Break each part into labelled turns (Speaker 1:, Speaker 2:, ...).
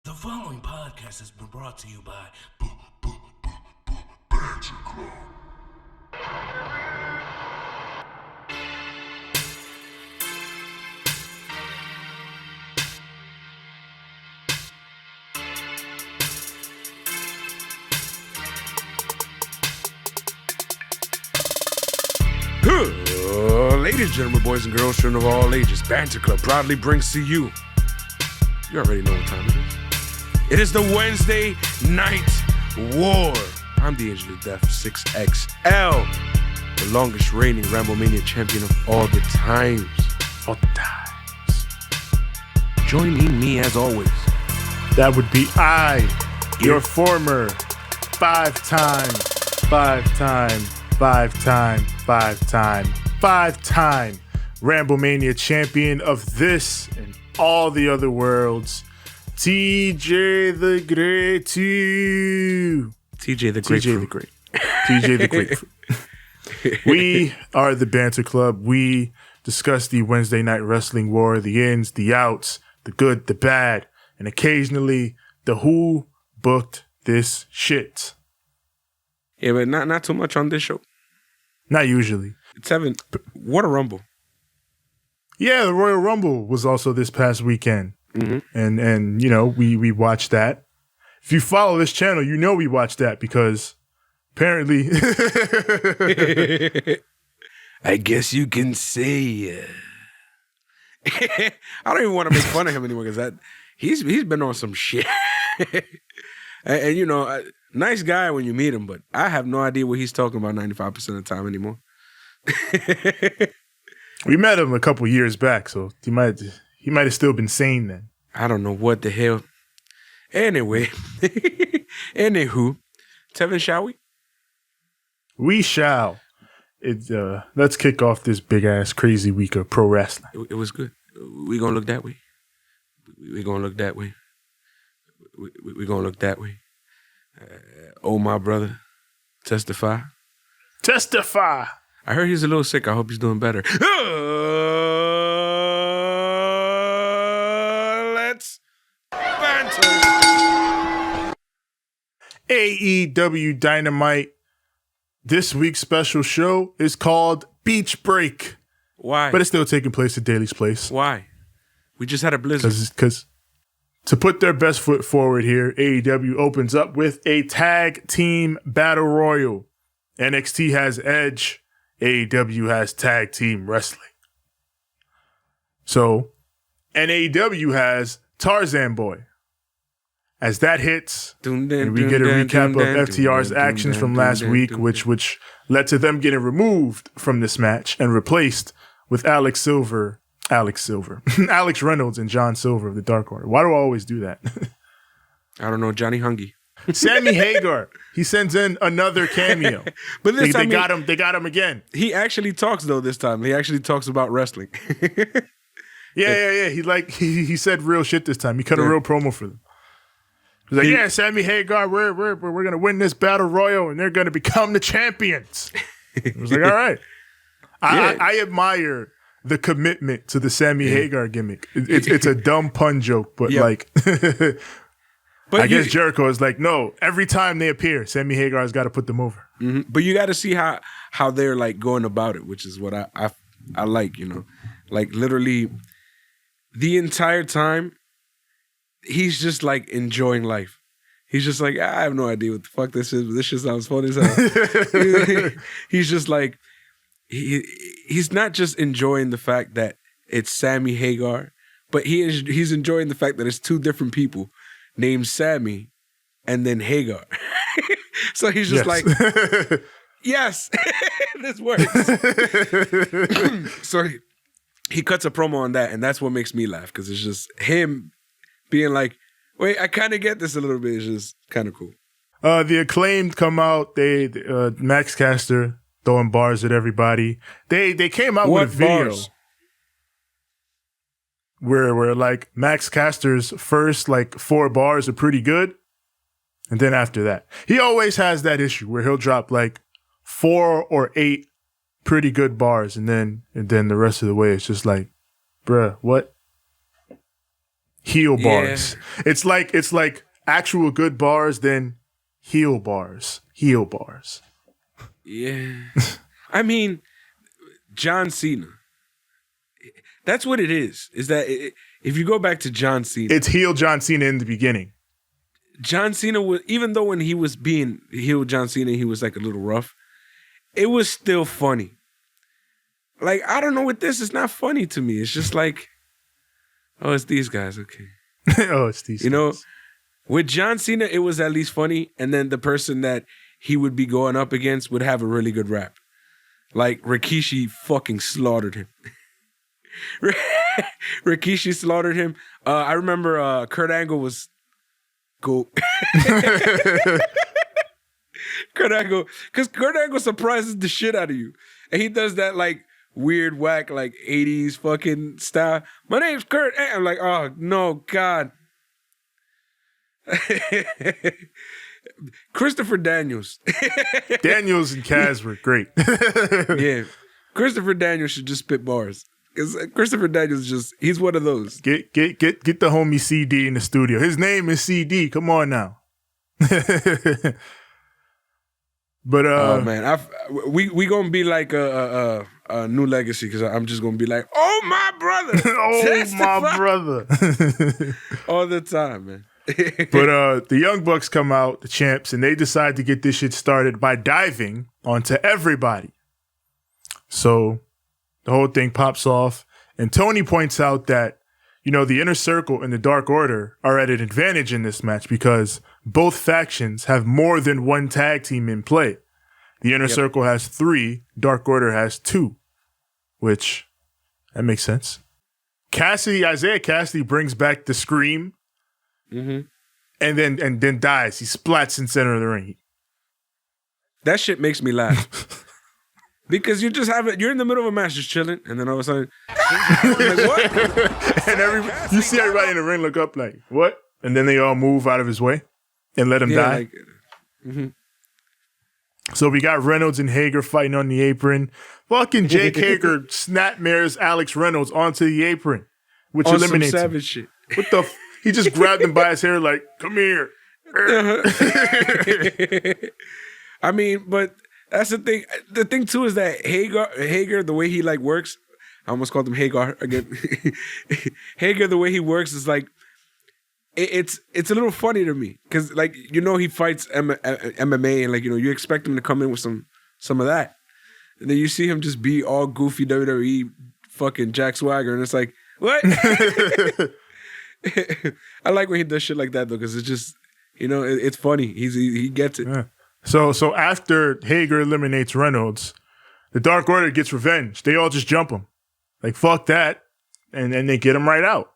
Speaker 1: The following podcast has been brought to you by Banter Club.
Speaker 2: Ladies and gentlemen, boys and girls, children of all ages, Banter Club proudly brings to you. You already know what time it is. It is the Wednesday Night War. I'm the Angel of Death 6XL, the longest reigning Ramblemania champion of all the times. All the times. Joining me as always.
Speaker 3: That would be I, your former five-time Ramblemania champion of this and all the other worlds, TJ the Great.
Speaker 2: TJ the Great.
Speaker 3: TJ the Grapefruit. We are the Banter Club. We discuss the Wednesday Night Wrestling War, the ins, the outs, the good, the bad, and occasionally the who booked this shit.
Speaker 2: Yeah, but not too much on this show.
Speaker 3: Not usually.
Speaker 2: What a rumble.
Speaker 3: Yeah, the Royal Rumble was also this past weekend.
Speaker 2: Mm-hmm.
Speaker 3: And you know, we watched that. If you follow this channel, you know we watched that because apparently
Speaker 2: I guess you can say I don't even want to make fun of him anymore because he's been on some shit. and you know, nice guy when you meet him, but I have no idea what he's talking about 95% of the time anymore.
Speaker 3: We met him a couple years back, so he might have still been sane then.
Speaker 2: I don't know what the hell. Anyway, anywho, Tevin, shall we?
Speaker 3: We shall. Let's kick off this big ass crazy week of pro wrestling.
Speaker 2: It was good. We gonna look that way. We gonna look that way. We gonna look that way. Oh my brother, testify.
Speaker 3: Testify.
Speaker 2: I heard he's a little sick. I hope he's doing better. Let's banter.
Speaker 3: AEW Dynamite. This week's special show is called Beach Break.
Speaker 2: Why?
Speaker 3: But it's still taking place at Daly's Place.
Speaker 2: Why? We just had a blizzard.
Speaker 3: Because to put their best foot forward here, AEW opens up with a tag team battle royal. NXT has Edge. AEW has tag team wrestling. So, and AEW has Tarzan Boy. As that hits, and we get a recap of FTR's actions from last week, which led to them getting removed from this match and replaced with Alex Reynolds and John Silver of the Dark Order. Why do I always do that?
Speaker 2: I don't know, Johnny Hungy.
Speaker 3: Sammy Hagar, he sends in another cameo.
Speaker 2: But this time
Speaker 3: they got him again.
Speaker 2: He actually talks though this time. He actually talks about wrestling.
Speaker 3: Yeah. He said real shit this time. He cut a real promo for them. He's like, yeah, Sammy Hagar, we're gonna win this battle royal and they're gonna become the champions. I was like, all right. I admire the commitment to the Sammy Hagar gimmick. It's a dumb pun joke, but But I guess Jericho is like, no, every time they appear, Sammy Hagar's got to put them over.
Speaker 2: Mm-hmm. But you got to see how they're like going about it, which is what I like, you know. Like literally the entire time, he's just like enjoying life. He's just like, I have no idea what the fuck this is, but this shit sounds fun as hell. He's just like, he's not just enjoying the fact that it's Sammy Hagar, but he's enjoying the fact that it's two different people named Sammy and then Hagar. So he's just like, yes, this works. So he cuts a promo on that, and that's what makes me laugh, because it's just him being like, wait, I kind of get this a little bit. It's just kind of cool.
Speaker 3: The Acclaimed come out. They Max Caster throwing bars at everybody. They came out with a video.
Speaker 2: Bars?
Speaker 3: Where like Max Caster's first like 4 bars are pretty good. And then after that, he always has that issue where he'll drop like 4 or 8 pretty good bars. And then the rest of the way, it's just like, bruh, what? heel bars. It's like actual good bars, then heel bars. Heel bars.
Speaker 2: Yeah. I mean, John Cena. That's what it is. Is that if you go back to John Cena,
Speaker 3: it's heel John Cena in the beginning.
Speaker 2: John Cena was, even though when he was being heel John Cena, he was like a little rough. It was still funny. Like, I don't know what this is not funny to me. It's just like, oh, it's these guys. Okay.
Speaker 3: Oh, it's these
Speaker 2: You
Speaker 3: guys.
Speaker 2: know, with John Cena, it was at least funny. And then the person that he would be going up against would have a really good rap. Like, Rikishi fucking slaughtered him. Rikishi slaughtered him. I remember Kurt Angle was cool. Kurt Angle, because Kurt Angle surprises the shit out of you. And he does that like weird whack like 80s fucking style. My name's Kurt Angle. I'm like, oh no, God. Christopher Daniels.
Speaker 3: Daniels and Kaz were great.
Speaker 2: Yeah. Christopher Daniels should just spit bars. Because Christopher Daniels he's one of those.
Speaker 3: Get the homie CD in the studio. His name is CD. Come on now. But
Speaker 2: oh man, we gonna be like a new legacy because I'm just gonna be like, oh my brother,
Speaker 3: oh
Speaker 2: testify.
Speaker 3: my brother,
Speaker 2: all the time, man.
Speaker 3: But the Young Bucks come out, the champs, and they decide to get this shit started by diving onto everybody. So the whole thing pops off, and Tony points out that, you know, the Inner Circle and the Dark Order are at an advantage in this match because both factions have more than one tag team in play. The Inner Circle has 3, Dark Order has 2, which that makes sense. Isaiah Cassidy brings back the Scream, and then dies. He splats in center of the ring.
Speaker 2: That shit makes me laugh. Because you're in the middle of a match just chilling, and then all of a sudden, like, what?
Speaker 3: And you see everybody in the ring look up like, what? And then they all move out of his way and let him die.
Speaker 2: Like,
Speaker 3: So we got Reynolds and Hager fighting on the apron. Fucking Jake Hager snapmares Alex Reynolds onto the apron, which
Speaker 2: on
Speaker 3: eliminates
Speaker 2: some
Speaker 3: him.
Speaker 2: savage shit.
Speaker 3: What the he just grabbed him by his hair like, come here.
Speaker 2: I mean, but that's the thing. The thing too is that Hager, the way he like works, I almost called him Hagar again. Hager, the way he works is like, it's a little funny to me because like, you know, he fights MMA and like, you know, you expect him to come in with some of that, and then you see him just be all goofy WWE fucking Jack Swagger, and it's like, what? I like when he does shit like that though, because it's just, you know, it's funny. He gets it.
Speaker 3: Yeah. So after Hager eliminates Reynolds, the Dark Order gets revenge. They all just jump him. Like, fuck that. And then they get him right out.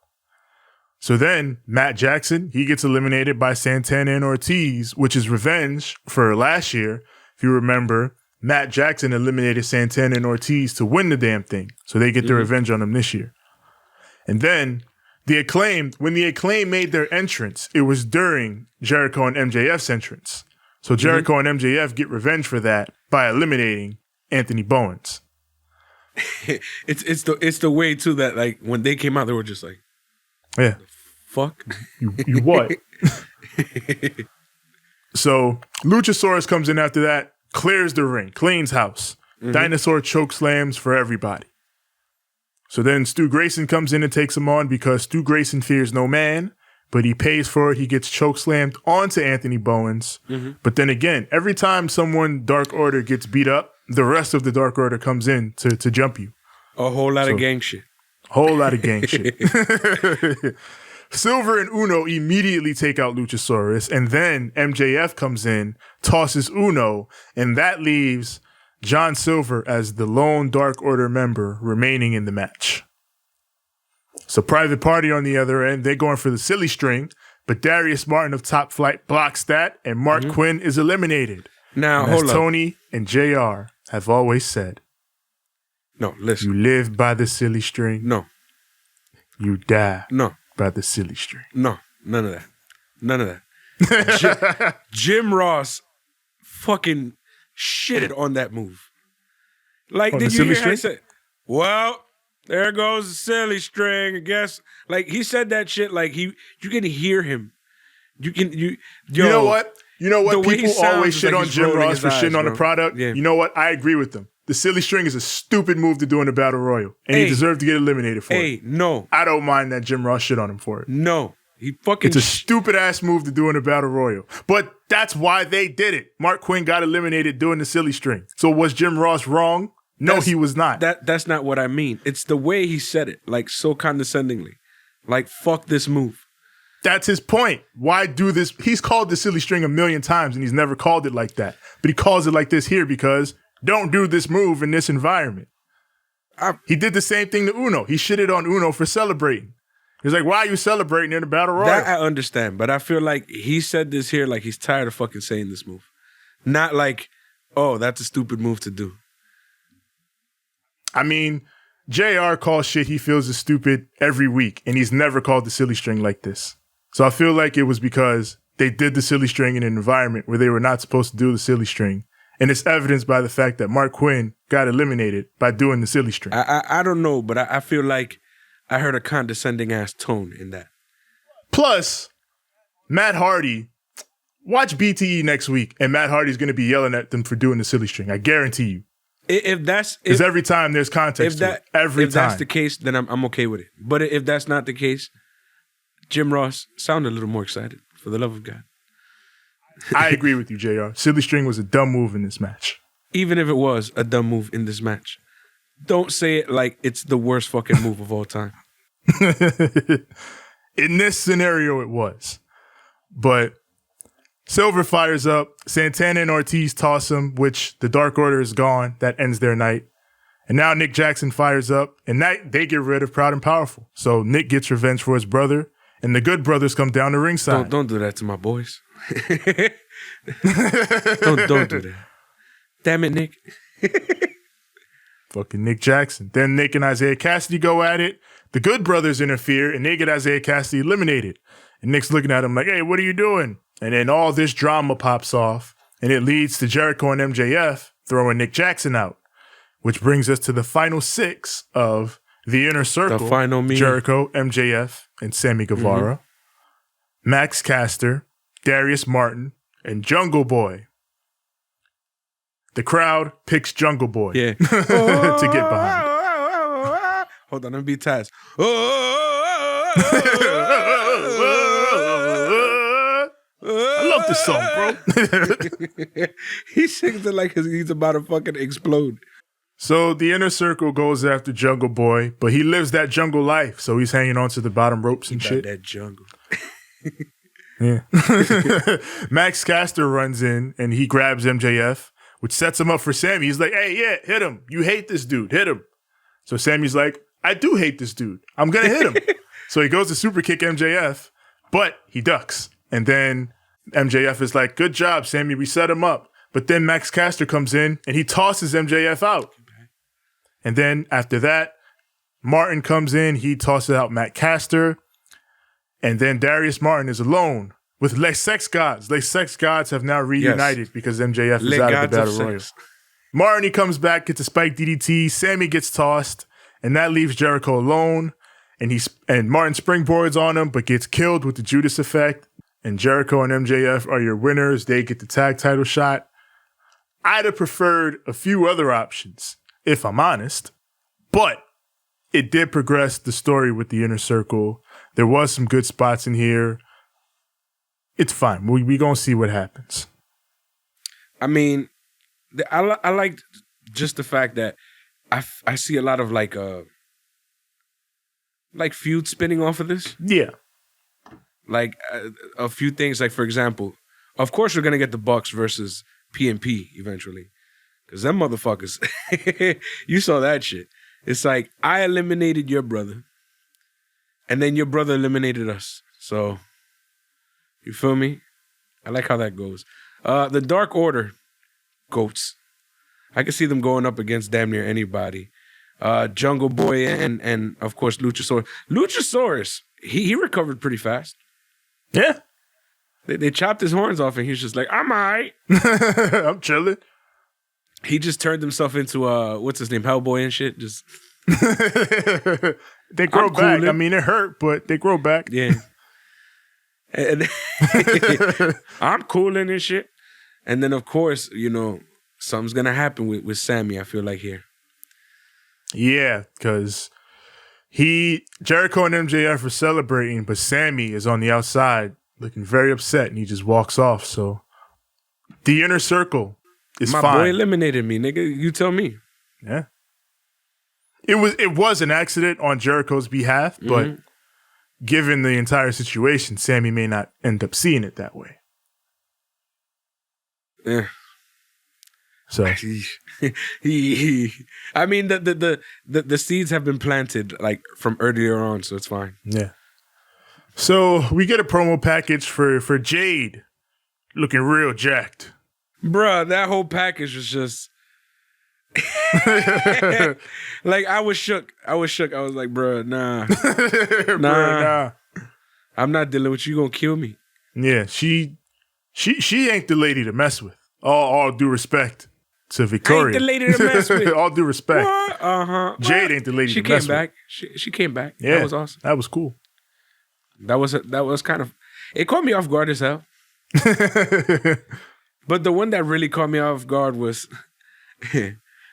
Speaker 3: So then Matt Jackson, he gets eliminated by Santana and Ortiz, which is revenge for last year. If you remember, Matt Jackson eliminated Santana and Ortiz to win the damn thing. So they get their revenge on him this year. And then when the Acclaimed made their entrance, it was during Jericho and MJF's entrance. So Jericho and MJF get revenge for that by eliminating Anthony Bowens.
Speaker 2: It's the way too that like when they came out, they were just like,
Speaker 3: yeah,
Speaker 2: fuck
Speaker 3: you what? So Luchasaurus comes in after that, clears the ring, cleans house. Dinosaur choke slams for everybody. So then Stu Grayson comes in and takes him on because Stu Grayson fears no man, but he pays for it. He gets choke slammed onto Anthony Bowens. But then again, every time someone Dark Order gets beat up, the rest of the Dark Order comes in to jump you.
Speaker 2: A whole lot of gang shit.
Speaker 3: Whole lot of gang shit. Silver and Uno immediately take out Luchasaurus, and then MJF comes in, tosses Uno, and that leaves John Silver as the lone Dark Order member remaining in the match. So Private Party on the other end, they're going for the silly string, but Darius Martin of Top Flight blocks that, and Mark Quinn is eliminated.
Speaker 2: Now,
Speaker 3: and
Speaker 2: hold
Speaker 3: as
Speaker 2: up.
Speaker 3: Tony and JR have always said,
Speaker 2: No, listen.
Speaker 3: you live by the silly string,
Speaker 2: No.
Speaker 3: you die
Speaker 2: No.
Speaker 3: by the silly string.
Speaker 2: No. None of that. None of that. Jim Ross fucking shitted on that move. Like,
Speaker 3: On
Speaker 2: did
Speaker 3: the
Speaker 2: you
Speaker 3: silly
Speaker 2: hear how he
Speaker 3: string?
Speaker 2: said, well, There goes the silly string. I guess like he said that shit. Like you can hear him. You
Speaker 3: know what? You know
Speaker 2: the
Speaker 3: what?
Speaker 2: way he
Speaker 3: People
Speaker 2: sounds
Speaker 3: always
Speaker 2: is
Speaker 3: shit
Speaker 2: like
Speaker 3: on
Speaker 2: he's
Speaker 3: Jim
Speaker 2: rolling
Speaker 3: Ross
Speaker 2: his
Speaker 3: for shitting
Speaker 2: eyes,
Speaker 3: on the
Speaker 2: bro.
Speaker 3: product.
Speaker 2: Yeah.
Speaker 3: You know what? I agree with them. The silly string is a stupid move to do in the Battle Royal, and he deserved to get eliminated for it.
Speaker 2: Hey, no.
Speaker 3: I don't mind that Jim Ross shit on him for it.
Speaker 2: No. He fucking
Speaker 3: It's a stupid ass move to do in a Battle Royal. But that's why they did it. Mark Quinn got eliminated doing the silly string. So was Jim Ross wrong? No, he was not.
Speaker 2: That's not what I mean. It's the way he said it, like so condescendingly. Like, fuck this move.
Speaker 3: That's his point. Why do this? He's called the silly string a million times and he's never called it like that. But he calls it like this here because don't do this move in this environment. He did the same thing to Uno. He shitted on Uno for celebrating. He's like, why are you celebrating in the Battle Royal?
Speaker 2: That I understand, but I feel like he said this here like he's tired of fucking saying this move. Not like, oh, that's a stupid move to do.
Speaker 3: I mean, JR calls shit he feels is stupid every week, and he's never called the silly string like this. So I feel like it was because they did the silly string in an environment where they were not supposed to do the silly string. And it's evidenced by the fact that Mark Quinn got eliminated by doing the silly string.
Speaker 2: I don't know, but I feel like I heard a condescending ass tone in that.
Speaker 3: Plus, Matt Hardy, watch BTE next week, and Matt Hardy's going to be yelling at them for doing the silly string. I guarantee you. Because every time there's context to it. If
Speaker 2: that's the case, then I'm okay with it. But if that's not the case, Jim Ross sounded a little more excited, for the love of God.
Speaker 3: I agree with you, JR. Silly string was a dumb move in this match.
Speaker 2: Even if it was a dumb move in this match, don't say it like it's the worst fucking move of all time.
Speaker 3: In this scenario, it was. But Silver fires up. Santana and Ortiz toss him, which the Dark Order is gone. That ends their night. And now Nick Jackson fires up, and they get rid of Proud and Powerful. So Nick gets revenge for his brother, and the Good Brothers come down to ringside.
Speaker 2: Don't do that to my boys. don't do that. Damn it, Nick.
Speaker 3: Fucking Nick Jackson. Then Nick and Isaiah Cassidy go at it. The Good Brothers interfere, and they get Isaiah Cassidy eliminated. And Nick's looking at him like, hey, what are you doing? And then all this drama pops off, and it leads to Jericho and MJF throwing Nick Jackson out, which brings us to the final 6 of the Inner Circle.
Speaker 2: The final me.
Speaker 3: Jericho, MJF, and Sammy Guevara. Max Caster, Darius Martin, and Jungle Boy. The crowd picks Jungle Boy
Speaker 2: to
Speaker 3: get behind.
Speaker 2: Hold on, let me be Taz.
Speaker 3: I love this song, bro.
Speaker 2: He sings it like he's about to fucking explode.
Speaker 3: So the Inner Circle goes after Jungle Boy, but he lives that jungle life, so he's hanging on to the bottom ropes and shit.
Speaker 2: That jungle.
Speaker 3: Yeah. Max Caster runs in and he grabs MJF, which sets him up for Sammy. He's like, hey, yeah, hit him. You hate this dude. Hit him. So Sammy's like, I do hate this dude. I'm going to hit him. So he goes to super kick MJF, but he ducks. And then MJF is like, good job, Sammy. We set him up. But then Max Caster comes in and he tosses MJF out. And then after that, Martin comes in. He tosses out Matt Caster. And then Darius Martin is alone with Les Sex Gods. Les Sex Gods have now reunited because MJF is out of the Battle Royal. Martin, he comes back, gets a spike DDT. Sammy gets tossed, and that leaves Jericho alone. And Martin springboards on him, but gets killed with the Judas effect. And Jericho and MJF are your winners. They get the tag title shot. I'd have preferred a few other options, if I'm honest. But it did progress the story with the Inner Circle. There was some good spots in here. It's fine. We gonna see what happens.
Speaker 2: I mean, I like just the fact that I see a lot of like feud spinning off of this.
Speaker 3: Yeah.
Speaker 2: Like a few things. Like for example, of course we're gonna get the Bucks versus PNP eventually, because them motherfuckers. You saw that shit. It's like I eliminated your brother. And then your brother eliminated us. So, you feel me? I like how that goes. The Dark Order, goats. I can see them going up against damn near anybody. Jungle Boy and of course, Luchasaurus. Luchasaurus, he recovered pretty fast.
Speaker 3: Yeah.
Speaker 2: They chopped his horns off and he's just like, I'm all right.
Speaker 3: I'm chilling.
Speaker 2: He just turned himself into, what's his name, Hellboy and shit. Just
Speaker 3: They grow
Speaker 2: I'm
Speaker 3: back.
Speaker 2: cooling.
Speaker 3: I mean, it hurt, but they grow back.
Speaker 2: Yeah. And I'm cooling and shit. And then, of course, something's going to happen with Sammy, I feel like, here.
Speaker 3: Yeah, because Jericho and MJF are celebrating, but Sammy is on the outside looking very upset, and he just walks off. So the inner circle is
Speaker 2: My
Speaker 3: fine.
Speaker 2: boy eliminated me, nigga. You tell me.
Speaker 3: Yeah. It was an accident on Jericho's behalf, but given the entire situation, Sammy may not end up seeing it that way.
Speaker 2: Yeah.
Speaker 3: So
Speaker 2: I mean, the seeds have been planted like from earlier on, so it's fine.
Speaker 3: yeah. So we get a promo package for Jade, looking real jacked.
Speaker 2: Bruh, that whole package was just like I was shook. I was like, bruh, nah.
Speaker 3: Nah.
Speaker 2: I'm not dealing with you. You gonna kill me.
Speaker 3: Yeah, she ain't the lady to mess with. All due respect to Victoria.
Speaker 2: Ain't the lady to mess with.
Speaker 3: All due respect.
Speaker 2: Uh-huh.
Speaker 3: Jade ain't the lady
Speaker 2: She
Speaker 3: to mess
Speaker 2: came back. She came back.
Speaker 3: Yeah,
Speaker 2: That was awesome.
Speaker 3: That was cool.
Speaker 2: That was kind of, it caught me off guard as hell. But the one that really caught me off guard was,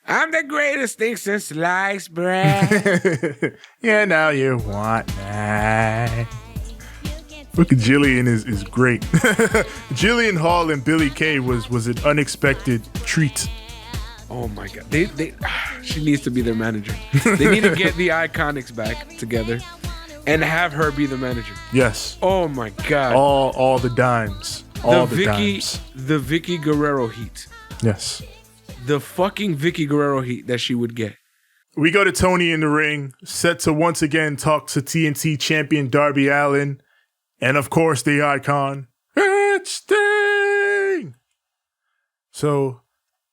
Speaker 2: I'm the greatest thing since sliced bread.
Speaker 3: Yeah, now you want that. Look at Jillian is great. Jillian Hall and Billie Kay was an unexpected treat.
Speaker 2: Oh my God. She needs to be their manager. They need to get the Iconics back together and have her be the manager.
Speaker 3: Yes.
Speaker 2: Oh my God.
Speaker 3: All the dimes. All the dimes.
Speaker 2: The Vicky Guerrero heat.
Speaker 3: Yes.
Speaker 2: The fucking Vicky Guerrero heat that she would get.
Speaker 3: We go to Tony in the ring, set to once again talk to TNT champion Darby Allin. And of course, the icon, it's Sting. So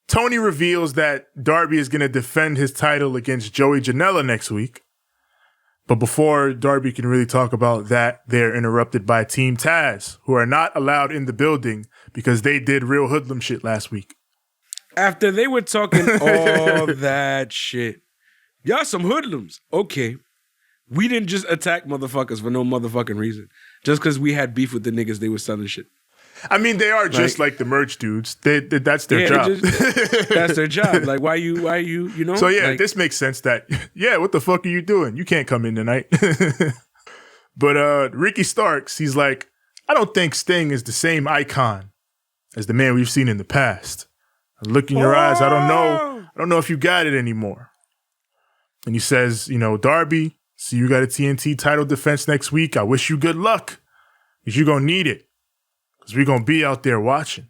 Speaker 3: Tony reveals that Darby is going to defend his title against Joey Janela next week. But before Darby can really talk about that, they're interrupted by Team Taz, who are not allowed in the building because they did real hoodlum shit last week.
Speaker 2: After they were talking all that shit. Y'all some hoodlums. Okay. We didn't just attack motherfuckers for no motherfucking reason. Just because we had beef with the niggas they were selling shit.
Speaker 3: I mean, they are just like the merch dudes. That's their job.
Speaker 2: That's their job. Like, why you,
Speaker 3: So yeah,
Speaker 2: like,
Speaker 3: this makes sense that, yeah, what the fuck are you doing? You can't come in tonight. But Ricky Starks, he's like, I don't think Sting is the same icon as the man we've seen in the past. Look in your eyes. I don't know if you got it anymore. And he says, Darby, so you got a TNT title defense next week. I wish you good luck because you're going to need it because we're going to be out there watching.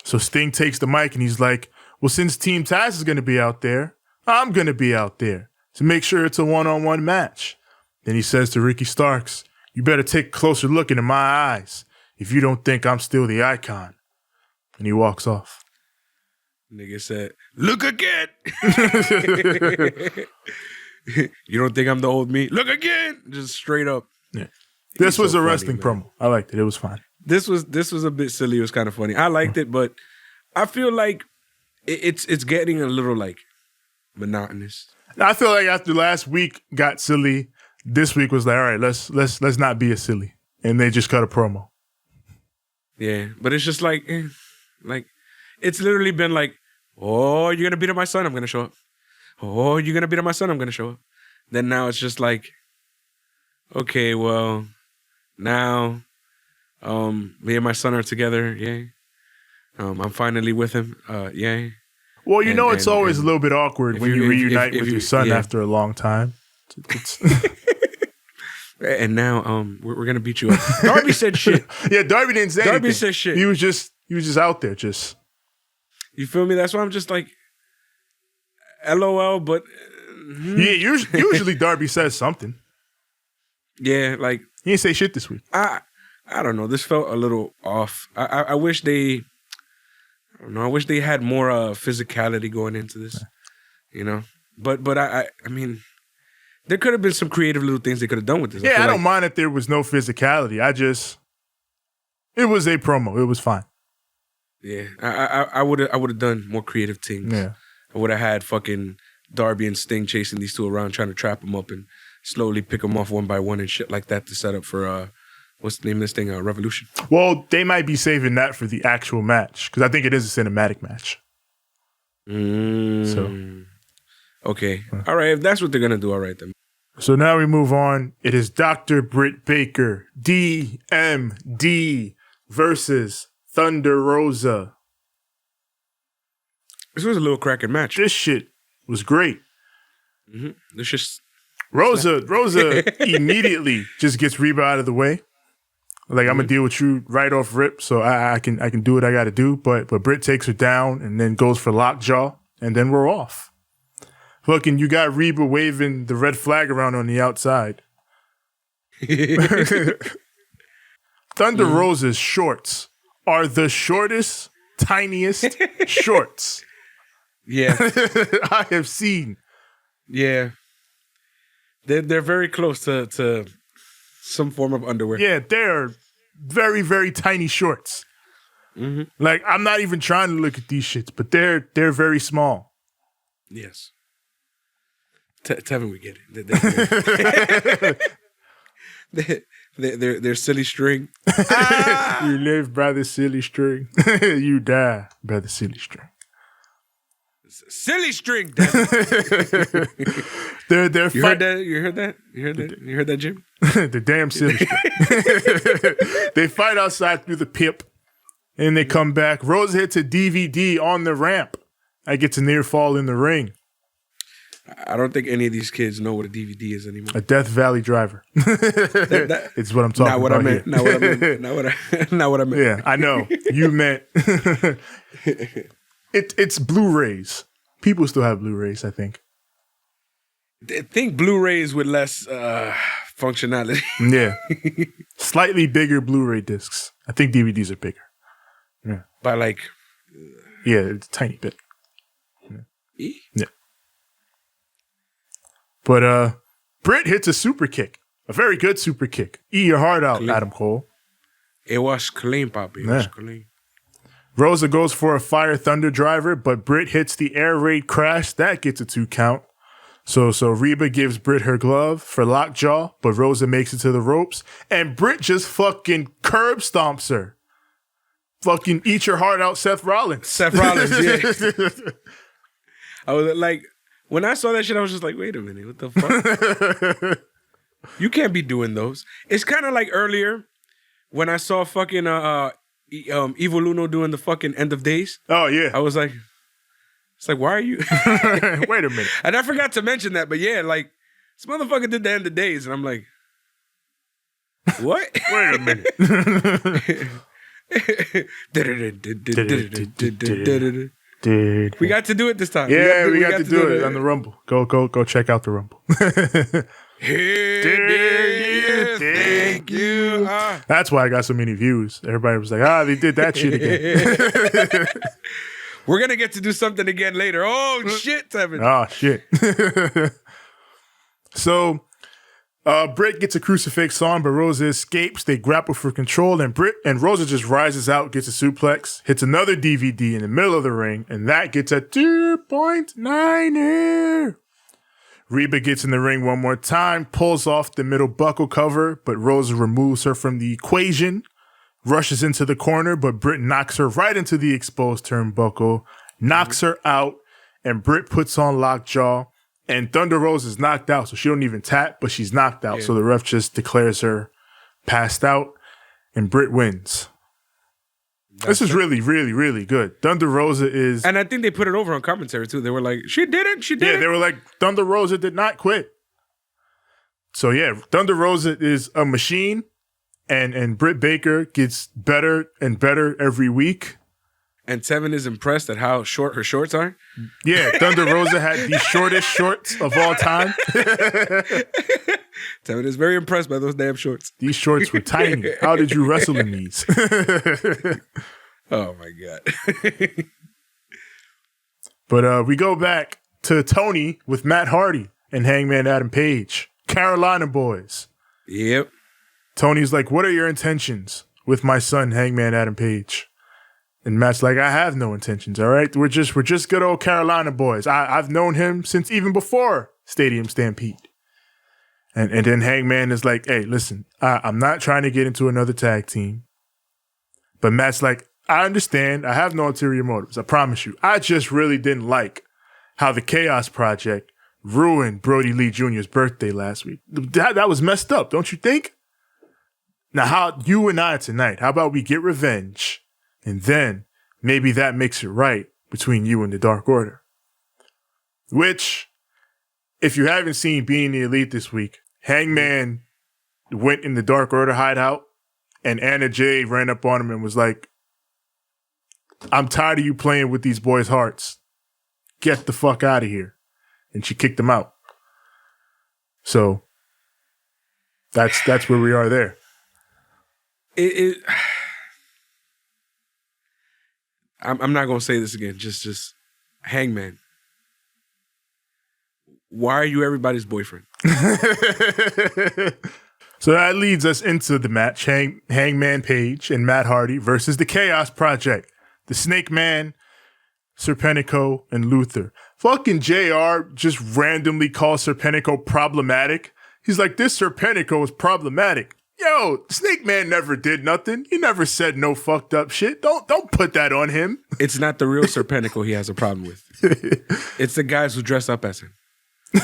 Speaker 3: So Sting takes the mic and he's like, well, since Team Taz is going to be out there, I'm going to be out there to make sure it's a one-on-one match. Then he says to Ricky Starks, you better take a closer look into my eyes if you don't think I'm still the icon. And he walks off.
Speaker 2: Nigga said, look again. You don't think I'm the old me? Look again. Just straight up.
Speaker 3: Yeah. This was
Speaker 2: so
Speaker 3: a
Speaker 2: funny,
Speaker 3: wrestling
Speaker 2: man.
Speaker 3: promo. I liked it. It was fine.
Speaker 2: This was a bit silly. It was kind of funny. I liked it, but I feel like it's getting a little like monotonous.
Speaker 3: Now, I feel like after last week got silly, this week was like, all right, let's not be a silly. And they just cut a promo.
Speaker 2: Yeah, but it's just like it's literally been like, oh, you're gonna beat up my son, I'm gonna show up. Oh, you're gonna beat up my son, I'm gonna show up. Then now it's just like, okay, well, now, me and my son are together, yay. I'm finally with him, yay.
Speaker 3: Well, it's always a little bit awkward when you reunite with your son after a long time.
Speaker 2: And now, we're gonna beat you up. Darby said shit.
Speaker 3: Yeah, Darby didn't say anything.
Speaker 2: Darby said shit.
Speaker 3: He was just out there, just.
Speaker 2: You feel me? That's why I'm just like, LOL, but...
Speaker 3: Yeah, usually Darby says something.
Speaker 2: Yeah, like...
Speaker 3: He didn't say shit this week.
Speaker 2: I don't know. This felt a little off. I wish they... I don't know. I wish they had more physicality going into this. But I mean... There could have been some creative little things they could have done with this.
Speaker 3: Yeah, I don't mind if there was no physicality. It was a promo. It was fine.
Speaker 2: Yeah, I would have done more creative things.
Speaker 3: Yeah.
Speaker 2: I would have had fucking Darby and Sting chasing these two around, trying to trap them up and slowly pick them off one by one and shit like that to set up for what's the name of this thing? Revolution.
Speaker 3: Well, they might be saving that for the actual match because I think it is a cinematic match. So,
Speaker 2: okay, all right. If that's what they're gonna do, all right then.
Speaker 3: So now we move on. It is Dr. Britt Baker, DMD versus Thunder Rosa.
Speaker 2: This was a little cracking match.
Speaker 3: This shit was great.
Speaker 2: This just
Speaker 3: Rosa immediately just gets Reba out of the way. Like, I'm gonna deal with you right off rip, so I can do what I gotta do. But Britt takes her down and then goes for lockjaw, and then we're off. Fucking, you got Reba waving the red flag around on the outside. Thunder Rosa's shorts are the shortest, tiniest shorts
Speaker 2: yeah.
Speaker 3: I have seen.
Speaker 2: Yeah. They're very close to some form of underwear.
Speaker 3: Yeah, they're very, very tiny shorts. Like, I'm not even trying to look at these shits, but they're very small.
Speaker 2: Yes. Tevin, we get it. They're silly string.
Speaker 3: You live by the silly string. You die by the silly string.
Speaker 2: Silly string. Damn it.
Speaker 3: They're
Speaker 2: You heard that? You heard that? You heard that, Jim?
Speaker 3: The damn silly string. They fight outside through the pip, and they come back. Rosa hits a DVD on the ramp. I get to near fall in the ring.
Speaker 2: I don't think any of these kids know what a DVD is anymore.
Speaker 3: A Death Valley driver. It's what I'm talking
Speaker 2: Not what
Speaker 3: about
Speaker 2: I meant.
Speaker 3: here.
Speaker 2: Not what I meant. Not what I meant.
Speaker 3: Yeah, I know. You meant it's Blu-rays. People still have Blu-rays, I think.
Speaker 2: Think Blu-rays with less functionality.
Speaker 3: Yeah. Slightly bigger Blu-ray discs. I think DVDs are bigger. Yeah.
Speaker 2: By like
Speaker 3: Yeah, it's a tiny bit.
Speaker 2: E?
Speaker 3: Yeah. But Britt hits a super kick. A very good super kick. Eat your heart out,
Speaker 2: Clean.
Speaker 3: Adam Cole.
Speaker 2: It was clean, Poppy. It was clean.
Speaker 3: Rosa goes for a Fire Thunder driver, but Britt hits the air raid crash. That gets a 2 count. So Reba gives Britt her glove for lockjaw, but Rosa makes it to the ropes, and Britt just fucking curb stomps her. Fucking eat your heart out, Seth Rollins.
Speaker 2: Seth Rollins, yeah. I was like, when I saw that shit, I was just like, wait a minute, what the fuck? You can't be doing those. It's kind of like earlier when I saw fucking Evil Uno doing the fucking End of Days.
Speaker 3: Oh, yeah.
Speaker 2: I was like, it's like, why are you?
Speaker 3: Wait a minute.
Speaker 2: And I forgot to mention that, but yeah, like, this motherfucker did the End of Days, and I'm like, what?
Speaker 3: Wait a minute.
Speaker 2: We got to do it this time.
Speaker 3: Yeah, we got to do it on the Rumble. Go check out the Rumble.
Speaker 2: Thank you.
Speaker 3: That's why I got so many views. Everybody was like, they did that shit again.
Speaker 2: We're going to get to do something again later. Oh, shit, Tevin.
Speaker 3: Oh, shit. So, Britt gets a crucifix on, but Rosa escapes. They grapple for control, and Britt and Rosa just rises out, gets a suplex, hits another DVD in the middle of the ring, and that gets a 2.9. Reba gets in the ring one more time, pulls off the middle buckle cover, but Rosa removes her from the equation, rushes into the corner, but Britt knocks her right into the exposed turnbuckle, knocks her out, and Britt puts on lockjaw. And Thunder Rosa is knocked out, so she don't even tap, but she's knocked out. Yeah. So the ref just declares her passed out, and Britt wins. This is really, really, really good. Thunder Rosa is...
Speaker 2: And I think they put it over on commentary, too. They were like, she did it.
Speaker 3: Yeah, they were like, Thunder Rosa did not quit. So yeah, Thunder Rosa is a machine, and Britt Baker gets better and better every week.
Speaker 2: And Tevin is impressed at how short her shorts are.
Speaker 3: Yeah, Thunder Rosa had the shortest shorts of all time.
Speaker 2: Tevin is very impressed by those damn shorts.
Speaker 3: These shorts were tiny. How did you wrestle in these?
Speaker 2: Oh, my God.
Speaker 3: But we go back to Tony with Matt Hardy and Hangman Adam Page. Carolina boys.
Speaker 2: Yep.
Speaker 3: Tony's like, what are your intentions with my son, Hangman Adam Page? And Matt's like, I have no intentions, all right? We're just good old Carolina boys. I've known him since even before Stadium Stampede. And then Hangman is like, hey, listen, I'm not trying to get into another tag team. But Matt's like, I understand. I have no ulterior motives. I promise you. I just really didn't like how the Chaos Project ruined Brody Lee Jr.'s birthday last week. That was messed up, don't you think? Now, how you and I tonight, how about we get revenge? And then maybe that makes it right between you and the Dark Order. Which, if you haven't seen Being the Elite this week, Hangman went in the Dark Order hideout and Anna Jay ran up on him and was like, I'm tired of you playing with these boys' hearts. Get the fuck out of here. And she kicked him out. So that's where we are there.
Speaker 2: I'm not gonna say this again. Just Hangman. Why are you everybody's boyfriend?
Speaker 3: So that leads us into the match: Hangman Page and Matt Hardy versus the Chaos Project, the Snake Man, Serpentico, and Luther. Fucking JR just randomly calls Serpentico problematic. He's like, this Serpentico is problematic. Yo, Snake Man never did nothing. He never said no fucked up shit. Don't put that on him.
Speaker 2: It's not the real Serpentico he has a problem with. It's the guys who dress up as him. I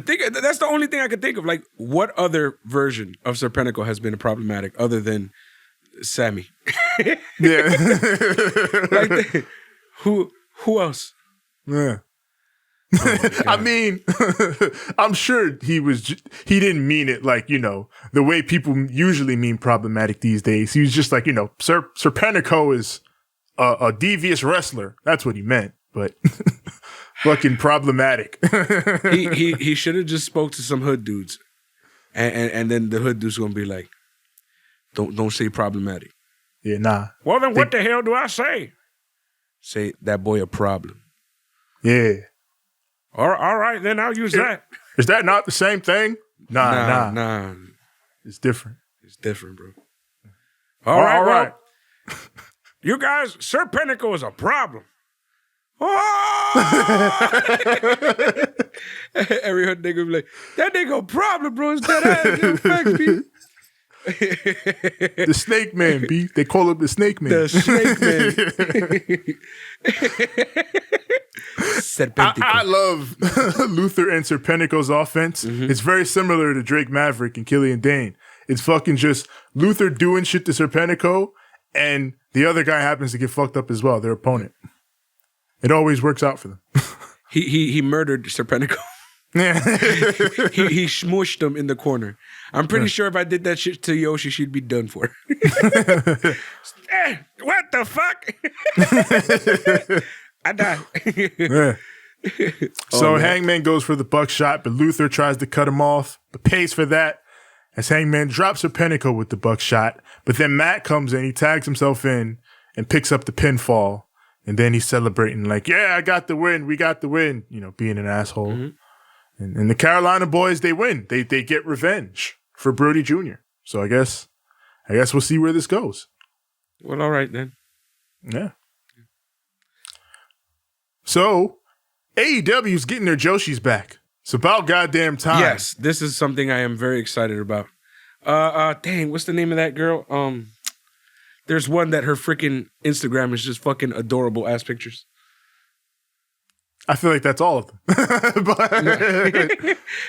Speaker 2: think that's the only thing I can think of. Like, what other version of Serpentico has been problematic other than Sammy?
Speaker 3: Yeah.
Speaker 2: Like, who else?
Speaker 3: Yeah. I mean, I'm sure he didn't mean it like, the way people usually mean problematic these days. He was just like, Serpentico is a devious wrestler. That's what he meant, but fucking problematic.
Speaker 2: he should have just spoke to some hood dudes. And then the hood dudes gonna be like, don't say problematic.
Speaker 3: Yeah, nah.
Speaker 2: Well, then what the hell do I say? Say that boy a problem.
Speaker 3: Yeah.
Speaker 2: All right, then I'll use that.
Speaker 3: Is that not the same thing?
Speaker 2: Nah.
Speaker 3: It's different.
Speaker 2: It's different, bro. All right. You guys, Serpentico is a problem. Oh! Every hood nigga be like, that nigga a problem, bro. It's that ass. Facts, B.
Speaker 3: The Snake Man, B. They call him the Snake Man.
Speaker 2: The Snake Man.
Speaker 3: I love Luther and Serpentico's offense. Mm-hmm. It's very similar to Drake Maverick and Killian Dane. It's fucking just Luther doing shit to Serpentico, and the other guy happens to get fucked up as well, their opponent. It always works out for them.
Speaker 2: He murdered Serpentico.
Speaker 3: Yeah.
Speaker 2: he smushed him in the corner. I'm pretty sure if I did that shit to Yoshi, she'd be done for. What the fuck? I died.
Speaker 3: Yeah. So Hangman goes for the buckshot, but Luther tries to cut him off, but pays for that as Hangman drops Serpentico with the buckshot. But then Matt comes in, he tags himself in and picks up the pinfall. And then he's celebrating like, yeah, I got the win. We got the win. Being an asshole. Mm-hmm. And the Carolina boys, they win. They get revenge for Brody Jr. So I guess we'll see where this goes.
Speaker 2: Well, all right then.
Speaker 3: Yeah. So AEW's getting their Joshis back. It's about goddamn time.
Speaker 2: Yes, this is something I am very excited about. Dang, what's the name of that girl? There's one that her freaking Instagram is just fucking adorable ass pictures.
Speaker 3: I feel like that's all of them.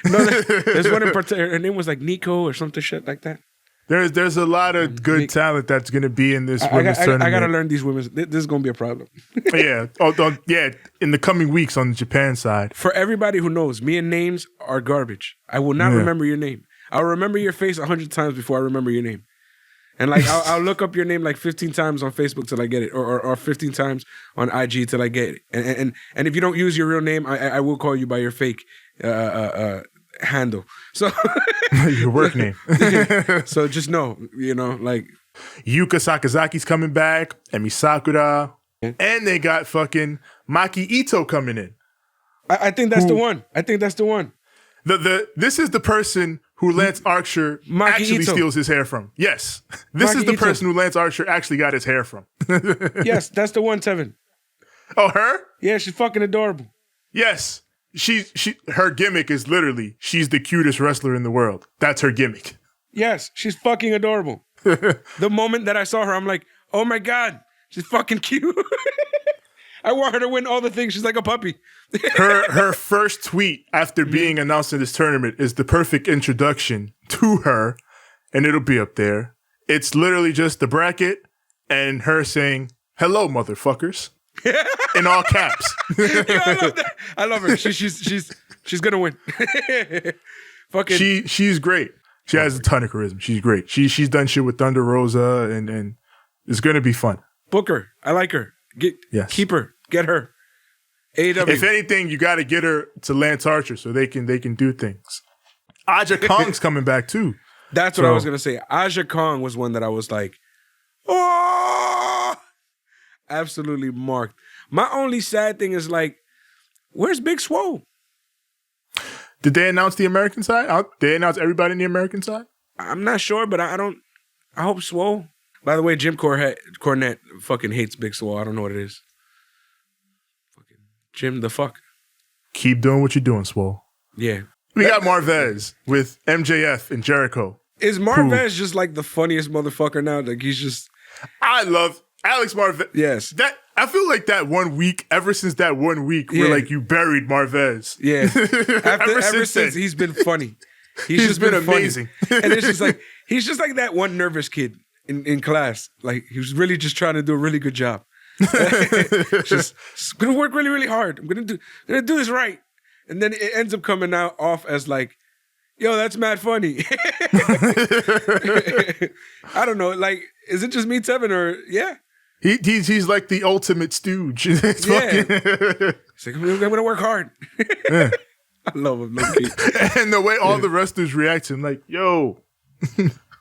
Speaker 2: No, there's one in particular. Her name was like Nico or something shit like that.
Speaker 3: There's a lot of good talent that's going to be in this women's tournament.
Speaker 2: I got to learn these women's. This is going to be a problem.
Speaker 3: Yeah. Yeah. In the coming weeks on the Japan side.
Speaker 2: For everybody who knows, me and names are garbage. I will not remember your name. I'll remember your face 100 times before I remember your name. And like I'll look up your name like 15 times on Facebook till I get it, or 15 times on IG till I get it. And if you don't use your real name, I will call you by your fake handle. So
Speaker 3: your work name.
Speaker 2: So just know, like
Speaker 3: Yuka Sakazaki's coming back, Emi Sakura, and they got fucking Maki Ito coming in.
Speaker 2: I think that's the one. I think that's the one.
Speaker 3: This is the person who Lance Archer
Speaker 2: Maki
Speaker 3: actually
Speaker 2: Ito.
Speaker 3: steals his hair from. Yes. This
Speaker 2: Maki
Speaker 3: is the
Speaker 2: Ito.
Speaker 3: person who Lance Archer actually got his hair from.
Speaker 2: Yes, that's the one, Tevin.
Speaker 3: Oh, her?
Speaker 2: Yeah, she's fucking adorable.
Speaker 3: Yes. Her gimmick is literally, she's the cutest wrestler in the world. That's her gimmick.
Speaker 2: Yes, she's fucking adorable. The moment that I saw her, I'm like, oh my God, she's fucking cute. I want her to win all the things. She's like a puppy.
Speaker 3: Her first tweet after being announced in this tournament is the perfect introduction to her, and it'll be up there. It's literally just the bracket and her saying, "Hello, motherfuckers," in all caps.
Speaker 2: Yo, I love that. I love her. She's gonna win. Fucking.
Speaker 3: She's great. She has a ton of charisma. She's great. She's done shit with Thunder Rosa, and it's gonna be fun.
Speaker 2: Book her. I like her. Keep her. Get her. AEW.
Speaker 3: If anything, you got to get her to Lance Archer so they can do things. Aja Kong's coming back too.
Speaker 2: That's what I was gonna say. Aja Kong was one that I was like, oh, absolutely marked. My only sad thing is like, where's Big Swole?
Speaker 3: Did they announce the American side? Did they announce everybody in the American side?
Speaker 2: I'm not sure, but I hope Swole. By the way, Jim Cornette fucking hates Big Swole. I don't know what it is. Fucking Jim the fuck.
Speaker 3: Keep doing what you're doing, Swole.
Speaker 2: Yeah.
Speaker 3: We got Marvez with MJF and Jericho.
Speaker 2: Is Marvez just like the funniest motherfucker now? Like he's just.
Speaker 3: I love Alex Marvez.
Speaker 2: Yes.
Speaker 3: I feel like that 1 week, ever since that 1 week, where like you buried Marvez.
Speaker 2: Yeah. Ever since he's been funny. He's just been amazing. And it's just like, he's just like that one nervous kid in class. Like he was really just trying to do a really good job. just gonna work really, really hard. I'm gonna do this right. And then it ends up coming out off as like, yo, that's mad funny. I don't know. Like, is it just me, Tevin, or yeah?
Speaker 3: He's like the ultimate stooge. It's fucking
Speaker 2: He's like, I'm gonna work hard.
Speaker 3: Yeah.
Speaker 2: I love him, low-key.
Speaker 3: And the way all the wrestlers react to him, like, yo.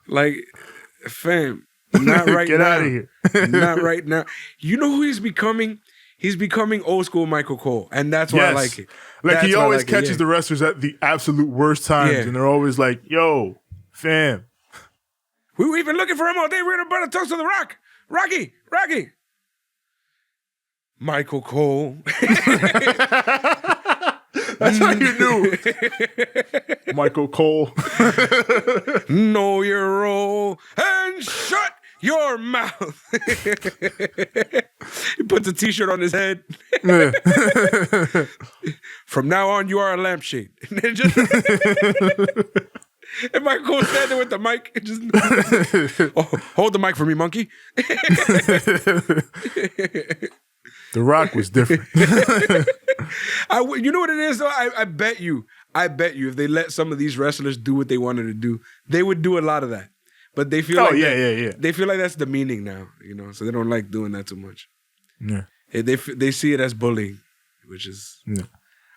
Speaker 2: Like, fam, not right
Speaker 3: Get
Speaker 2: now.
Speaker 3: out of here.
Speaker 2: Not right now. You know who he's becoming? He's becoming old school Michael Cole. And that's why I like it.
Speaker 3: Like,
Speaker 2: That's
Speaker 3: he
Speaker 2: why I
Speaker 3: always
Speaker 2: like it,
Speaker 3: catches the wrestlers at the absolute worst times.
Speaker 2: Yeah.
Speaker 3: And they're always like, yo, fam.
Speaker 2: We were even looking for him all day. We're gonna toast to the Rock. Rocky. Michael Cole.
Speaker 3: That's how you knew. Michael Cole.
Speaker 2: Know your role and shut your mouth. He puts a t-shirt on his head.
Speaker 3: Yeah.
Speaker 2: From now on, you are a lampshade. And then just and Michael Cole standing with the mic. And just hold the mic for me, monkey.
Speaker 3: The Rock was different.
Speaker 2: You know what it is though? I bet you if they let some of these wrestlers do what they wanted to do, they would do a lot of that. But they feel they feel like that's demeaning now, you know, so they don't like doing that too much.
Speaker 3: Yeah.
Speaker 2: They see it as bullying, which is
Speaker 3: Yeah.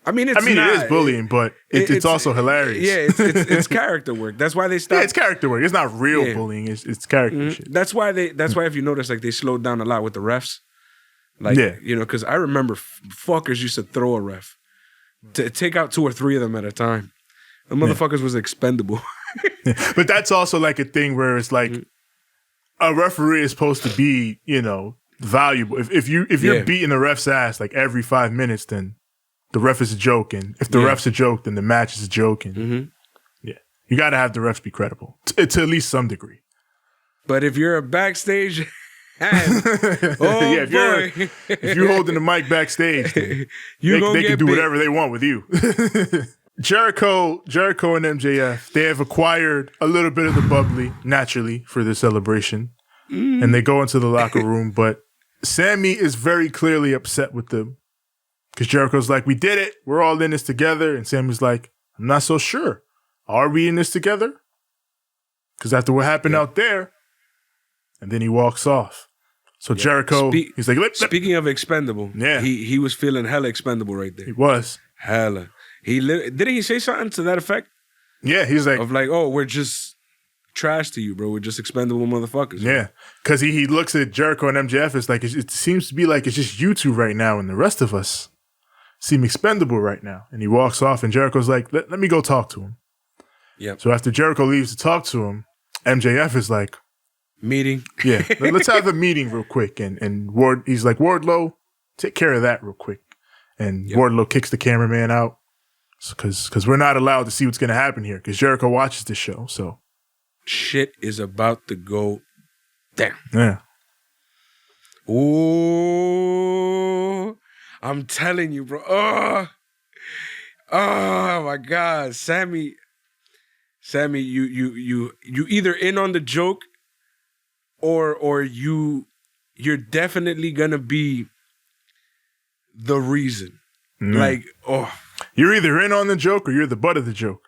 Speaker 2: I mean,
Speaker 3: it is bullying, but it's also hilarious.
Speaker 2: Yeah, it's character work. That's why they stopped.
Speaker 3: Yeah, it's character work. It's not real bullying. It's character shit.
Speaker 2: That's why if you notice, like they slowed down a lot with the refs. Like, you know, because I remember fuckers used to throw a ref to take out 2 or 3 of them at a time. The motherfuckers was expendable.
Speaker 3: But that's also like a thing where it's like a referee is supposed to be, you know, valuable. If you're beating the ref's ass like every 5 minutes, then the ref is a joke. And if the ref's a joke, then the match is a joke. And you got to have the refs be credible to at least some degree.
Speaker 2: But if you're a backstage...
Speaker 3: if you're holding the mic backstage, they can do whatever they want with you. Jericho and MJF, they have acquired a little bit of the bubbly naturally for the celebration, and they go into the locker room. But Sammy is very clearly upset with them because Jericho's like, "We did it. We're all in this together," and Sammy's like, "I'm not so sure. Are we in this together? Because after what happened out there." And then he walks off. So Jericho, he's like,
Speaker 2: speaking of expendable, he was feeling hella expendable right there.
Speaker 3: He was.
Speaker 2: Hella. Didn't he say something to that effect?
Speaker 3: Yeah, he's like,
Speaker 2: oh, we're just trash to you, bro. We're just expendable motherfuckers.
Speaker 3: Yeah, because he looks at Jericho and MJF. It's like, it seems to be like it's just you two right now, and the rest of us seem expendable right now. And he walks off, and Jericho's like, let me go talk to him.
Speaker 2: Yep.
Speaker 3: So after Jericho leaves to talk to him, MJF is like,
Speaker 2: Meeting.
Speaker 3: yeah, let's have a meeting real quick. And he's like, Wardlow, take care of that real quick. And Wardlow kicks the cameraman out because we're not allowed to see what's going to happen here because Jericho watches this show. So
Speaker 2: shit is about to go down.
Speaker 3: Yeah.
Speaker 2: Ooh, I'm telling you, bro. Oh my God, Sammy, you either in on the joke, or you're definitely gonna be the reason. Like,
Speaker 3: you're either in on the joke or you're the butt of the joke.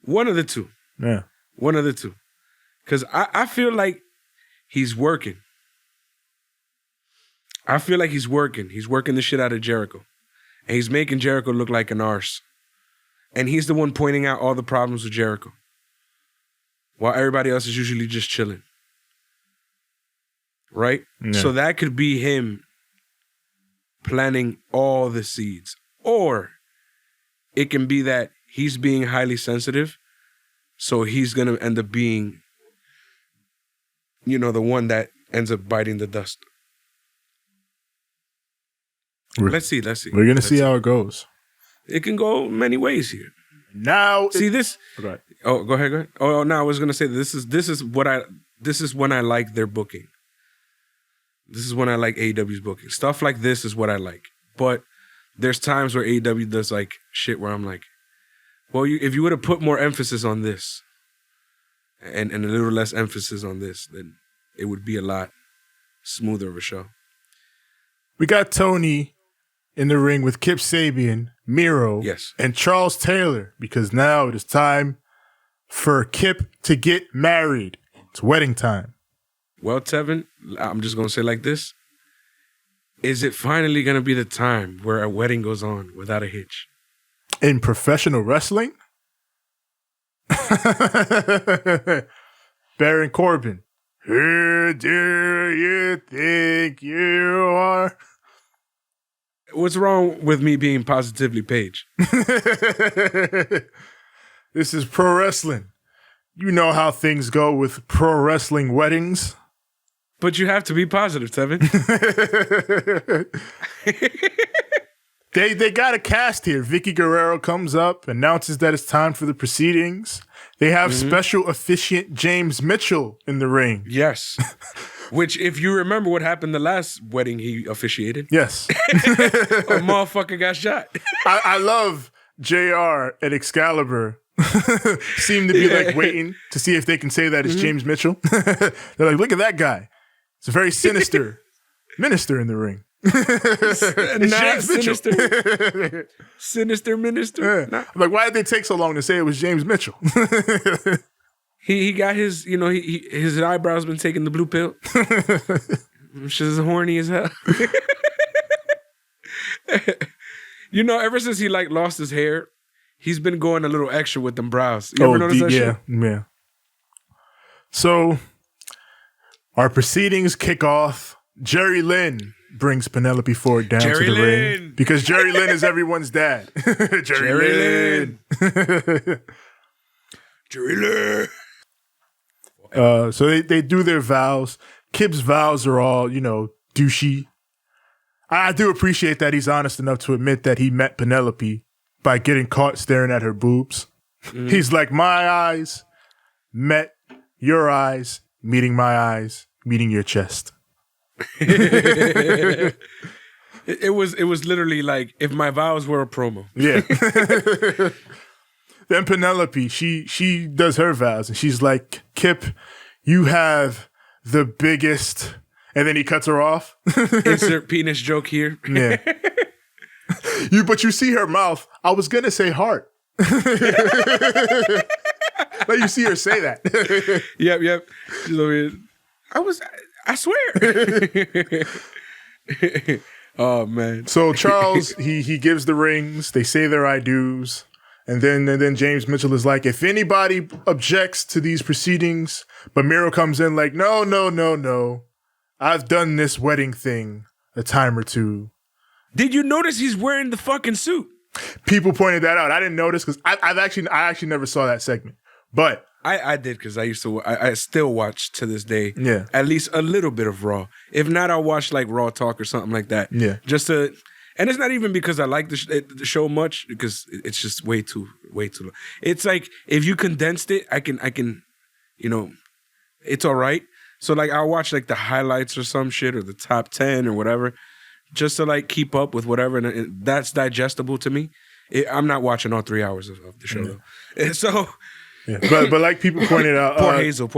Speaker 2: One of the two.
Speaker 3: Yeah.
Speaker 2: One of the two. Because I feel like he's working. I feel like he's working. He's working the shit out of Jericho. And he's making Jericho look like an arse. And he's the one pointing out all the problems with Jericho. While everybody else is usually just chilling. Right?
Speaker 3: Yeah.
Speaker 2: So that could be him planting all the seeds. Or it can be that he's being highly sensitive. So he's going to end up being, the one that ends up biting the dust. Let's see.
Speaker 3: We're going to see how it goes.
Speaker 2: It can go many ways here.
Speaker 3: Now,
Speaker 2: this.
Speaker 3: Go ahead.
Speaker 2: Oh, go ahead. Oh, no, I was going to say this is when I like their booking. This is when I like AEW's booking. Stuff like this is what I like. But there's times where AEW does like shit where I'm like, well, if you would have put more emphasis on this and a little less emphasis on this, then it would be a lot smoother of a show.
Speaker 3: We got Tony in the ring with Kip Sabian, Miro, and Charles Taylor, because now it is time for Kip to get married. It's wedding time.
Speaker 2: Well, Tevin, I'm just going to say like this. Is it finally going to be the time where a wedding goes on without a hitch?
Speaker 3: In professional wrestling? Baron Corbin. Who do you think you are?
Speaker 2: What's wrong with me being positively Paige?
Speaker 3: This is pro wrestling. You know how things go with pro wrestling weddings.
Speaker 2: But you have to be positive, Tevin.
Speaker 3: They got a cast here. Vicky Guerrero comes up, announces that it's time for the proceedings. They have special officiant James Mitchell in the ring.
Speaker 2: Yes. Which, if you remember what happened the last wedding he officiated.
Speaker 3: Yes.
Speaker 2: A motherfucker got shot.
Speaker 3: I love JR and Excalibur seem to be like waiting to see if they can say that it's James Mitchell. They're like, look at that guy. It's a very sinister minister in the ring. It's James Mitchell.
Speaker 2: Sinister minister.
Speaker 3: Yeah.
Speaker 2: Nah.
Speaker 3: I'm like, why did they take so long to say it was James Mitchell?
Speaker 2: He got his, his eyebrows been taking the blue pill. She's horny as hell. Ever since he lost his hair, he's been going a little extra with them brows. You ever notice that shit?
Speaker 3: Yeah. So our proceedings kick off. Jerry Lynn brings Penelope Ford down to the ring because Jerry Lynn is everyone's dad. Jerry Lynn.
Speaker 2: Jerry Lynn.
Speaker 3: So they do their vows. Kip's vows are all, douchey. I do appreciate that he's honest enough to admit that he met Penelope by getting caught staring at her boobs. He's like, my eyes met your eyes, meeting my eyes, meeting your chest.
Speaker 2: It was literally like if my vows were a promo.
Speaker 3: Yeah. Then Penelope, she does her vows and she's like, Kip, you have the biggest, and then he cuts her off.
Speaker 2: Insert penis joke here.
Speaker 3: Yeah. But you see her mouth. I was gonna say heart. But you see her say that.
Speaker 2: Yep. She's over here. I swear. Oh man.
Speaker 3: So Charles, he gives the rings, they say their I do's, and then James Mitchell is like, if anybody objects to these proceedings, but Miro comes in like, no. I've done this wedding thing a time or two.
Speaker 2: Did you notice he's wearing the fucking suit?
Speaker 3: People pointed that out. I didn't notice because I actually never saw that segment. But
Speaker 2: I did because I used to. I still watch to this day.
Speaker 3: Yeah.
Speaker 2: At least a little bit of Raw. If not, I'll watch like Raw Talk or something like that.
Speaker 3: Yeah.
Speaker 2: Just to, and it's not even because I like the show much, because it's just way too long. It's like if you condensed it, I can, it's all right. So like I'll watch like the highlights or some shit or the top 10 or whatever, just to like keep up with whatever, and that's digestible to me. I'm not watching all 3 hours of the show though. And so.
Speaker 3: Yeah. But like people pointed out,
Speaker 2: Poor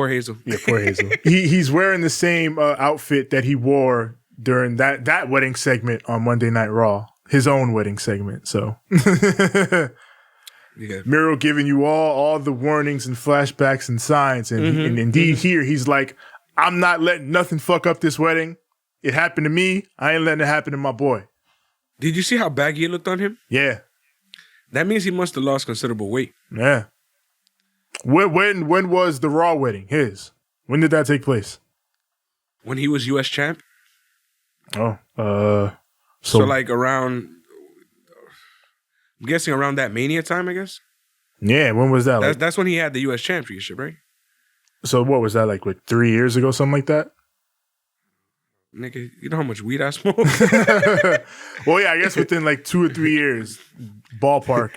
Speaker 2: Hazel.
Speaker 3: Yeah, poor Hazel. He's wearing the same outfit that he wore during that wedding segment on Monday Night Raw, his own wedding segment. So,
Speaker 2: yeah.
Speaker 3: Miro giving you all the warnings and flashbacks and signs, and indeed here he's like, I'm not letting nothing fuck up this wedding. It happened to me. I ain't letting it happen to my boy.
Speaker 2: Did you see how baggy it looked on him?
Speaker 3: Yeah,
Speaker 2: that means he must have lost considerable weight.
Speaker 3: Yeah. When was the Raw wedding his? When did that take place?
Speaker 2: When he was U.S. champ.
Speaker 3: Oh,
Speaker 2: so like around, I'm guessing around that Mania time, I guess.
Speaker 3: Yeah, when was that?
Speaker 2: That's when he had the U.S. championship, right?
Speaker 3: So what was that, like 3 years ago, something like that?
Speaker 2: Nigga, you know how much weed I smoke?
Speaker 3: Well, yeah, I guess within like 2 or 3 years, ballpark.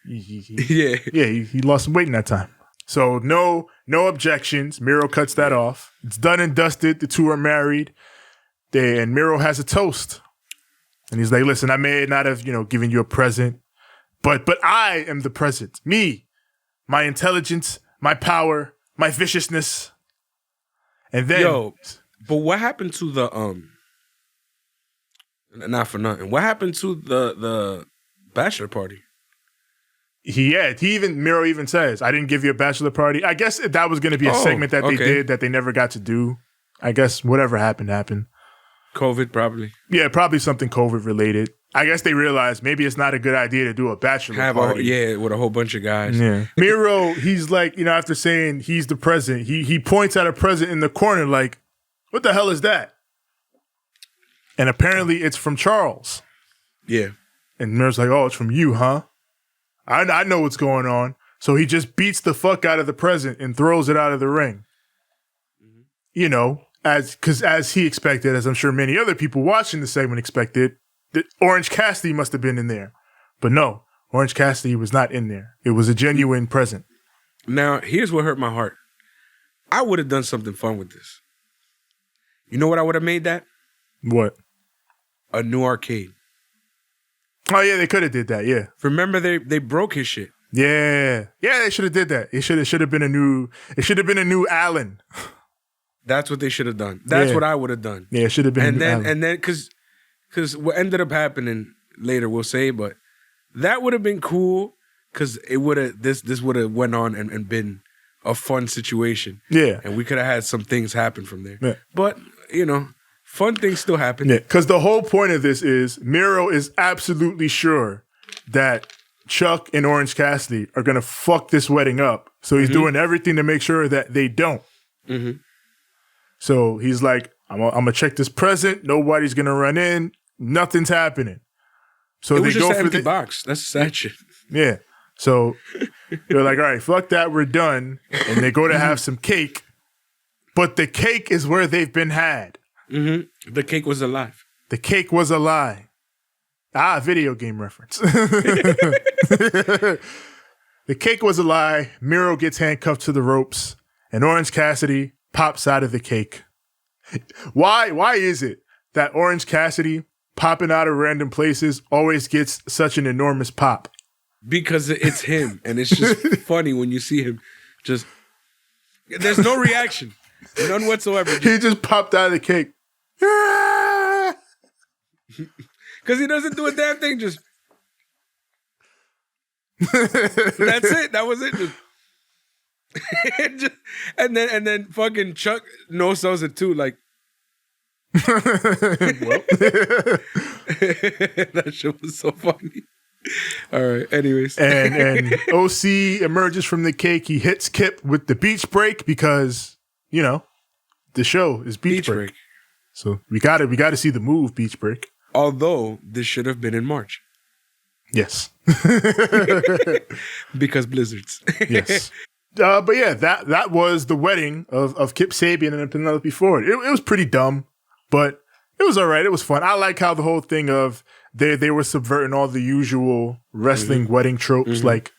Speaker 3: He lost some weight in that time. So no objections. Miro cuts that off. It's done and dusted. The two are married. And Miro has a toast. And he's like, listen, I may not have, given you a present, but I am the present. Me, my intelligence, my power, my viciousness. And then
Speaker 2: but what happened to the not for nothing. What happened to the bachelor party?
Speaker 3: Miro even says, I didn't give you a bachelor party. I guess that was going to be a segment that they did that they never got to do. I guess whatever happened.
Speaker 2: COVID, probably.
Speaker 3: Yeah, probably something COVID related. I guess they realized maybe it's not a good idea to do a bachelor party.
Speaker 2: With a whole bunch of guys.
Speaker 3: Yeah. Miro, he's like, after saying he's the president, he points at a present in the corner like, what the hell is that? And apparently it's from Charles.
Speaker 2: Yeah.
Speaker 3: And Miro's like, oh, it's from you, huh? I know what's going on. So he just beats the fuck out of the present and throws it out of the ring. As he expected, as I'm sure many other people watching the segment expected, that Orange Cassidy must have been in there. But no, Orange Cassidy was not in there. It was a genuine present.
Speaker 2: Now, here's what hurt my heart. I would have done something fun with this. You know what I would have made that?
Speaker 3: What?
Speaker 2: A new arcade.
Speaker 3: Oh yeah, they could have did that. Yeah.
Speaker 2: Remember they broke his shit.
Speaker 3: Yeah. They should have did that. It should have been a new Allen.
Speaker 2: That's what they should have done. That's what I would have done.
Speaker 3: Yeah, it should have been.
Speaker 2: And then because what ended up happening later, we'll say, but that would have been cool because it would have this would have went on and been a fun situation.
Speaker 3: Yeah,
Speaker 2: and we could have had some things happen from there.
Speaker 3: Yeah.
Speaker 2: But fun things still happen.
Speaker 3: Yeah, because the whole point of this is Miro is absolutely sure that Chuck and Orange Cassidy are gonna fuck this wedding up. So he's doing everything to make sure that they don't. Mm-hmm. So he's like, I'm gonna check this present. Nobody's gonna run in. Nothing's happening. So
Speaker 2: it
Speaker 3: they
Speaker 2: was just
Speaker 3: go
Speaker 2: an
Speaker 3: for
Speaker 2: empty
Speaker 3: the
Speaker 2: box. That's sad shit.
Speaker 3: Yeah. So they're like, all right, fuck that, we're done. And they go to have some cake. But the cake is where they've been had.
Speaker 2: Mm-hmm. The cake was alive.
Speaker 3: The cake was a lie. Video game reference. The cake was a lie. Miro gets handcuffed to the ropes, and Orange Cassidy pops out of the cake. Why is it that Orange Cassidy popping out of random places always gets such an enormous pop?
Speaker 2: Because it's him, and it's just funny when you see him. Just there's no reaction, none whatsoever.
Speaker 3: He just popped out of the cake.
Speaker 2: Because he doesn't do a damn thing. Just that's it. That was it. And then fucking Chuck no sells it too. Like that shit was so funny. All right. Anyways,
Speaker 3: and OC emerges from the cake. He hits Kip with the beach break because the show is beach break. So we got to see the move beach break.
Speaker 2: Although this should have been in March.
Speaker 3: Yes.
Speaker 2: Because blizzards.
Speaker 3: Yes. But yeah, that was the wedding of Kip Sabian and Penelope Ford. It was pretty dumb, but it was all right. It was fun. I like how the whole thing of they were subverting all the usual wrestling wedding tropes, like,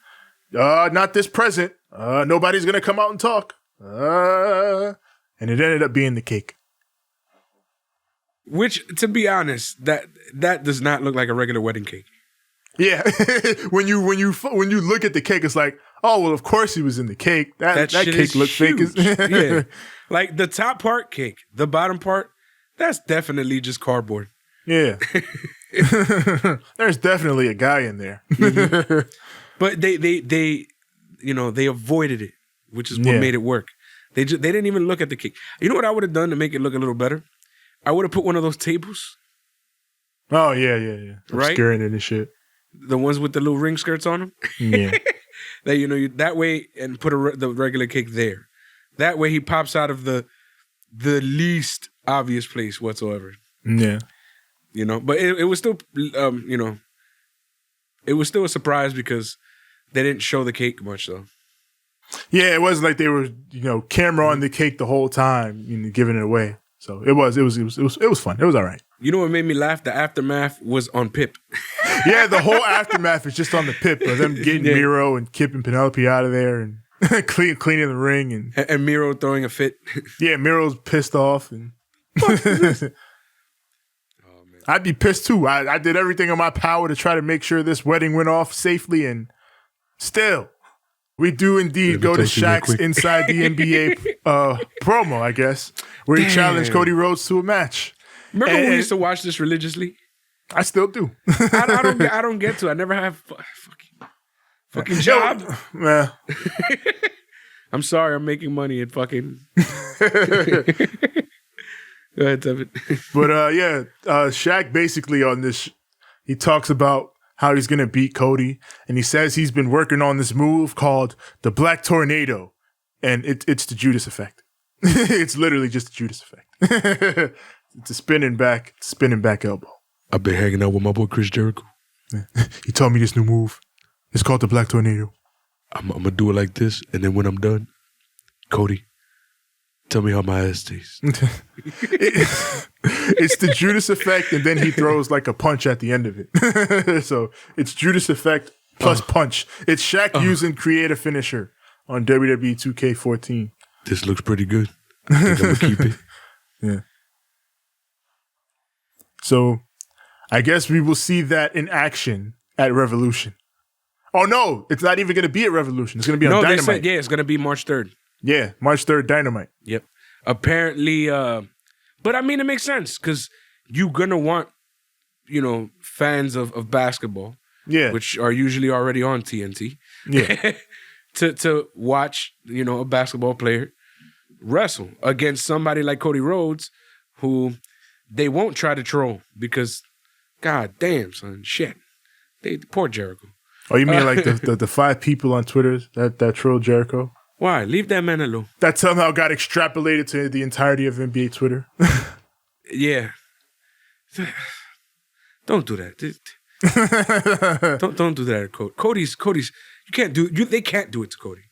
Speaker 3: not this present. Nobody's going to come out and talk. And it ended up being the cake.
Speaker 2: Which, to be honest, that does not look like a regular wedding cake.
Speaker 3: Yeah. when you look at the cake, it's like, oh, well, of course he was in the cake. That cake looked fake.
Speaker 2: Yeah. Like the top part, cake. The bottom part, that's definitely just cardboard.
Speaker 3: Yeah. There's definitely a guy in there.
Speaker 2: But they avoided it, which is what made it work. They didn't even look at the cake. You know what I would have done to make it look a little better? I would have put one of those tables.
Speaker 3: Oh, yeah.
Speaker 2: Right?
Speaker 3: Obscuring it and shit.
Speaker 2: The ones with the little ring skirts on them.
Speaker 3: Yeah.
Speaker 2: That way, and put the regular cake there. That way he pops out of the least obvious place whatsoever.
Speaker 3: Yeah.
Speaker 2: But it was still, it was still a surprise because they didn't show the cake much, though.
Speaker 3: Yeah, it wasn't like they were, camera on the cake the whole time, giving it away. So it was fun. It was all right. You
Speaker 2: know what made me laugh? The aftermath was on Pip.
Speaker 3: Yeah, the whole aftermath is just on the Pip of them getting Miro and Kip and Penelope out of there and cleaning the ring
Speaker 2: and Miro throwing a fit.
Speaker 3: Yeah, Miro's pissed off and I'd be pissed too. I did everything in my power to try to make sure this wedding went off safely, and still, we do indeed go to Shaq's Inside the NBA promo, I guess, where he challenged Cody Rhodes to a match.
Speaker 2: Remember when we used to watch this religiously?
Speaker 3: I still do.
Speaker 2: I don't get to. I never have fucking job.
Speaker 3: Yeah.
Speaker 2: I'm sorry. I'm making money at fucking. Go ahead, Tevin.
Speaker 3: But Shaq basically on this, he talks about how he's going to beat Cody, and he says he's been working on this move called the Black Tornado, and it's the Judas effect. It's literally just the Judas effect. It's a spinning back elbow.
Speaker 2: I've been hanging out with my boy Chris Jericho.
Speaker 3: He taught me this new move. It's called the Black Tornado.
Speaker 2: I'm going to do it like this, and then when I'm done, Cody, tell me how my ass tastes.
Speaker 3: It's the Judas effect, and then he throws like a punch at the end of it. So it's Judas effect plus punch. It's Shaq using creative finisher on WWE 2K14.
Speaker 2: This looks pretty good. I think I'm going to keep it.
Speaker 3: Yeah. So I guess we will see that in action at Revolution. Oh, no, it's not even going to be at Revolution. It's going to be on Dynamite.
Speaker 2: Said, it's going to be March 3rd.
Speaker 3: Yeah, March 3rd, Dynamite.
Speaker 2: Yep. Apparently, but I mean, it makes sense because you're going to want, fans of basketball, which are usually already on TNT, to watch, a basketball player wrestle against somebody like Cody Rhodes, who they won't try to troll because, god damn, son, shit. Poor Jericho.
Speaker 3: Oh, you mean like the 5 people on Twitter that troll Jericho?
Speaker 2: Why? Leave that man alone.
Speaker 3: That somehow got extrapolated to the entirety of NBA Twitter.
Speaker 2: Yeah. Don't do that. Don't do that, Cody's. You can't do. They can't do it to Cody.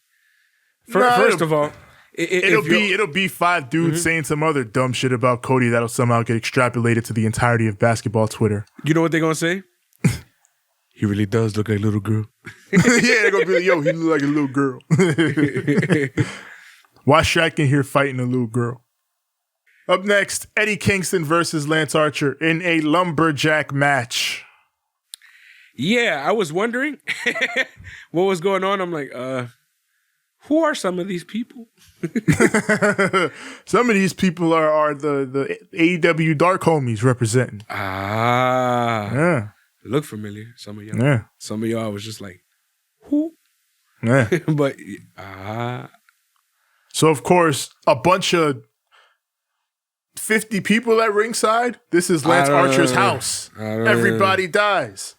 Speaker 2: First of all,
Speaker 3: it'll be 5 dudes saying some other dumb shit about Cody that'll somehow get extrapolated to the entirety of basketball Twitter.
Speaker 2: You know what they're gonna say? He really does look like a little girl.
Speaker 3: Yeah, they're going to be like, yo, he look like a little girl. Why Shaq in here fighting a little girl? Up next, Eddie Kingston versus Lance Archer in a lumberjack match.
Speaker 2: Yeah, I was wondering what was going on. I'm like, who are some of these people?
Speaker 3: Some of these people are the AEW Dark Homies representing.
Speaker 2: Yeah. Look familiar. Some of y'all.
Speaker 3: Yeah.
Speaker 2: Some of y'all was just like, who?
Speaker 3: Yeah.
Speaker 2: But
Speaker 3: So of course, a bunch of 50 people at ringside. This is Lance Archer's house. Everybody dies.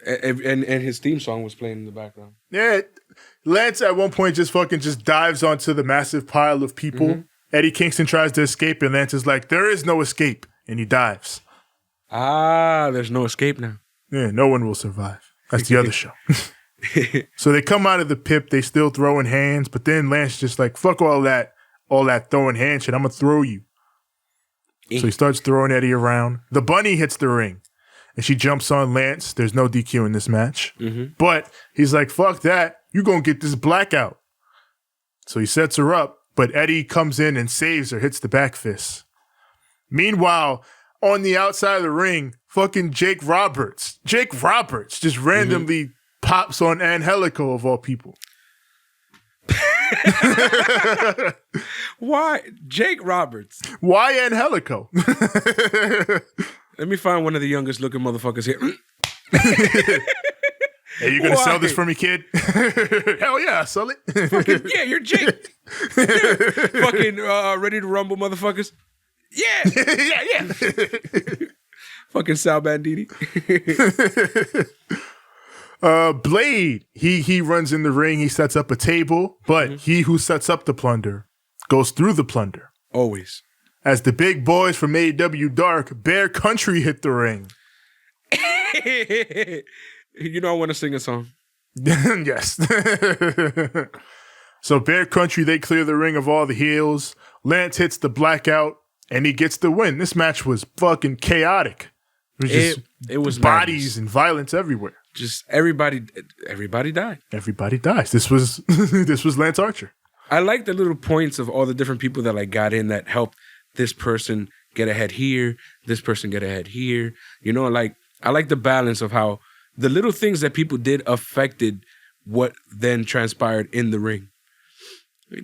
Speaker 2: And his theme song was playing in the background.
Speaker 3: Yeah. Lance at one point just dives onto the massive pile of people. Mm-hmm. Eddie Kingston tries to escape, and Lance is like, there is no escape. And he dives.
Speaker 2: There's no escape now.
Speaker 3: Yeah, no one will survive. That's the other show. So they come out of the pip, they still throwing hands, but then Lance just like, fuck all that throwing hand shit. I'm gonna throw you. So he starts throwing Eddie around. The bunny hits the ring, and she jumps on Lance. There's no DQ in this match. But he's like, fuck that. You gonna get this blackout. So he sets her up, but Eddie comes in and saves her, hits the back fist. Meanwhile, on the outside of the ring, fucking Jake Roberts just randomly pops on Angelico of all people.
Speaker 2: Why? Jake Roberts.
Speaker 3: Why Angelico?
Speaker 2: Let me find one of the youngest looking motherfuckers here.
Speaker 3: Hey, you gonna sell this for me, kid? Hell yeah, I'll sell it.
Speaker 2: Fucking, yeah, you're Jake. Fucking ready to rumble, motherfuckers. Yeah.
Speaker 3: yeah.
Speaker 2: Fucking Sal Bandini.
Speaker 3: Blade, he runs in the ring, he sets up a table, but he who sets up the plunder goes through the plunder.
Speaker 2: Always.
Speaker 3: As the big boys from AEW Dark, Bear Country hit the ring.
Speaker 2: You know I want to sing a song.
Speaker 3: Yes. So Bear Country, they clear the ring of all the heels. Lance hits the blackout, and he gets the win. This match was fucking chaotic.
Speaker 2: It was
Speaker 3: bodies
Speaker 2: madness.
Speaker 3: And violence everywhere.
Speaker 2: Just everybody died.
Speaker 3: Everybody dies. This was Lance Archer.
Speaker 2: I like the little points of all the different people that like got in that helped this person get ahead here, this person get ahead here. You know, like I like the balance of how the little things that people did affected what then transpired in the ring.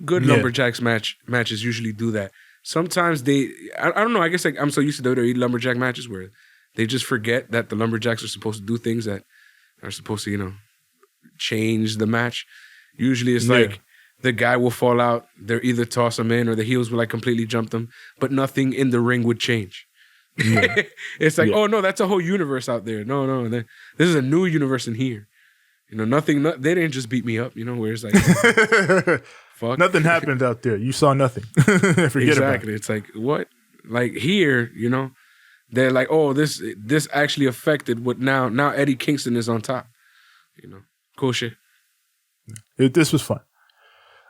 Speaker 2: Good lumberjacks matches usually do that. Sometimes I don't know, I guess like I'm so used to WWE lumberjack matches where they just forget that the lumberjacks are supposed to do things that are supposed to, you know, change the match. Usually it's like the guy will fall out, they'll either toss him in or the heels will like completely jump them, but nothing in the ring would change. Yeah. It's like, oh no, that's a whole universe out there. No, this is a new universe in here. You know, they didn't just beat me up, you know, where it's like, fuck.
Speaker 3: Nothing happened out there. You saw nothing. Forget about it.
Speaker 2: It's like, what? Like here, you know, they're like, oh, this actually affected what now Eddie Kingston is on top. You know, cool shit.
Speaker 3: This was fun.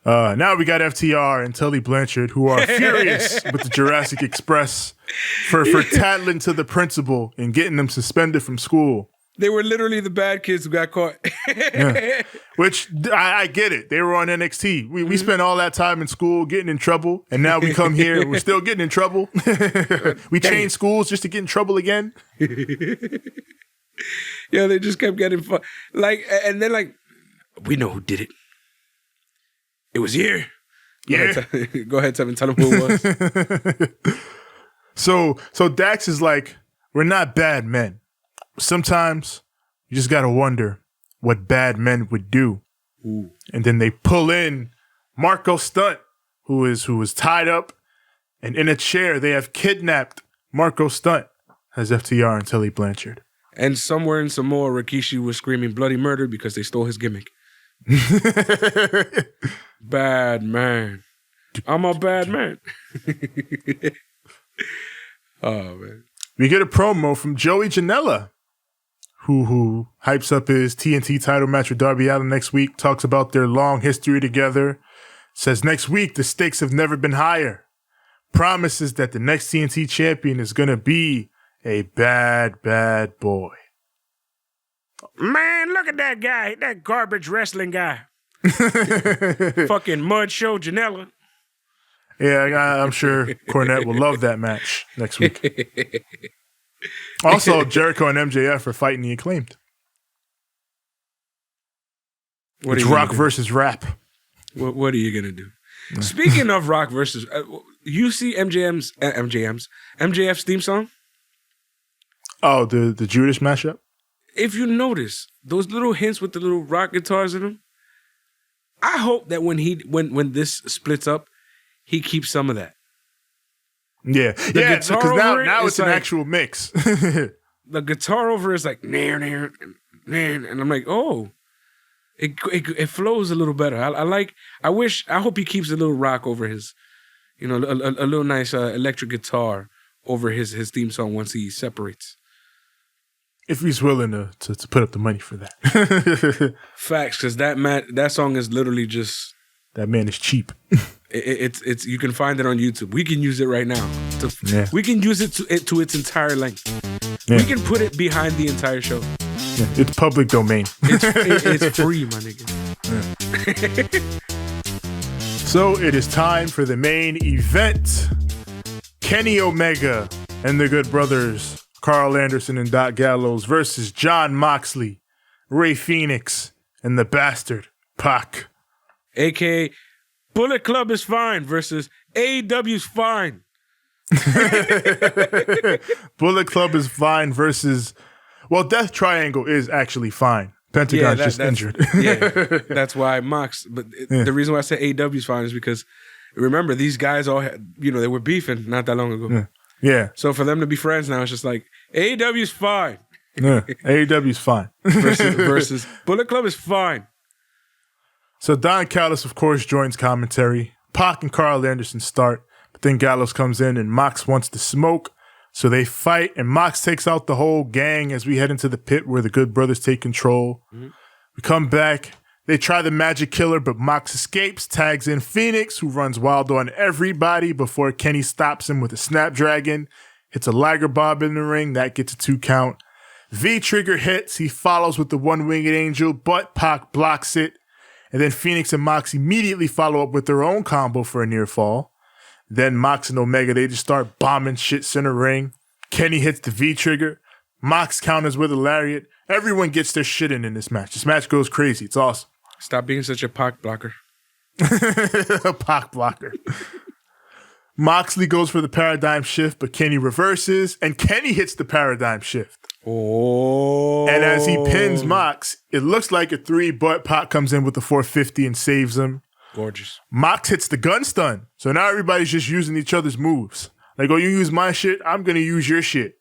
Speaker 3: Now we got FTR and Tully Blanchard, who are furious with the Jurassic Express for tattling to the principal and getting them suspended from school.
Speaker 2: They were literally the bad kids who got caught.
Speaker 3: Yeah. Which, I get it. They were on NXT. We spent all that time in school getting in trouble, and now we come here and we're still getting in trouble. We changed schools just to get in trouble again.
Speaker 2: Yeah, they just kept getting fun. Like, and then like, we know who did it. It was here.
Speaker 3: Yeah.
Speaker 2: Go ahead, Tevin. Tell them who it was.
Speaker 3: So Dax is like, we're not bad men. Sometimes you just gotta wonder what bad men would do.
Speaker 2: Ooh.
Speaker 3: And then they pull in Marco Stunt, who is tied up and in a chair. They have kidnapped Marco Stunt as FTR and Tully Blanchard.
Speaker 2: And somewhere in Samoa, Rikishi was screaming bloody murder because they stole his gimmick. Bad man. I'm a bad man. Oh, man.
Speaker 3: We get a promo from Joey Janela, who hypes up his TNT title match with Darby Allin next week, talks about their long history together, says next week the stakes have never been higher, promises that the next TNT champion is going to be a bad, bad boy.
Speaker 2: Man, look at that guy, that garbage wrestling guy. Fucking mud show Janela.
Speaker 3: Yeah, I'm sure Cornette will love that match next week. Also, Jericho and MJF are fighting the Acclaimed. It's Rock versus Rap.
Speaker 2: What are you going to do? Speaking of Rock versus... you see MJF's theme song?
Speaker 3: Oh, the Judas mashup?
Speaker 2: If you notice, those little hints with the little rock guitars in them, I hope that when this splits up, he keeps some of that.
Speaker 3: Yeah, because now it's an like, actual mix.
Speaker 2: The guitar over is like nair, and I'm like, oh, it flows a little better. I hope he keeps a little rock over his, you know, a little nice electric guitar over his theme song once he separates.
Speaker 3: If he's willing to put up the money for that.
Speaker 2: Facts, because that song is literally just...
Speaker 3: That man is cheap.
Speaker 2: It's you can find it on YouTube. We can use it right now. We can use it to its entire length. Yeah. We can put it behind the entire show.
Speaker 3: Yeah. It's public domain.
Speaker 2: It's free, my nigga.
Speaker 3: Yeah. So it is time for the main event. Kenny Omega and the Good Brothers, Carl Anderson and Doc Gallows versus Jon Moxley, Rey Fenix, and the Bastard, Pac.
Speaker 2: AKA Bullet Club is fine versus AEW's fine.
Speaker 3: Bullet Club is fine versus... Well, Death Triangle is actually fine. Pentagon's just injured.
Speaker 2: Yeah, that's why Mox... But the reason why I say AEW's fine is because, remember, these guys all had... they were beefing not that long ago.
Speaker 3: Yeah.
Speaker 2: So for them to be friends now, it's just like, AEW's fine.
Speaker 3: Yeah, AEW's fine.
Speaker 2: versus Bullet Club is fine.
Speaker 3: So Don Callis, of course, joins commentary. Pac and Carl Anderson start, but then Gallows comes in and Mox wants to smoke. So they fight, and Mox takes out the whole gang as we head into the pit where the Good Brothers take control. Mm-hmm. We come back. They try the Magic Killer, but Mox escapes, tags in Phoenix, who runs wild on everybody before Kenny stops him with a Snapdragon. Hits a Liger Bob in the ring. That gets a 2 count. V-Trigger hits. He follows with the One-Winged Angel, but Pac blocks it. And then Phoenix and Mox immediately follow up with their own combo for a near fall. Then Mox and Omega, they just start bombing shit center ring. Kenny hits the V-Trigger. Mox counters with a lariat. Everyone gets their shit in this match. This match goes crazy. It's awesome.
Speaker 2: Stop being such a Pac blocker.
Speaker 3: A Pac blocker. Moxley goes for the paradigm shift, but Kenny reverses, and Kenny hits the paradigm shift.
Speaker 2: Oh.
Speaker 3: And as he pins Mox, it looks like a 3, but Pac comes in with the 450 and saves him.
Speaker 2: Gorgeous.
Speaker 3: Mox hits the gun stun. So now everybody's just using each other's moves. Like, oh, you use my shit, I'm going to use your shit.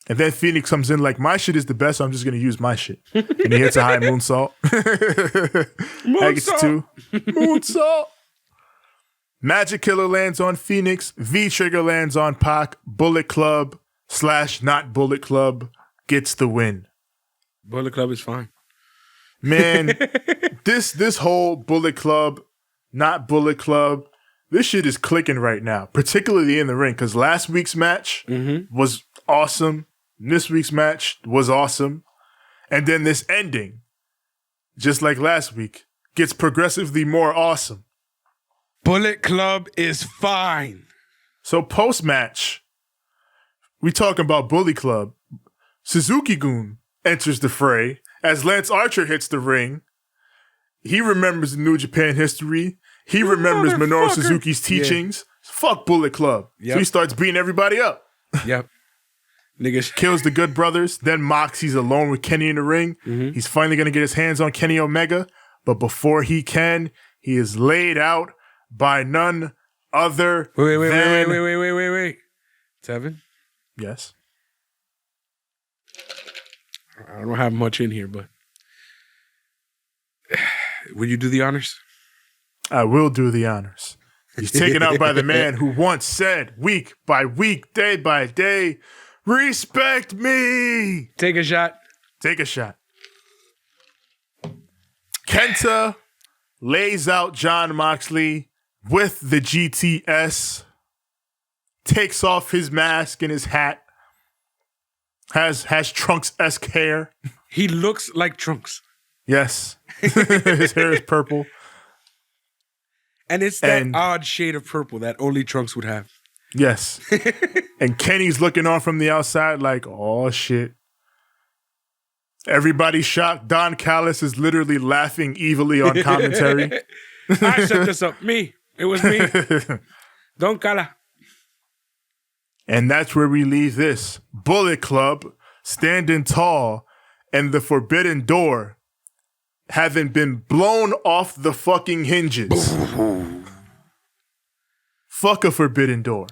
Speaker 3: And then Phoenix comes in like, my shit is the best, so I'm just going to use my shit. And he hits a high moonsault. That gets 2. Moonsault. Magic Killer lands on Phoenix. V-Trigger lands on Pac. Bullet Club / not Bullet Club gets the win.
Speaker 2: Bullet Club is fine.
Speaker 3: Man, this whole Bullet Club, not Bullet Club, this shit is clicking right now, particularly in the ring, because last week's match was awesome. This week's match was awesome. And then this ending, just like last week, gets progressively more awesome.
Speaker 2: Bullet Club is fine.
Speaker 3: So post-match, we talking about Bullet Club. Suzuki-gun enters the fray as Lance Archer hits the ring. He remembers the New Japan history. He remembers Minoru Suzuki's teachings. Yeah. Fuck Bullet Club. Yep. So he starts beating everybody up.
Speaker 2: Yep. Niggas.
Speaker 3: Kills the Good Brothers. Then Moxie's alone with Kenny in the ring. Mm-hmm. He's finally going to get his hands on Kenny Omega. But before he can, he is laid out by none other than...
Speaker 2: Wait. Tevin?
Speaker 3: Yes?
Speaker 2: I don't have much in here, but... Will you do the honors?
Speaker 3: I will do the honors. He's taken out by the man who once said, week by week, day by day, respect me!
Speaker 2: Take a shot.
Speaker 3: Take a shot. Kenta lays out Jon Moxley with the GTS, takes off his mask and his hat, has Trunks-esque hair.
Speaker 2: He looks like Trunks.
Speaker 3: Yes. His hair is purple.
Speaker 2: And it's that odd shade of purple that only Trunks would have.
Speaker 3: Yes. And Kenny's looking on from the outside like, oh, shit. Everybody's shocked. Don Callis is literally laughing evilly on commentary.
Speaker 2: I set this up. Me. It was me. Don Cala.
Speaker 3: And that's where we leave this. Bullet Club standing tall and the forbidden door having been blown off the fucking hinges. Fuck a forbidden door.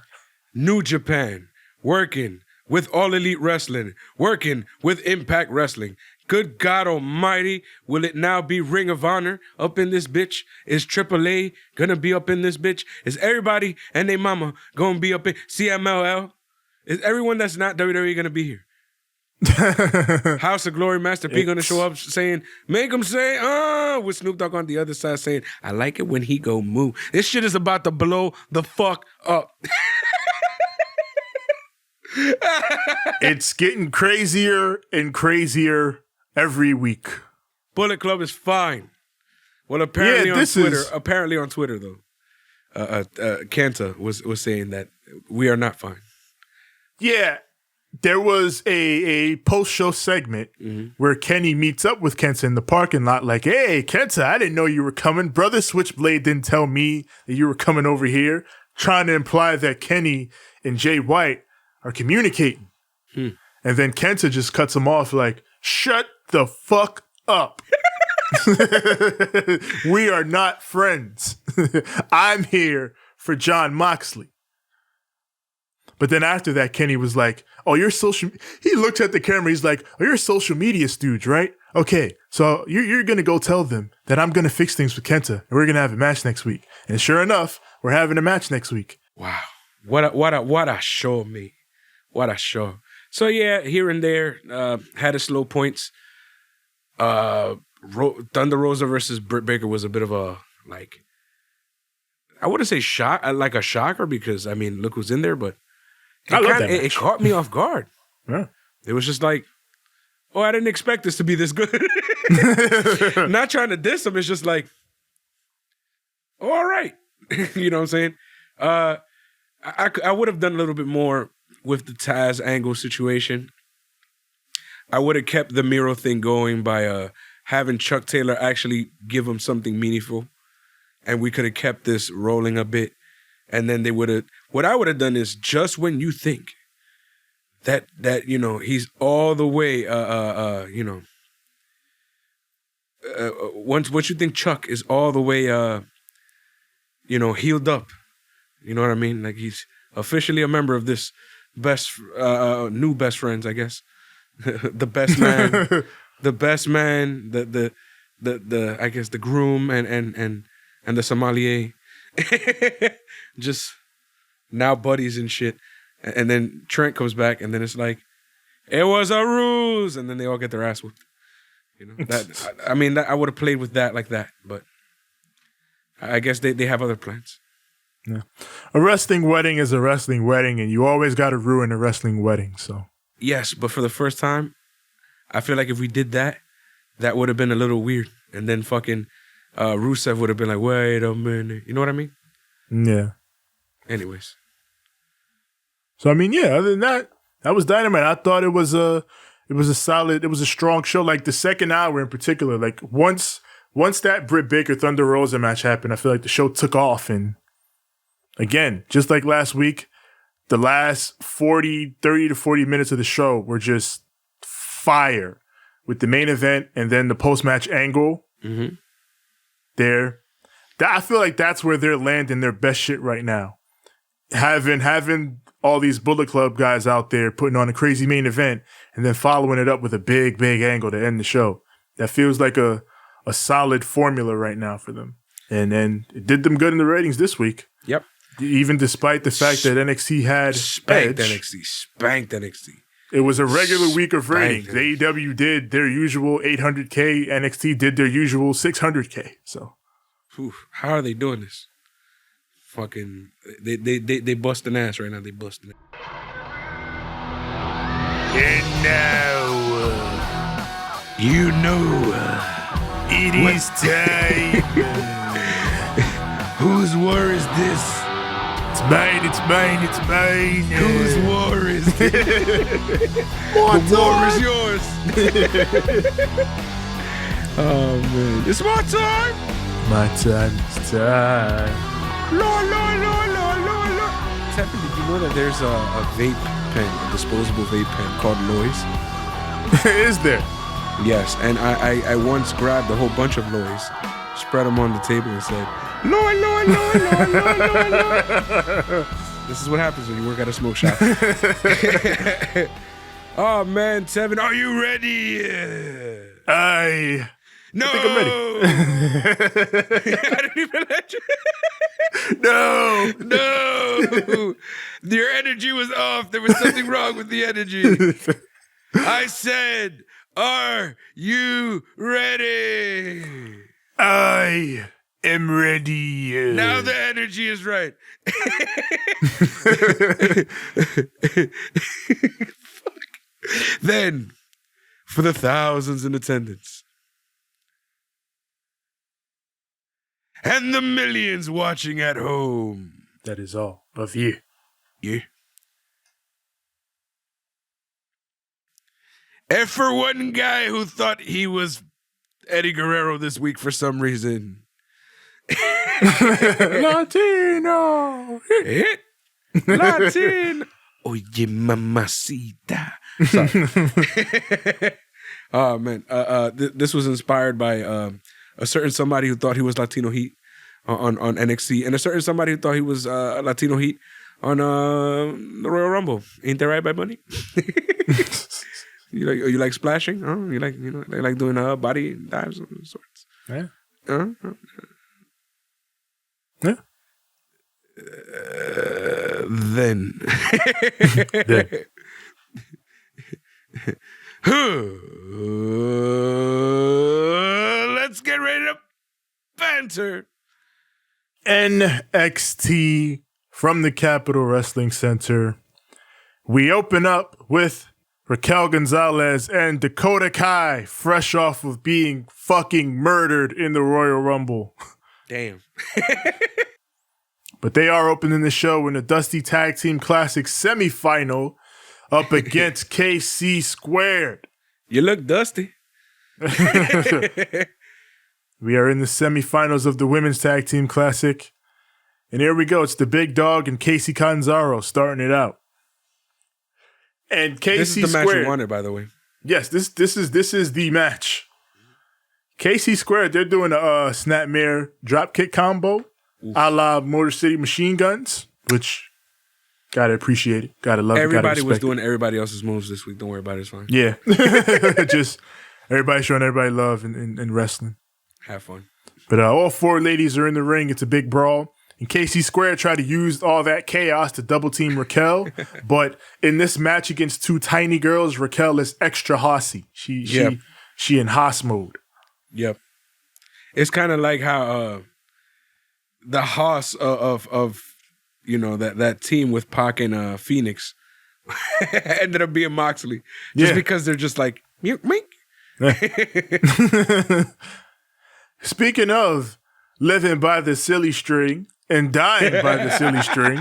Speaker 2: New Japan, working with All Elite Wrestling, working with Impact Wrestling. Good God Almighty, will it now be Ring of Honor up in this bitch? Is AAA gonna be up in this bitch? Is everybody and their mama gonna be up in CMLL? Is everyone that's not WWE gonna be here? House of Glory, Master P gonna show up saying, make him say, with Snoop Dogg on the other side saying, I like it when he go moo. This shit is about to blow the fuck up.
Speaker 3: It's getting crazier and crazier every week.
Speaker 2: Bullet Club is fine. Well, apparently apparently on Twitter though, Kenta was saying that we are not fine.
Speaker 3: Yeah. There was a post-show segment where Kenny meets up with Kenta in the parking lot like, hey, Kenta, I didn't know you were coming. Brother Switchblade didn't tell me that you were coming over here, trying to imply that Kenny and Jay White are communicating. And then Kenta just cuts him off like, shut the fuck up. We are not friends. I'm here for John Moxley. But then after that, Kenny was like, oh, you're social... He looked at the camera. He's like, oh, you're social media stooge, right? Okay, so you're going to go tell them that I'm going to fix things with Kenta, and we're going to have a match next week. And sure enough, we're having a match next week.
Speaker 2: Wow. What a show, me. What a show. So, yeah, here and there, had its slow points. Thunder Rosa versus Britt Baker was a bit of a, like... I wouldn't say like a shocker because, I mean, look who's in there, but... It caught me off guard.
Speaker 3: Yeah.
Speaker 2: It was just like, oh, I didn't expect this to be this good. Not trying to diss them. It's just like, oh, all right. You know what I'm saying? I would have done a little bit more with the Taz Angle situation. I would have kept the Miro thing going by having Chuck Taylor actually give him something meaningful. And we could have kept this rolling a bit. And then they would have, what I would have done is just when you think that you know, he's all the way, once you think Chuck is all the way, healed up, you know what I mean? Like he's officially a member of this new best friends, I guess. The best man, the I guess the groom and the sommelier. Just now buddies and shit. And then Trent comes back and then it's like, it was a ruse. And then they all get their ass whooped. You know, I would have played with that like that, but I guess they have other plans.
Speaker 3: Yeah. A wrestling wedding is a wrestling wedding and you always got to ruin a wrestling wedding. So
Speaker 2: yes, but for the first time, I feel like if we did that, that would have been a little weird. And then fucking Rusev would have been like, wait a minute. You know what I mean?
Speaker 3: Yeah.
Speaker 2: Anyways.
Speaker 3: So, I mean, yeah, other than that was Dynamite. I thought it was a strong show. Like the second hour in particular, like once that Britt Baker Thunder Rosa match happened, I feel like the show took off. And again, just like last week, the last 30 to 40 minutes of the show were just fire with the main event and then the post-match angle. Mm-hmm. I feel like that's where they're landing their best shit right now. Having all these Bullet Club guys out there putting on a crazy main event and then following it up with a big angle to end the show. That feels like a solid formula right now for them. And it did them good in the ratings this week.
Speaker 2: Yep.
Speaker 3: Even despite the fact that NXT had
Speaker 2: spanked NXT.
Speaker 3: It was a regular week of ratings. AEW did their usual 800K. NXT did their usual 600K. So,
Speaker 2: how are they doing this? Fucking, they busting ass right now. They busting it.
Speaker 3: And now, it is time.
Speaker 2: Whose war is this?
Speaker 3: It's mine.
Speaker 2: Whose war is this? The war is yours. Oh, man. It's my time.
Speaker 3: My time.
Speaker 2: Lord. Tevin, did you know that there's a vape pen, a disposable vape pen called Lois?
Speaker 3: Is there?
Speaker 2: Yes, and I once grabbed a whole bunch of Lois, spread them on the table and said, Lord. This is what happens when you work at a smoke shop. Oh, man, Tevin, are you ready? No!
Speaker 3: I think I'm ready.
Speaker 2: I didn't even let you.
Speaker 3: No.
Speaker 2: Your energy was off. There was something wrong with the energy. I said, are you ready?
Speaker 3: I am ready.
Speaker 2: Now the energy is right. Then, for the thousands in attendance and the millions watching at home.
Speaker 3: That is all of you.
Speaker 2: Yeah. And for one guy who thought he was Eddie Guerrero this week for some reason.
Speaker 3: Latino.
Speaker 2: Hit. Latin. Oye, mamacita. Oh, man. This was inspired by a certain somebody who thought he was Latino Heat on NXT, and a certain somebody who thought he was Latino Heat on the Royal Rumble. Ain't that right, Bad Bunny? You like splashing? Oh, you like doing body dives of sorts.
Speaker 3: Yeah.
Speaker 2: Yeah. Then. Let's get ready to banter.
Speaker 3: NXT from the Capitol Wrestling Center. We open up with Raquel Gonzalez and Dakota Kai, fresh off of being fucking murdered in the Royal Rumble.
Speaker 2: Damn.
Speaker 3: But they are opening the show in a Dusty Tag Team Classic semifinal up against KC Squared.
Speaker 2: You look dusty.
Speaker 3: We are in the semifinals of the Women's Tag Team Classic. And here we go. It's the Big Dog and Casey Catanzaro starting it out. And KC
Speaker 2: This is the match
Speaker 3: Squared,
Speaker 2: you wanted, by the way.
Speaker 3: Yes, this is the match. KC Squared, they're doing a snapmare dropkick combo a la Motor City Machine Guns, which gotta appreciate it. Gotta love it.
Speaker 2: Everybody was doing everybody else's moves this week. Don't worry about it. It's fine.
Speaker 3: Yeah. Just everybody showing everybody love in wrestling.
Speaker 2: Have fun.
Speaker 3: But all four ladies are in the ring. It's a big brawl. And KC Square tried to use all that chaos to double team Raquel. But in this match against two tiny girls, Raquel is extra hossy. She in hoss mode.
Speaker 2: Yep. It's kind of like how the hoss of that team with Pac and Phoenix ended up being Moxley. Just because they're just like, mink.
Speaker 3: Speaking of living by the silly string and dying by the silly string.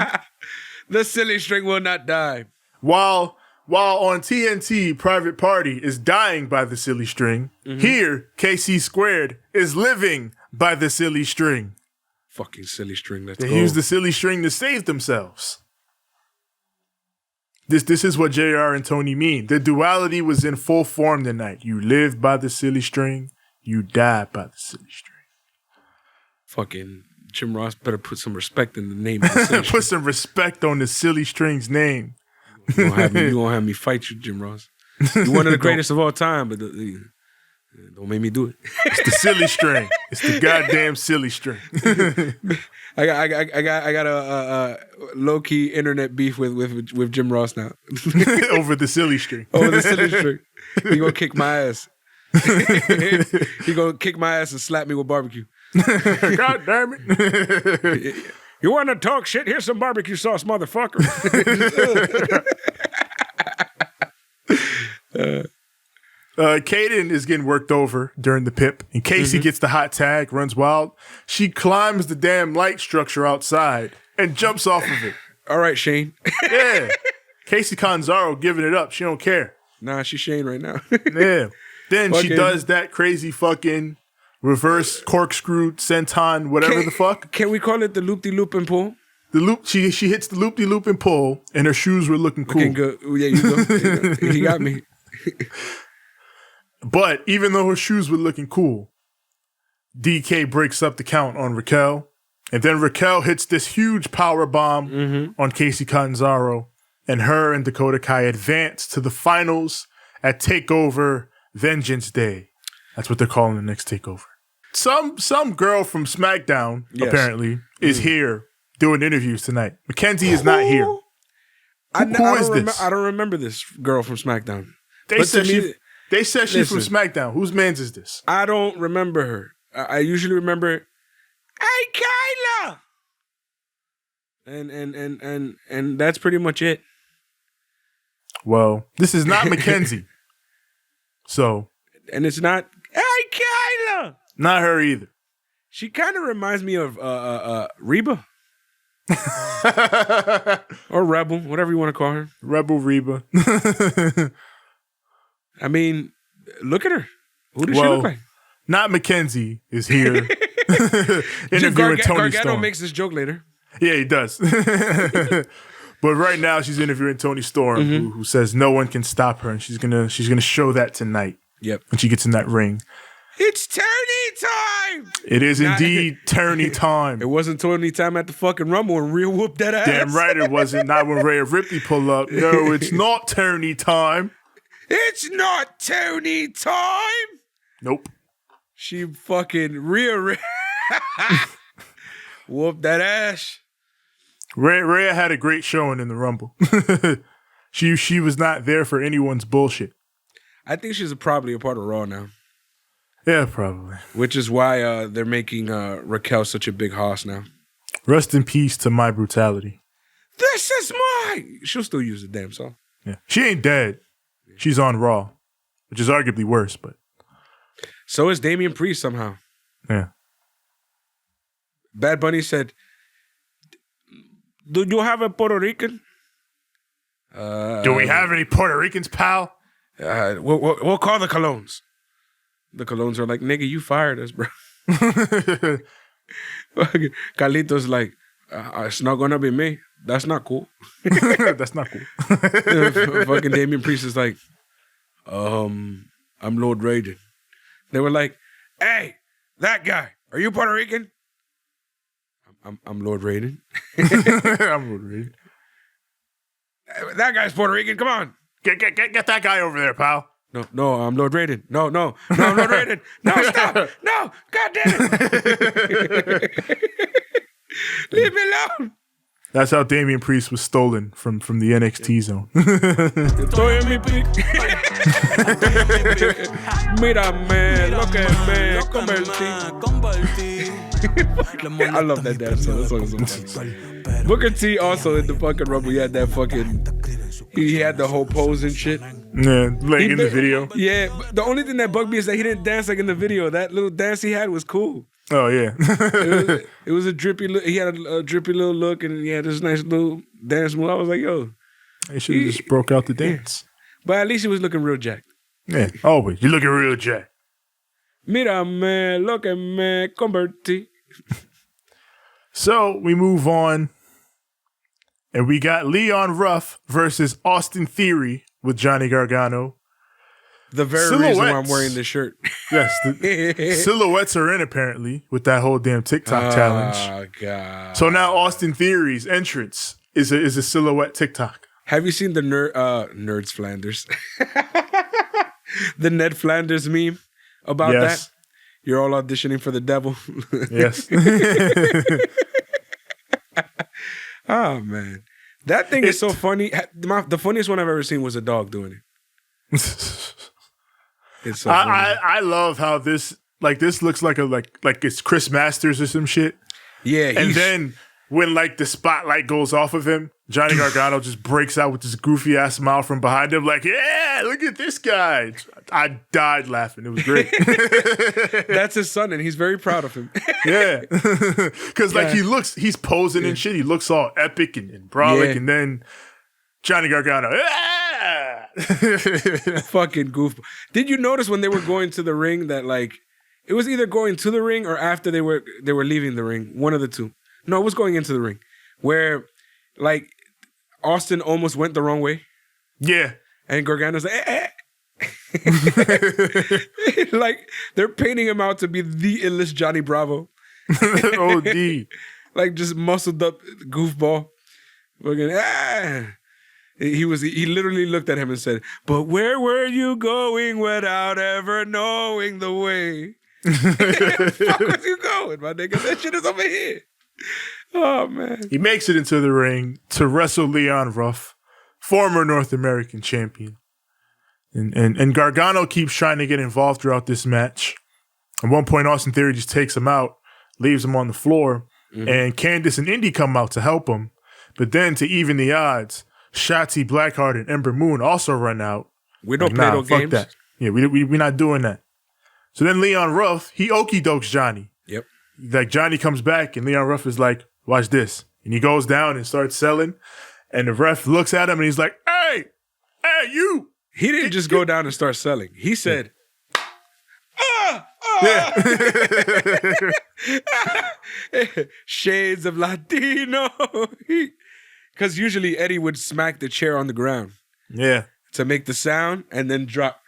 Speaker 2: The silly string will not die.
Speaker 3: While on TNT, Private Party is dying by the silly string, here, KC Squared is living by the silly string.
Speaker 2: Fucking silly string. Let's
Speaker 3: They
Speaker 2: go.
Speaker 3: used the silly string to save themselves. This is what JR and Tony mean. The duality was in full form tonight. You live by the silly string, you die by the silly string.
Speaker 2: Fucking Jim Ross better put some respect in the name of the silly
Speaker 3: Put some respect on the silly string's name.
Speaker 2: You gonna have me fight you, Jim Ross. You're one of the greatest of all time, but don't make me do it.
Speaker 3: It's the silly string. It's the goddamn silly string.
Speaker 2: I got a low key internet beef with Jim Ross now.
Speaker 3: Over the silly string.
Speaker 2: Over the silly string. He gonna kick my ass. He gonna kick my ass and slap me with barbecue.
Speaker 3: God damn it.
Speaker 2: You want to talk shit? Here's some barbecue sauce, motherfucker.
Speaker 3: Kaden is getting worked over during the pip, and Casey gets the hot tag, runs wild. She climbs the damn light structure outside and jumps off of it.
Speaker 2: All right, Shane.
Speaker 3: Yeah. Casey Catanzaro giving it up. She don't care.
Speaker 2: Nah, she's Shane right now.
Speaker 3: Yeah. Then she
Speaker 2: Okay.
Speaker 3: does that crazy fucking reverse corkscrew senton, whatever the fuck.
Speaker 2: Can we call it the loop-de-loop and pull?
Speaker 3: The loop. She hits the loop-de-loop and pull, and her shoes were looking cool.
Speaker 2: Looking good. Yeah, you go. He got me.
Speaker 3: But even though her shoes were looking cool, DK breaks up the count on Raquel. And then Raquel hits this huge power bomb on Casey Catanzaro. And her and Dakota Kai advance to the finals at TakeOver Vengeance Day. That's what they're calling the next TakeOver. Some girl from SmackDown, apparently, is here doing interviews tonight. Mackenzie is not here. Who is this?
Speaker 2: I don't remember this girl from SmackDown.
Speaker 3: They said she's from SmackDown. Whose man's is this?
Speaker 2: I don't remember her. I usually remember, hey Kyla, and that's pretty much it.
Speaker 3: Well, this is not Mackenzie. So,
Speaker 2: and it's not, hey Kyla,
Speaker 3: not her either.
Speaker 2: She kind of reminds me of Reba. Or Rebel, whatever you want to call her.
Speaker 3: Rebel Reba.
Speaker 2: I mean, look at her. Who does she look like?
Speaker 3: Not Mackenzie is here interviewing Tony
Speaker 2: Gargano
Speaker 3: Storm.
Speaker 2: makes this joke later.
Speaker 3: Yeah, he does. But right now she's interviewing Tony Storm, who says no one can stop her, and she's gonna show that tonight.
Speaker 2: Yep.
Speaker 3: When she gets in that ring.
Speaker 2: It's tourney time!
Speaker 3: It is indeed tourney time.
Speaker 2: It wasn't tourney time at the fucking Rumble and Rhea whooped that ass.
Speaker 3: Damn right it wasn't. Not when Rhea Ripley pull up. No, it's not tourney time.
Speaker 2: It's not tourney time!
Speaker 3: Nope.
Speaker 2: She fucking Rhea whooped that ass.
Speaker 3: Rhea had a great showing in the Rumble. She was not there for anyone's bullshit.
Speaker 2: I think she's probably a part of Raw now.
Speaker 3: Yeah, probably.
Speaker 2: Which is why they're making Raquel such a big hoss now.
Speaker 3: Rest in peace to My Brutality.
Speaker 2: This is my... She'll still use the damn song.
Speaker 3: Yeah, she ain't dead. She's on Raw, which is arguably worse, but...
Speaker 2: So is Damian Priest somehow.
Speaker 3: Yeah.
Speaker 2: Bad Bunny said, do you have a Puerto Rican?
Speaker 3: Do we have any Puerto Ricans, pal?
Speaker 2: We'll call the Colognes. The Colognes are like, nigga, you fired us, bro. Carlito's like, it's not gonna be me. That's not cool.
Speaker 3: That's not cool.
Speaker 2: Fucking Damian Priest is like, I'm Lord Raiden. They were like, hey, that guy, are you Puerto Rican? I'm Lord Raiden.
Speaker 3: I'm Lord Raiden.
Speaker 2: That guy's Puerto Rican. Come on.
Speaker 3: Get that guy over there, pal.
Speaker 2: No, I'm Lord Raiden. No, I'm Lord Raiden. No, stop. No, God damn it. Leave me alone.
Speaker 3: That's how Damian Priest was stolen from the NXT zone.
Speaker 2: Mira, man, look at me, convertí. I love that dance song. That song is so funny. Booker T also in the fucking Rumble, he had that fucking, he had the whole pose and shit.
Speaker 3: Yeah, like in the video.
Speaker 2: Yeah, but the only thing that bugged me is that he didn't dance like in the video. That little dance he had was cool.
Speaker 3: Oh yeah,
Speaker 2: it was a drippy look. He had a drippy little look, and he had this nice little dance move. I was like, yo,
Speaker 3: they should have just broke out the dance.
Speaker 2: But at least he was looking real jacked.
Speaker 3: Yeah, always. You looking real jacked.
Speaker 2: Mira me, look at me, convertí.
Speaker 3: So we move on, and we got Leon Ruff versus Austin Theory with Johnny Gargano.
Speaker 2: The very reason why I'm wearing this shirt.
Speaker 3: Yes, the silhouettes are in apparently with that whole damn TikTok challenge.
Speaker 2: Oh god!
Speaker 3: So now Austin Theory's entrance is a silhouette TikTok.
Speaker 2: Have you seen the Nerds Flanders? The Ned Flanders meme about that? You're all auditioning for the devil.
Speaker 3: Yes.
Speaker 2: Oh man, that thing is so funny. The funniest one I've ever seen was a dog doing it. It's so funny.
Speaker 3: I love how this looks like it's Chris Masters or some shit.
Speaker 2: Yeah,
Speaker 3: and then when like the spotlight goes off of him, Johnny Gargano just breaks out with this goofy ass smile from behind him, like, yeah, look at this guy. I died laughing. It was great.
Speaker 2: That's his son, and he's very proud of him.
Speaker 3: Yeah, because like he's posing and shit. He looks all epic and brolic, and then Johnny Gargano,
Speaker 2: fucking goofball. Did you notice when they were going to the ring that like it was either going to the ring or after they were leaving the ring? One of the two. No, it was going into the ring, where like Austin almost went the wrong way. Yeah, and Gargano's like, like they're painting him out to be the illest Johnny Bravo.
Speaker 3: OD,
Speaker 2: like just muscled up goofball. Fucking He literally looked at him and said, "But where were you going without ever knowing the way? Where the fuck was you going, my nigga? That shit is over here." Oh man.
Speaker 3: He makes it into the ring to wrestle Leon Ruff, former North American champion. And Gargano keeps trying to get involved throughout this match. At one point, Austin Theory just takes him out, leaves him on the floor, and Candice and Indy come out to help him. But then, to even the odds, Shotzi Blackheart and Ember Moon also run out.
Speaker 2: We don't play no games.
Speaker 3: That. Yeah, we're not doing that. So then Leon Ruff, he okie dokes Johnny.
Speaker 2: Yep.
Speaker 3: Like Johnny comes back and Leon Ruff is like, watch this. And he goes down and starts selling. And the ref looks at him and he's like, hey, you.
Speaker 2: He didn't just go down and start selling. He said, shades of Latino. Because usually Eddie would smack the chair on the ground.
Speaker 3: Yeah.
Speaker 2: To make the sound and then drop.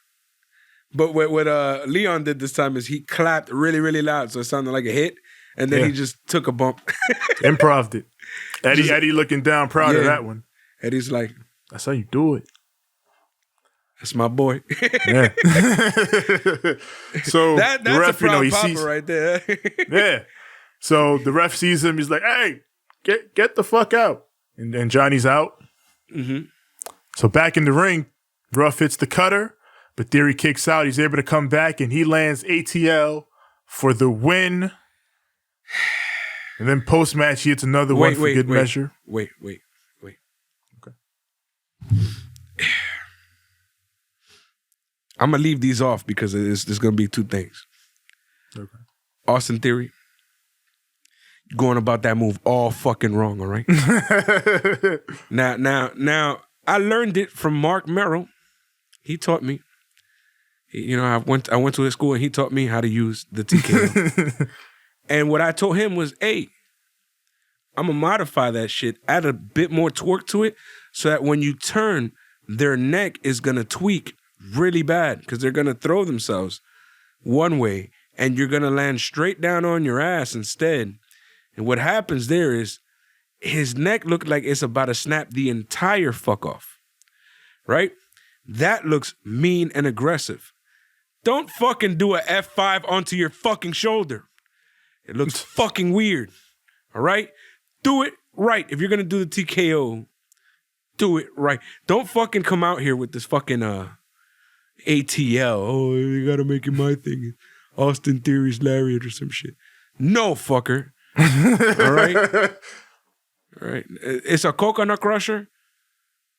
Speaker 2: But what Leon did this time is he clapped really, really loud, so it sounded like a hit, and then he just took a bump.
Speaker 3: Improv'd it. Eddie looking down proud of that one.
Speaker 2: Eddie's like,
Speaker 3: that's how you do it.
Speaker 2: That's my boy.
Speaker 3: Yeah. So
Speaker 2: that's
Speaker 3: the ref,
Speaker 2: a proud
Speaker 3: he
Speaker 2: papa
Speaker 3: sees
Speaker 2: right there.
Speaker 3: Yeah. So the ref sees him. He's like, hey, get the fuck out. And Johnny's out. Mm-hmm. So back in the ring, Ruff hits the cutter, but Theory kicks out. He's able to come back, and he lands ATL for the win. And then post-match, he hits another one for good measure.
Speaker 2: Wait.
Speaker 3: Okay.
Speaker 2: I'm going to leave these off because there's going to be two things.
Speaker 3: Okay.
Speaker 2: Austin Theory, going about that move all fucking wrong, all right? Now, I learned it from Mark Merrill. He taught me. I went to his school and he taught me how to use the TKO. And what I told him was, hey, I'm going to modify that shit, add a bit more torque to it so that when you turn, their neck is going to tweak really bad because they're going to throw themselves one way and you're going to land straight down on your ass instead. And what happens there is his neck looked like it's about to snap the entire fuck off, right? That looks mean and aggressive. Don't fucking do a F5 onto your fucking shoulder. It looks fucking weird, all right? Do it right. If you're going to do the TKO, do it right. Don't fucking come out here with this fucking ATL. Oh, you got to make it my thing. Austin Theory's lariat or some shit. No, fucker. All right? All right. It's a coconut crusher.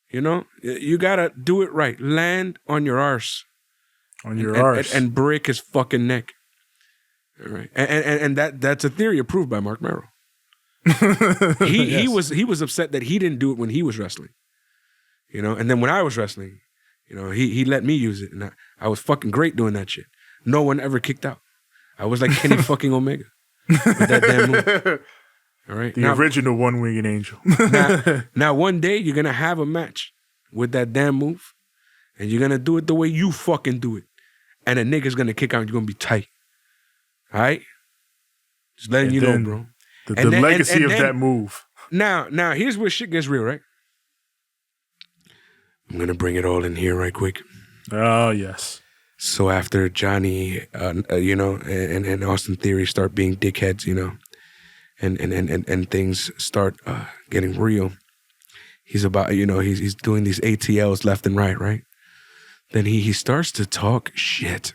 Speaker 2: You got to do it right. Land on your arse.
Speaker 3: On your arse.
Speaker 2: And break his fucking neck. All right. And that's a theory approved by Mark Merrill. He was upset that he didn't do it when he was wrestling. And then when I was wrestling, he let me use it. And I was fucking great doing that shit. No one ever kicked out. I was like Kenny fucking Omega. With that damn move. All right.
Speaker 3: The original one-winged angel.
Speaker 2: now, one day you're going to have a match with that damn move. And you're going to do it the way you fucking do it. And a nigga's going to kick out and you're going to be tight. All right? Just letting you know, bro.
Speaker 3: The legacy of that move.
Speaker 2: Now, here's where shit gets real, right? I'm going to bring it all in here right quick.
Speaker 3: Oh, yes.
Speaker 2: So after Johnny, and Austin Theory start being dickheads, and things start getting real, he's about, he's doing these ATLs left and right? Then he starts to talk shit.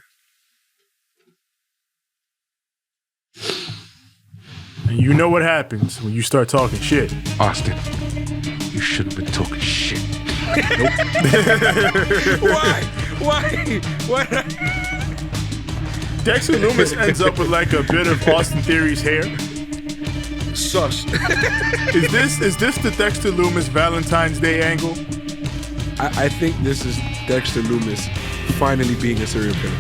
Speaker 3: And you know what happens when you start talking shit.
Speaker 2: Austin, you should have been talking shit.
Speaker 3: Nope.
Speaker 2: Why? What?
Speaker 3: Dexter Lumis ends up with like a bit of Austin Theory's hair.
Speaker 2: Sus.
Speaker 3: Is this the Dexter Lumis Valentine's Day angle?
Speaker 2: I think this is Dexter Lumis finally being a serial killer.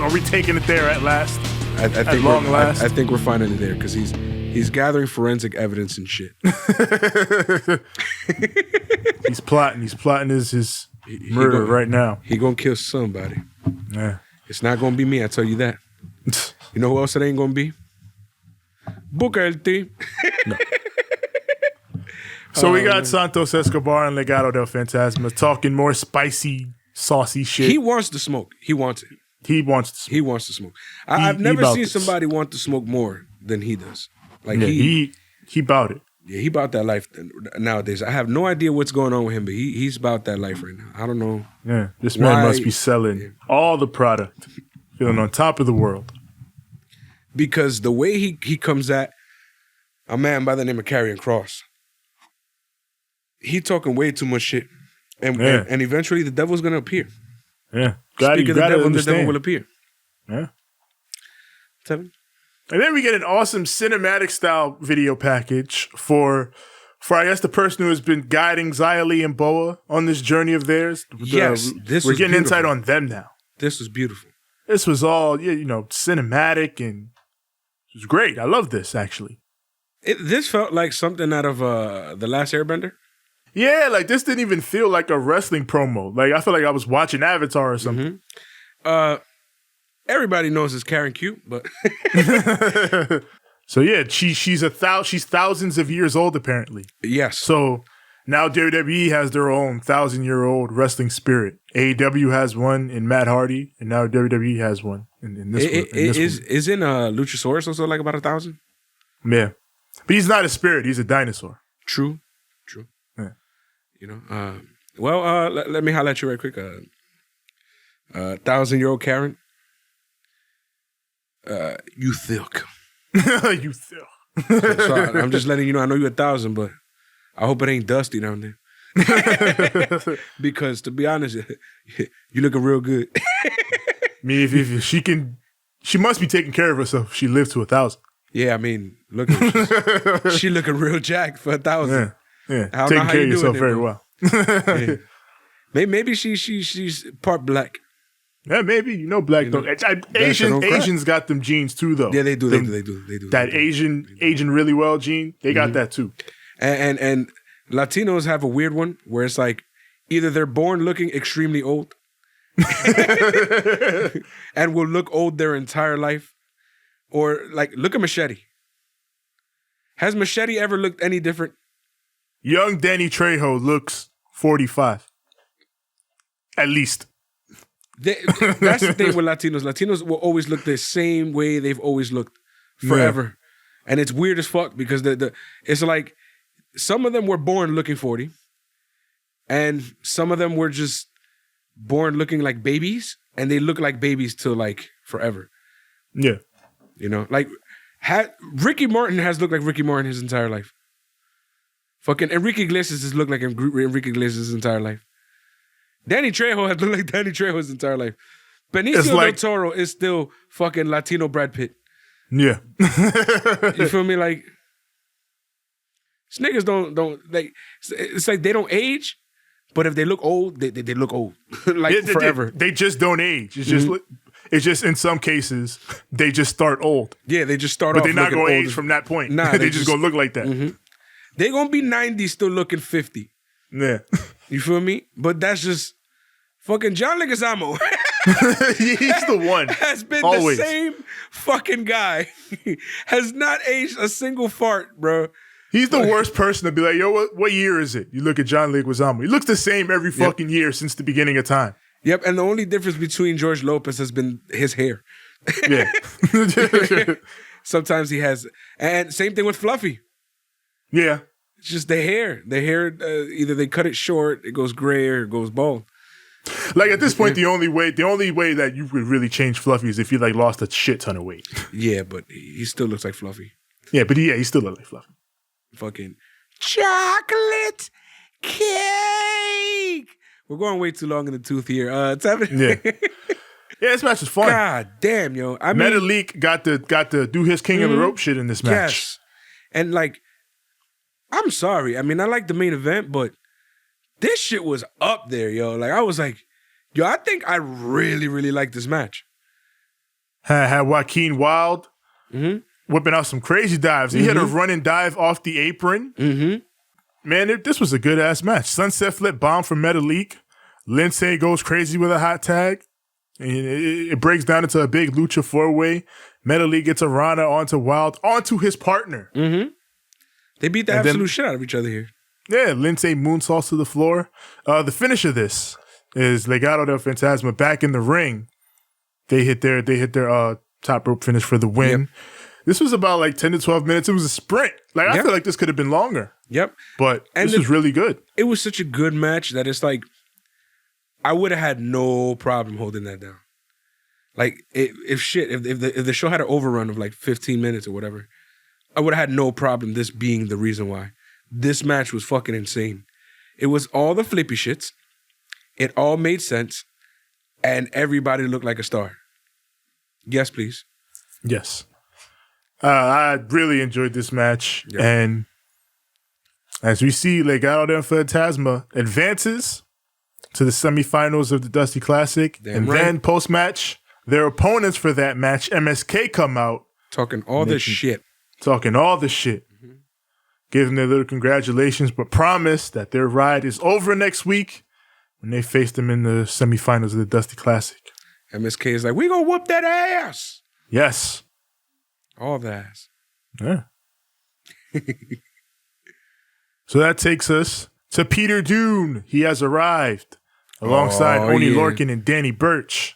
Speaker 3: Are we taking it there at last?
Speaker 2: I think
Speaker 3: at long last?
Speaker 2: I think we're finally there because he's gathering forensic evidence and shit.
Speaker 3: He's plotting his murder right now.
Speaker 2: He gonna kill somebody.
Speaker 3: Yeah.
Speaker 2: It's not gonna be me, I tell you that. You know who else it ain't gonna be? Booker L T.
Speaker 3: No. So we got Santos Escobar and Legado del Fantasma talking more spicy, saucy shit.
Speaker 2: He wants to smoke. He wants it.
Speaker 3: He wants to smoke.
Speaker 2: I've never seen somebody want to smoke more than he does. Like
Speaker 3: he bout it.
Speaker 2: Yeah, he about that life nowadays. I have no idea what's going on with him, but he's about that life right now. I don't know.
Speaker 3: Yeah, this man must be selling all the product, feeling on top of the world.
Speaker 2: Because the way he comes at a man by the name of Karrion Kross, he talking way too much shit, and eventually the devil's gonna appear.
Speaker 3: Yeah,
Speaker 2: Speak of the devil will appear.
Speaker 3: Yeah.
Speaker 2: Tevin?
Speaker 3: And then we get an awesome cinematic style video package for I guess the person who has been guiding Xia Li and Boa on this journey of theirs.
Speaker 2: Yes,
Speaker 3: we're getting insight on them now.
Speaker 2: This was beautiful.
Speaker 3: This was all cinematic, and it was great. I love this actually.
Speaker 2: This felt like something out of The Last Airbender.
Speaker 3: Yeah, like this didn't even feel like a wrestling promo. Like I felt like I was watching Avatar or something.
Speaker 2: Everybody knows it's Karen Q, but
Speaker 3: so yeah, she's thousands of years old apparently.
Speaker 2: Yes.
Speaker 3: So now WWE has their own 1,000-year-old wrestling spirit. AEW has one in Matt Hardy, and now WWE has one in this.
Speaker 2: Isn't Luchasaurus also like about 1,000?
Speaker 3: Yeah, but he's not a spirit; he's a dinosaur.
Speaker 2: True.
Speaker 3: Yeah.
Speaker 2: Let me holler at you right quick. 1,000-year-old Karen. You thick.
Speaker 3: You thick.
Speaker 2: So I'm just letting you know. I know you're 1,000, but I hope it ain't dusty down there. Because to be honest, you looking real good.
Speaker 3: I mean, if she must be taking care of herself. If she lived to 1,000.
Speaker 2: Yeah, I mean, look, she looking real jacked for 1,000.
Speaker 3: Yeah, taking care of yourself very well.
Speaker 2: Yeah. Maybe she's part black.
Speaker 3: Yeah, maybe black don't. Asians got them genes too, though.
Speaker 2: Yeah, they do. They do.
Speaker 3: That Asian really well gene, they got that too.
Speaker 2: And Latinos have a weird one where it's like either they're born looking extremely old and will look old their entire life, or like look at Machete. Has Machete ever looked any different?
Speaker 3: Young Danny Trejo looks 45. At least.
Speaker 2: That's the thing with Latinos. Latinos will always look the same way they've always looked forever. Yeah. And it's weird as fuck because it's like some of them were born looking 40 and some of them were just born looking like babies and they look like babies till like forever.
Speaker 3: Yeah.
Speaker 2: Like Ricky Martin has looked like Ricky Martin his entire life. Fucking Enrique Iglesias has looked like Enrique Iglesias his entire life. Danny Trejo has looked like Danny Trejo his entire life. Benicio del Toro is still fucking Latino Brad Pitt.
Speaker 3: Yeah.
Speaker 2: You feel me? Like, these niggas don't like, it's like they don't age, but if they look old, they look old. Like forever.
Speaker 3: They just don't age. It's just in some cases, they just start old.
Speaker 2: Yeah, they just start
Speaker 3: off.
Speaker 2: But
Speaker 3: they're not going to age from that point.
Speaker 2: Nah,
Speaker 3: they just going to look like that.
Speaker 2: Mm-hmm. They're going to be 90 still looking 50.
Speaker 3: Yeah.
Speaker 2: You feel me? But that's just fucking John Leguizamo.
Speaker 3: He's the one.
Speaker 2: Has been
Speaker 3: always
Speaker 2: the same fucking guy. Has not aged a single fart, bro.
Speaker 3: He's the worst person to be like, yo, what year is it? You look at John Leguizamo. He looks the same every fucking year since the beginning of time.
Speaker 2: Yep, and the only difference between George Lopez has been his hair.
Speaker 3: Yeah.
Speaker 2: Sometimes he has, and same thing with Fluffy.
Speaker 3: Yeah.
Speaker 2: It's just the hair. The hair, either they cut it short, it goes gray, or it goes bald.
Speaker 3: Like at this point, the only way that you would really change Fluffy is if you like lost a shit ton of weight.
Speaker 2: Yeah, but he still looks like Fluffy.
Speaker 3: Yeah, but he still looks like Fluffy.
Speaker 2: Fucking chocolate cake. We're going way too long in the tooth here.
Speaker 3: Yeah, this match was fun.
Speaker 2: God damn, yo. I mean,
Speaker 3: Metalik got to do his king of the rope shit in this match.
Speaker 2: Yes. And like, I'm sorry. I mean, I like the main event, but this shit was up there, yo. Like, I was like, yo, I think I really, really like this match.
Speaker 3: Had Joaquin Wilde whipping out some crazy dives. He had a running dive off the apron. Man, this was a good-ass match. Sunset flip bomb from Metalik. Lindsay goes crazy with a hot tag. And it breaks down into a big lucha four-way. Metalik gets a Rana onto Wilde, onto his partner.
Speaker 2: They beat the absolute shit out of each other here.
Speaker 3: Yeah, Lindsay moonsaults to the floor. The finish of this is Legado del Fantasma back in the ring. They hit their top rope finish for the win. Yep. This was about like 10 to 12 minutes. It was a sprint. Like, I
Speaker 2: Yeah.
Speaker 3: feel like this could have been longer.
Speaker 2: Yep.
Speaker 3: But
Speaker 2: And
Speaker 3: this was really good.
Speaker 2: It was such a good match that it's like, I would have had no problem holding that down. Like, if the show had an overrun of like 15 minutes or whatever, I would have had no problem this being the reason why. This match was fucking insane. It was all the flippy shits. It all made sense. And everybody looked like a star. Yes, please.
Speaker 3: Yes. I really enjoyed this match.
Speaker 2: Yeah.
Speaker 3: And as we see, Legado del Fantasma advances to the semifinals of the Dusty Classic.
Speaker 2: Damn
Speaker 3: and
Speaker 2: right.
Speaker 3: then post-match, their opponents for that match, MSK, come out
Speaker 2: Talking all this shit.
Speaker 3: talking all the shit. Give them their little congratulations, but promise that their ride is over next week when they face them in the semifinals of the Dusty Classic.
Speaker 2: MSK is like, we gonna whoop that ass.
Speaker 3: Yes.
Speaker 2: All the ass.
Speaker 3: Yeah. So that takes us to Peter Dune. He has arrived alongside
Speaker 2: Oh,
Speaker 3: Oney
Speaker 2: yeah.
Speaker 3: Lorcan and Danny Burch.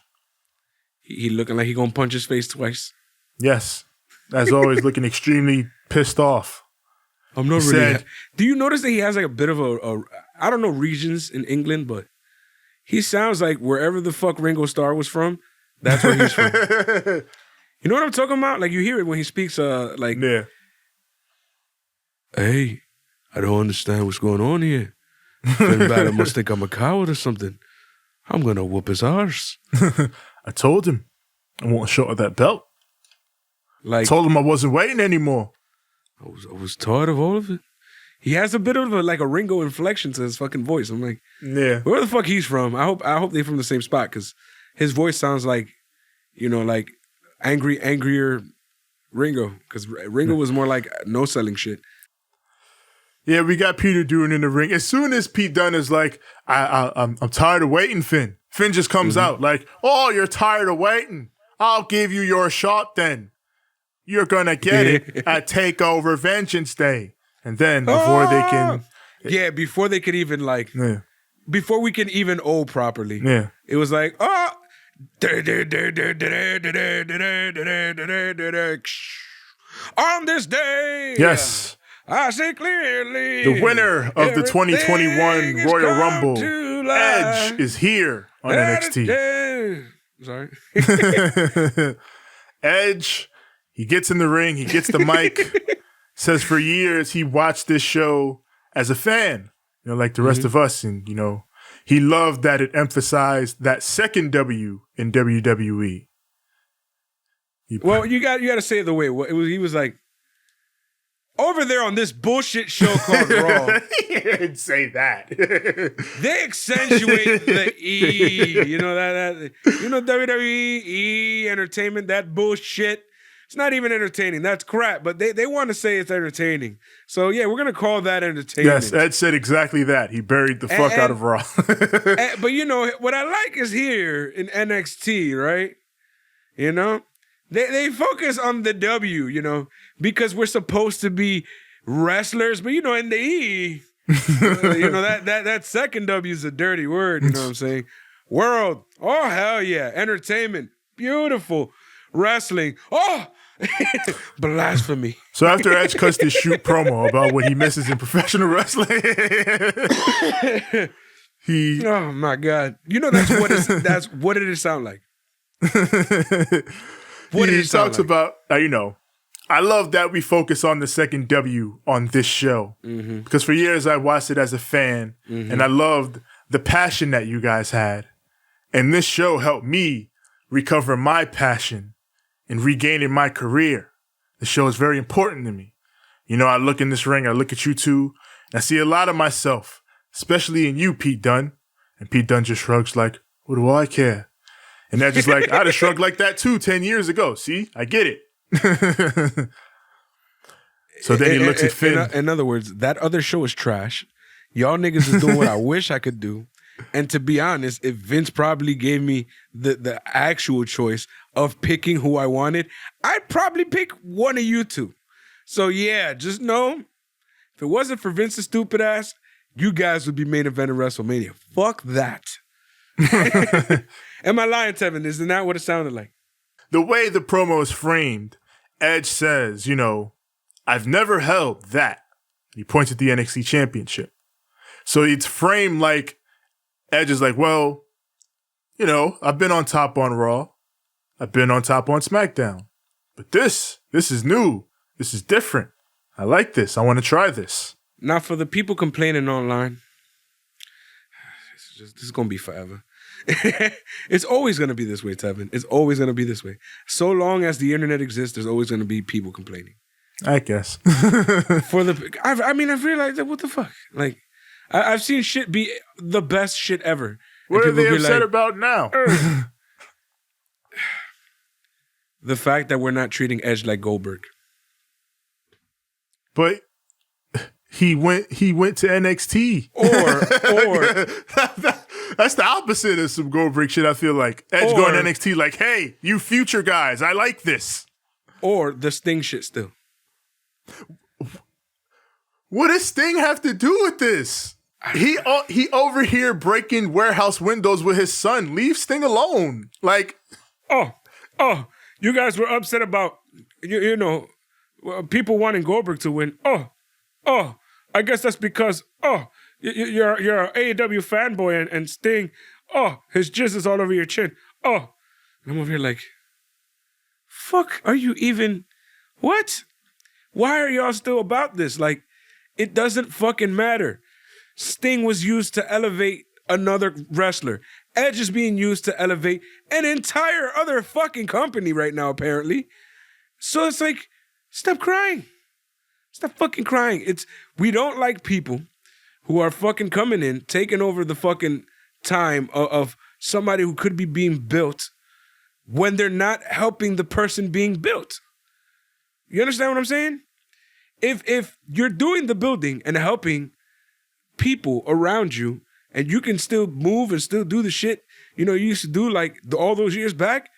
Speaker 2: He looking like he gonna punch his face twice.
Speaker 3: Yes. As always, looking extremely pissed off.
Speaker 2: I'm not
Speaker 3: He
Speaker 2: really.
Speaker 3: said-
Speaker 2: Do you notice that he has like a bit of a I don't know regions in England, but he sounds like wherever the fuck Ringo Starr was from, that's where he's from. You know what I'm talking about? Like you hear it when he speaks. Like,
Speaker 3: Yeah.
Speaker 2: hey, I don't understand what's going on here. Finn Balor must think I'm a coward or something. I'm gonna whoop his arse.
Speaker 3: I told him I want a shot of that belt.
Speaker 2: Like
Speaker 3: Told him I wasn't waiting anymore.
Speaker 2: I was tired of all of it. He has a bit of a Ringo inflection to his fucking voice. I'm like,
Speaker 3: Yeah.
Speaker 2: where the fuck he's from? I hope they're from the same spot because his voice sounds like, like angrier Ringo. Because Ringo was more like no selling shit.
Speaker 3: Yeah, we got Peter Dune in the ring. As soon as Pete Dunne is like, I'm tired of waiting, Finn. Finn just comes out like, oh, you're tired of waiting. I'll give you your shot then. You're gonna get it at TakeOver Vengeance Day. And then before they can,
Speaker 2: before they could even before we can even owe properly, it was like, on this day,
Speaker 3: yes,
Speaker 2: I see clearly
Speaker 3: the winner of the 2021
Speaker 2: everything
Speaker 3: Royal
Speaker 2: has come
Speaker 3: Rumble,
Speaker 2: to light.
Speaker 3: Edge, is here on NXT.
Speaker 2: Sorry.
Speaker 3: Edge, he gets in the ring, he gets the mic, says for years he watched this show as a fan, like the rest of us. And, he loved that it emphasized that second W in WWE.
Speaker 2: Well, you got to say it the way it was. He was like, over there on this bullshit show called Raw.
Speaker 3: He didn't say that.
Speaker 2: They accentuate the E, that WWE, E, entertainment, that bullshit. It's not even entertaining. That's crap. But they want to say it's entertaining. So yeah, we're gonna call that entertainment.
Speaker 3: Yes, Ed said exactly that. He buried the fuck out of Raw.
Speaker 2: But what I like is here in NXT, right? They focus on the W, because we're supposed to be wrestlers, but in the E, that second W is a dirty word, you know what I'm saying? World, oh hell yeah, entertainment, beautiful, wrestling, oh, blasphemy.
Speaker 3: So after Edge cuts this shoot promo about what he misses in professional wrestling,
Speaker 2: oh my God, that's what did it sound like?
Speaker 3: He talks about, I love that we focus on the second W on this show. Because for years I watched it as a fan, and I loved the passion that you guys had. And this show helped me recover my passion and regaining my career. The show is very important to me. I look in this ring, I look at you two, and I see a lot of myself, especially in you, Pete Dunne. And Pete Dunne just shrugs like, what do I care? And that's just like, I'd have shrugged like that too 10 years ago. See, I get it. So then he looks at Finn.
Speaker 2: In other words, that other show is trash. Y'all niggas is doing what I wish I could do. And to be honest, if Vince probably gave me the actual choice of picking who I wanted, I'd probably pick one of you two. So yeah, just know, if it wasn't for Vince's stupid ass, you guys would be main event of WrestleMania. Fuck that. Am I lying, Tevin? Isn't that what it sounded like?
Speaker 3: The way the promo is framed, Edge says, I've never held that. He points at the NXT championship. So it's framed like Edge is like, well, I've been on top on Raw. I've been on top on SmackDown. But this is new. This is different. I like this. I want to try this.
Speaker 2: Now, for the people complaining online, this is going to be forever. It's always going to be this way, Tevin. It's always going to be this way. So long as the internet exists, there's always going to be people complaining.
Speaker 3: I guess.
Speaker 2: I've realized that, what the fuck? Like, I've seen shit be the best shit ever.
Speaker 3: What are they upset about now?
Speaker 2: The fact that we're not treating Edge like Goldberg.
Speaker 3: But he went to NXT.
Speaker 2: Or
Speaker 3: that's the opposite of some Goldberg shit, I feel like. Edge going to NXT like, hey, you future guys, I like this.
Speaker 2: Or the Sting shit still.
Speaker 3: What does Sting have to do with this? He over here breaking warehouse windows with his son. Leave Sting alone. Like,
Speaker 2: oh, you guys were upset about people wanting Goldberg to win. Oh, I guess that's because you're an AEW fanboy and Sting. His jizz is all over your chin. And I'm over here like, fuck, are you even what? Why are y'all still about this? Like, it doesn't fucking matter. Sting was used to elevate another wrestler. Edge is being used to elevate an entire other fucking company right now, apparently. So it's like, stop crying. Stop fucking crying. We don't like people who are fucking coming in, taking over the fucking time of somebody who could be being built when they're not helping the person being built. You understand what I'm saying? If you're doing the building and helping people around you, and you can still move and still do the shit you used to do like all those years back,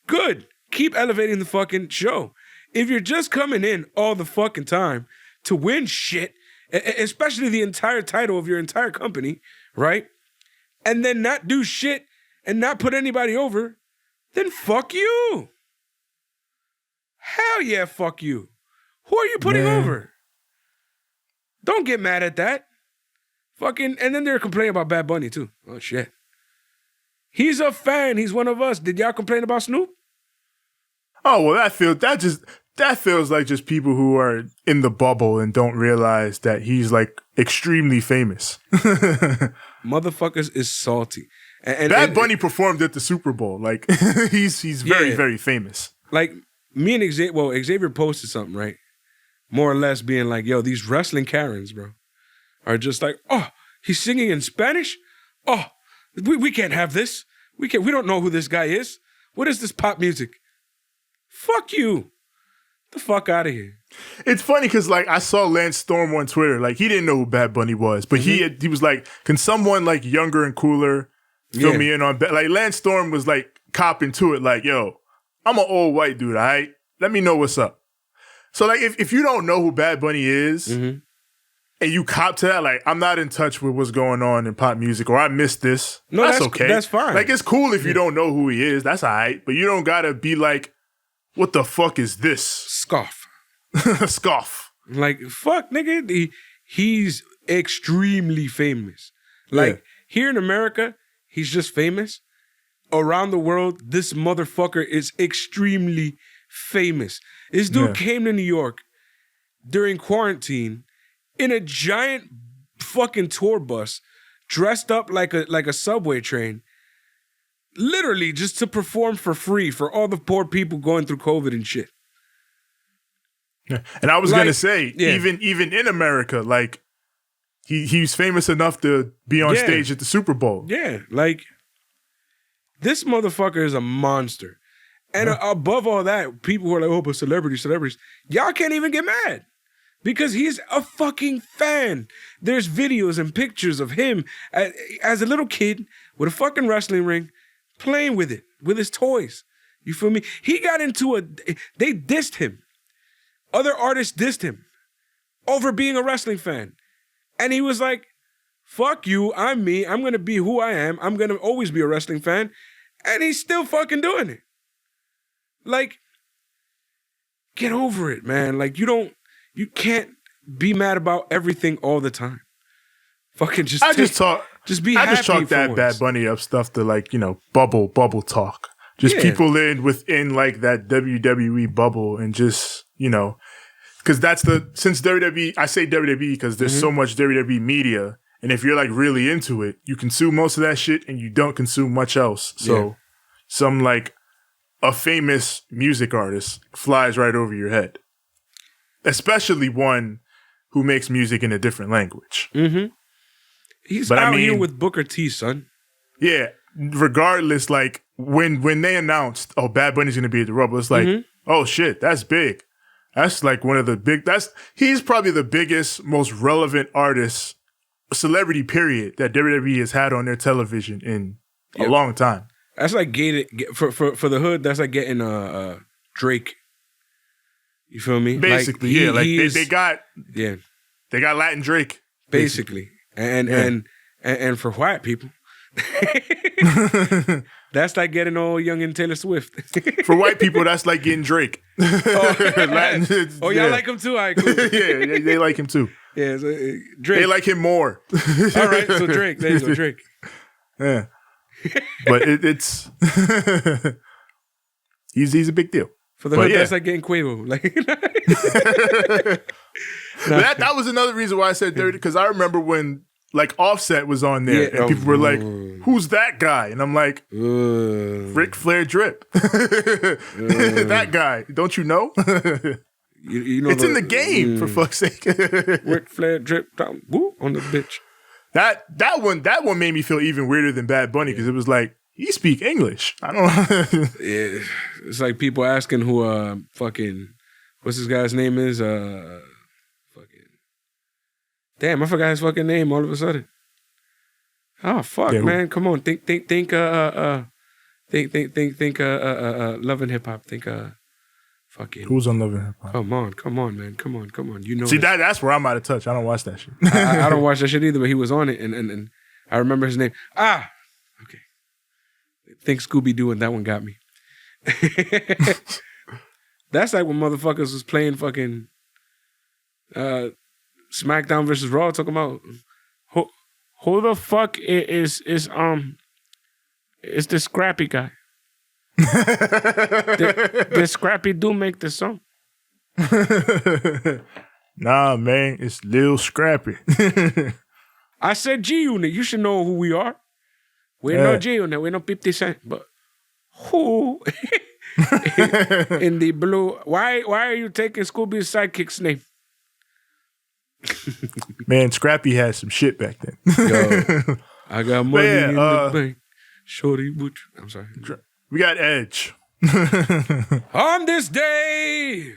Speaker 2: good. Keep elevating the fucking show. If you're just coming in all the fucking time to win shit, especially the entire title of your entire company, right? And then not do shit and not put anybody over, then fuck you. Hell yeah, fuck you. Who are you putting over? Don't get mad at that. Fucking, and then they're complaining about Bad Bunny too. Oh shit. He's a fan. He's one of us. Did y'all complain about Snoop?
Speaker 3: Oh, well, that feels like just people who are in the bubble and don't realize that he's like extremely famous.
Speaker 2: Motherfuckers is salty. And
Speaker 3: Bad Bunny performed at the Super Bowl. Like he's very, very famous.
Speaker 2: Like me and Xavier posted something, right? More or less being like, yo, these wrestling Karens, bro, are just like, he's singing in Spanish? We can't have this. We don't know who this guy is. What is this pop music? Fuck you. The fuck out of here.
Speaker 3: It's funny because like I saw Lance Storm on Twitter. Like he didn't know who Bad Bunny was, but he was like, can someone like younger and cooler fill me in on like Lance Storm was like copping to it like, yo, I'm an old white dude, all right? Let me know what's up. So like if you don't know who Bad Bunny is and you cop to that, like I'm not in touch with what's going on in pop music or I missed this. No, that's okay.
Speaker 2: That's fine.
Speaker 3: Like it's cool if you don't know who he is. That's all right. But you don't gotta be like, what the fuck is this?
Speaker 2: Scoff.
Speaker 3: Scoff.
Speaker 2: Like, fuck, nigga. He's extremely famous. Like, here in America, he's just famous. Around the world, this motherfucker is extremely famous. This dude came to New York during quarantine in a giant fucking tour bus, dressed up like a subway train, literally just to perform for free for all the poor people going through COVID and shit.
Speaker 3: Yeah. And I was gonna say, even in America, like he's famous enough to be on stage at the Super Bowl.
Speaker 2: Yeah, like this motherfucker is a monster. And above all that, people who are like, but celebrities, y'all can't even get mad because he's a fucking fan. There's videos and pictures of him as a little kid with a fucking wrestling ring, playing with it, with his toys. You feel me? He got into they dissed him. Other artists dissed him over being a wrestling fan. And he was like, fuck you, I'm me, I'm gonna be who I am, I'm gonna always be a wrestling fan. And he's still fucking doing it. Like, get over it, man. Like you can't be mad about everything all the time. Fucking just be happy.
Speaker 3: I just chalk that
Speaker 2: once.
Speaker 3: Bad Bunny up stuff to like, bubble talk. Just people within like that WWE bubble and just, because since WWE, I say WWE because there's so much WWE media. And if you're like really into it, you consume most of that shit and you don't consume much else. So some like a famous music artist flies right over your head, especially one who makes music in a different language.
Speaker 2: Mm-hmm. He's out here with Booker T, son. Yeah.
Speaker 3: Regardless, like when they announced, Bad Bunny's going to be at the Rumble, it's like, oh shit, that's big. That's like one of the he's probably the biggest, most relevant artist, celebrity period that WWE has had on their television in a long time.
Speaker 2: That's like for the hood. That's like getting Drake. You feel me?
Speaker 3: Basically, they got Latin Drake.
Speaker 2: Basically, and for white people, that's like getting old young and Taylor Swift.
Speaker 3: For white people, that's like getting Drake.
Speaker 2: Latin, y'all like him too? All right, cool.
Speaker 3: Yeah, they like him too.
Speaker 2: Yeah, so, Drake.
Speaker 3: They like him more.
Speaker 2: All right, so Drake. There you go, Drake.
Speaker 3: Yeah, but it's he's a big deal.
Speaker 2: For the hood, that's like getting Quavo. Like
Speaker 3: that was another reason why I said dirty, because I remember when like Offset was on there and people were like, "Who's that guy?" And I'm like, "Ric Flair Drip." That guy, don't you know?
Speaker 2: You know
Speaker 3: it's in the game, for fuck's sake.
Speaker 2: Ric Flair Drip down, woo, on the bitch.
Speaker 3: That one made me feel even weirder than Bad Bunny because it was like, he speak English. I don't know.
Speaker 2: Yeah, it's like people asking who fucking what's this guy's name is fucking damn, I forgot his fucking name all of a sudden. Oh fuck, man, come on, think Love and Hip Hop. Think fucking
Speaker 3: who's on Love and Hip Hop?
Speaker 2: Come on, man, come on. You know,
Speaker 3: see that's where I'm out of touch. I don't watch that shit.
Speaker 2: I don't watch that shit either, but he was on it, and I remember his name. Okay. Think Scooby-Doo, and that one got me. That's like when motherfuckers was playing fucking SmackDown versus Raw, talking about who the fuck is the Scrappy guy? the Scrappy do make the song.
Speaker 3: Nah, man, it's Lil Scrappy.
Speaker 2: I said G-Unit. You should know who we are. We're not G-Unit. We're not 50 Cent. But who in the blue? Why are you taking Scooby's sidekick's name?
Speaker 3: Man, Scrappy had some shit back then.
Speaker 2: Yo, I got money in the bank. Shorty, I'm sorry.
Speaker 3: We got Edge.
Speaker 2: On this day.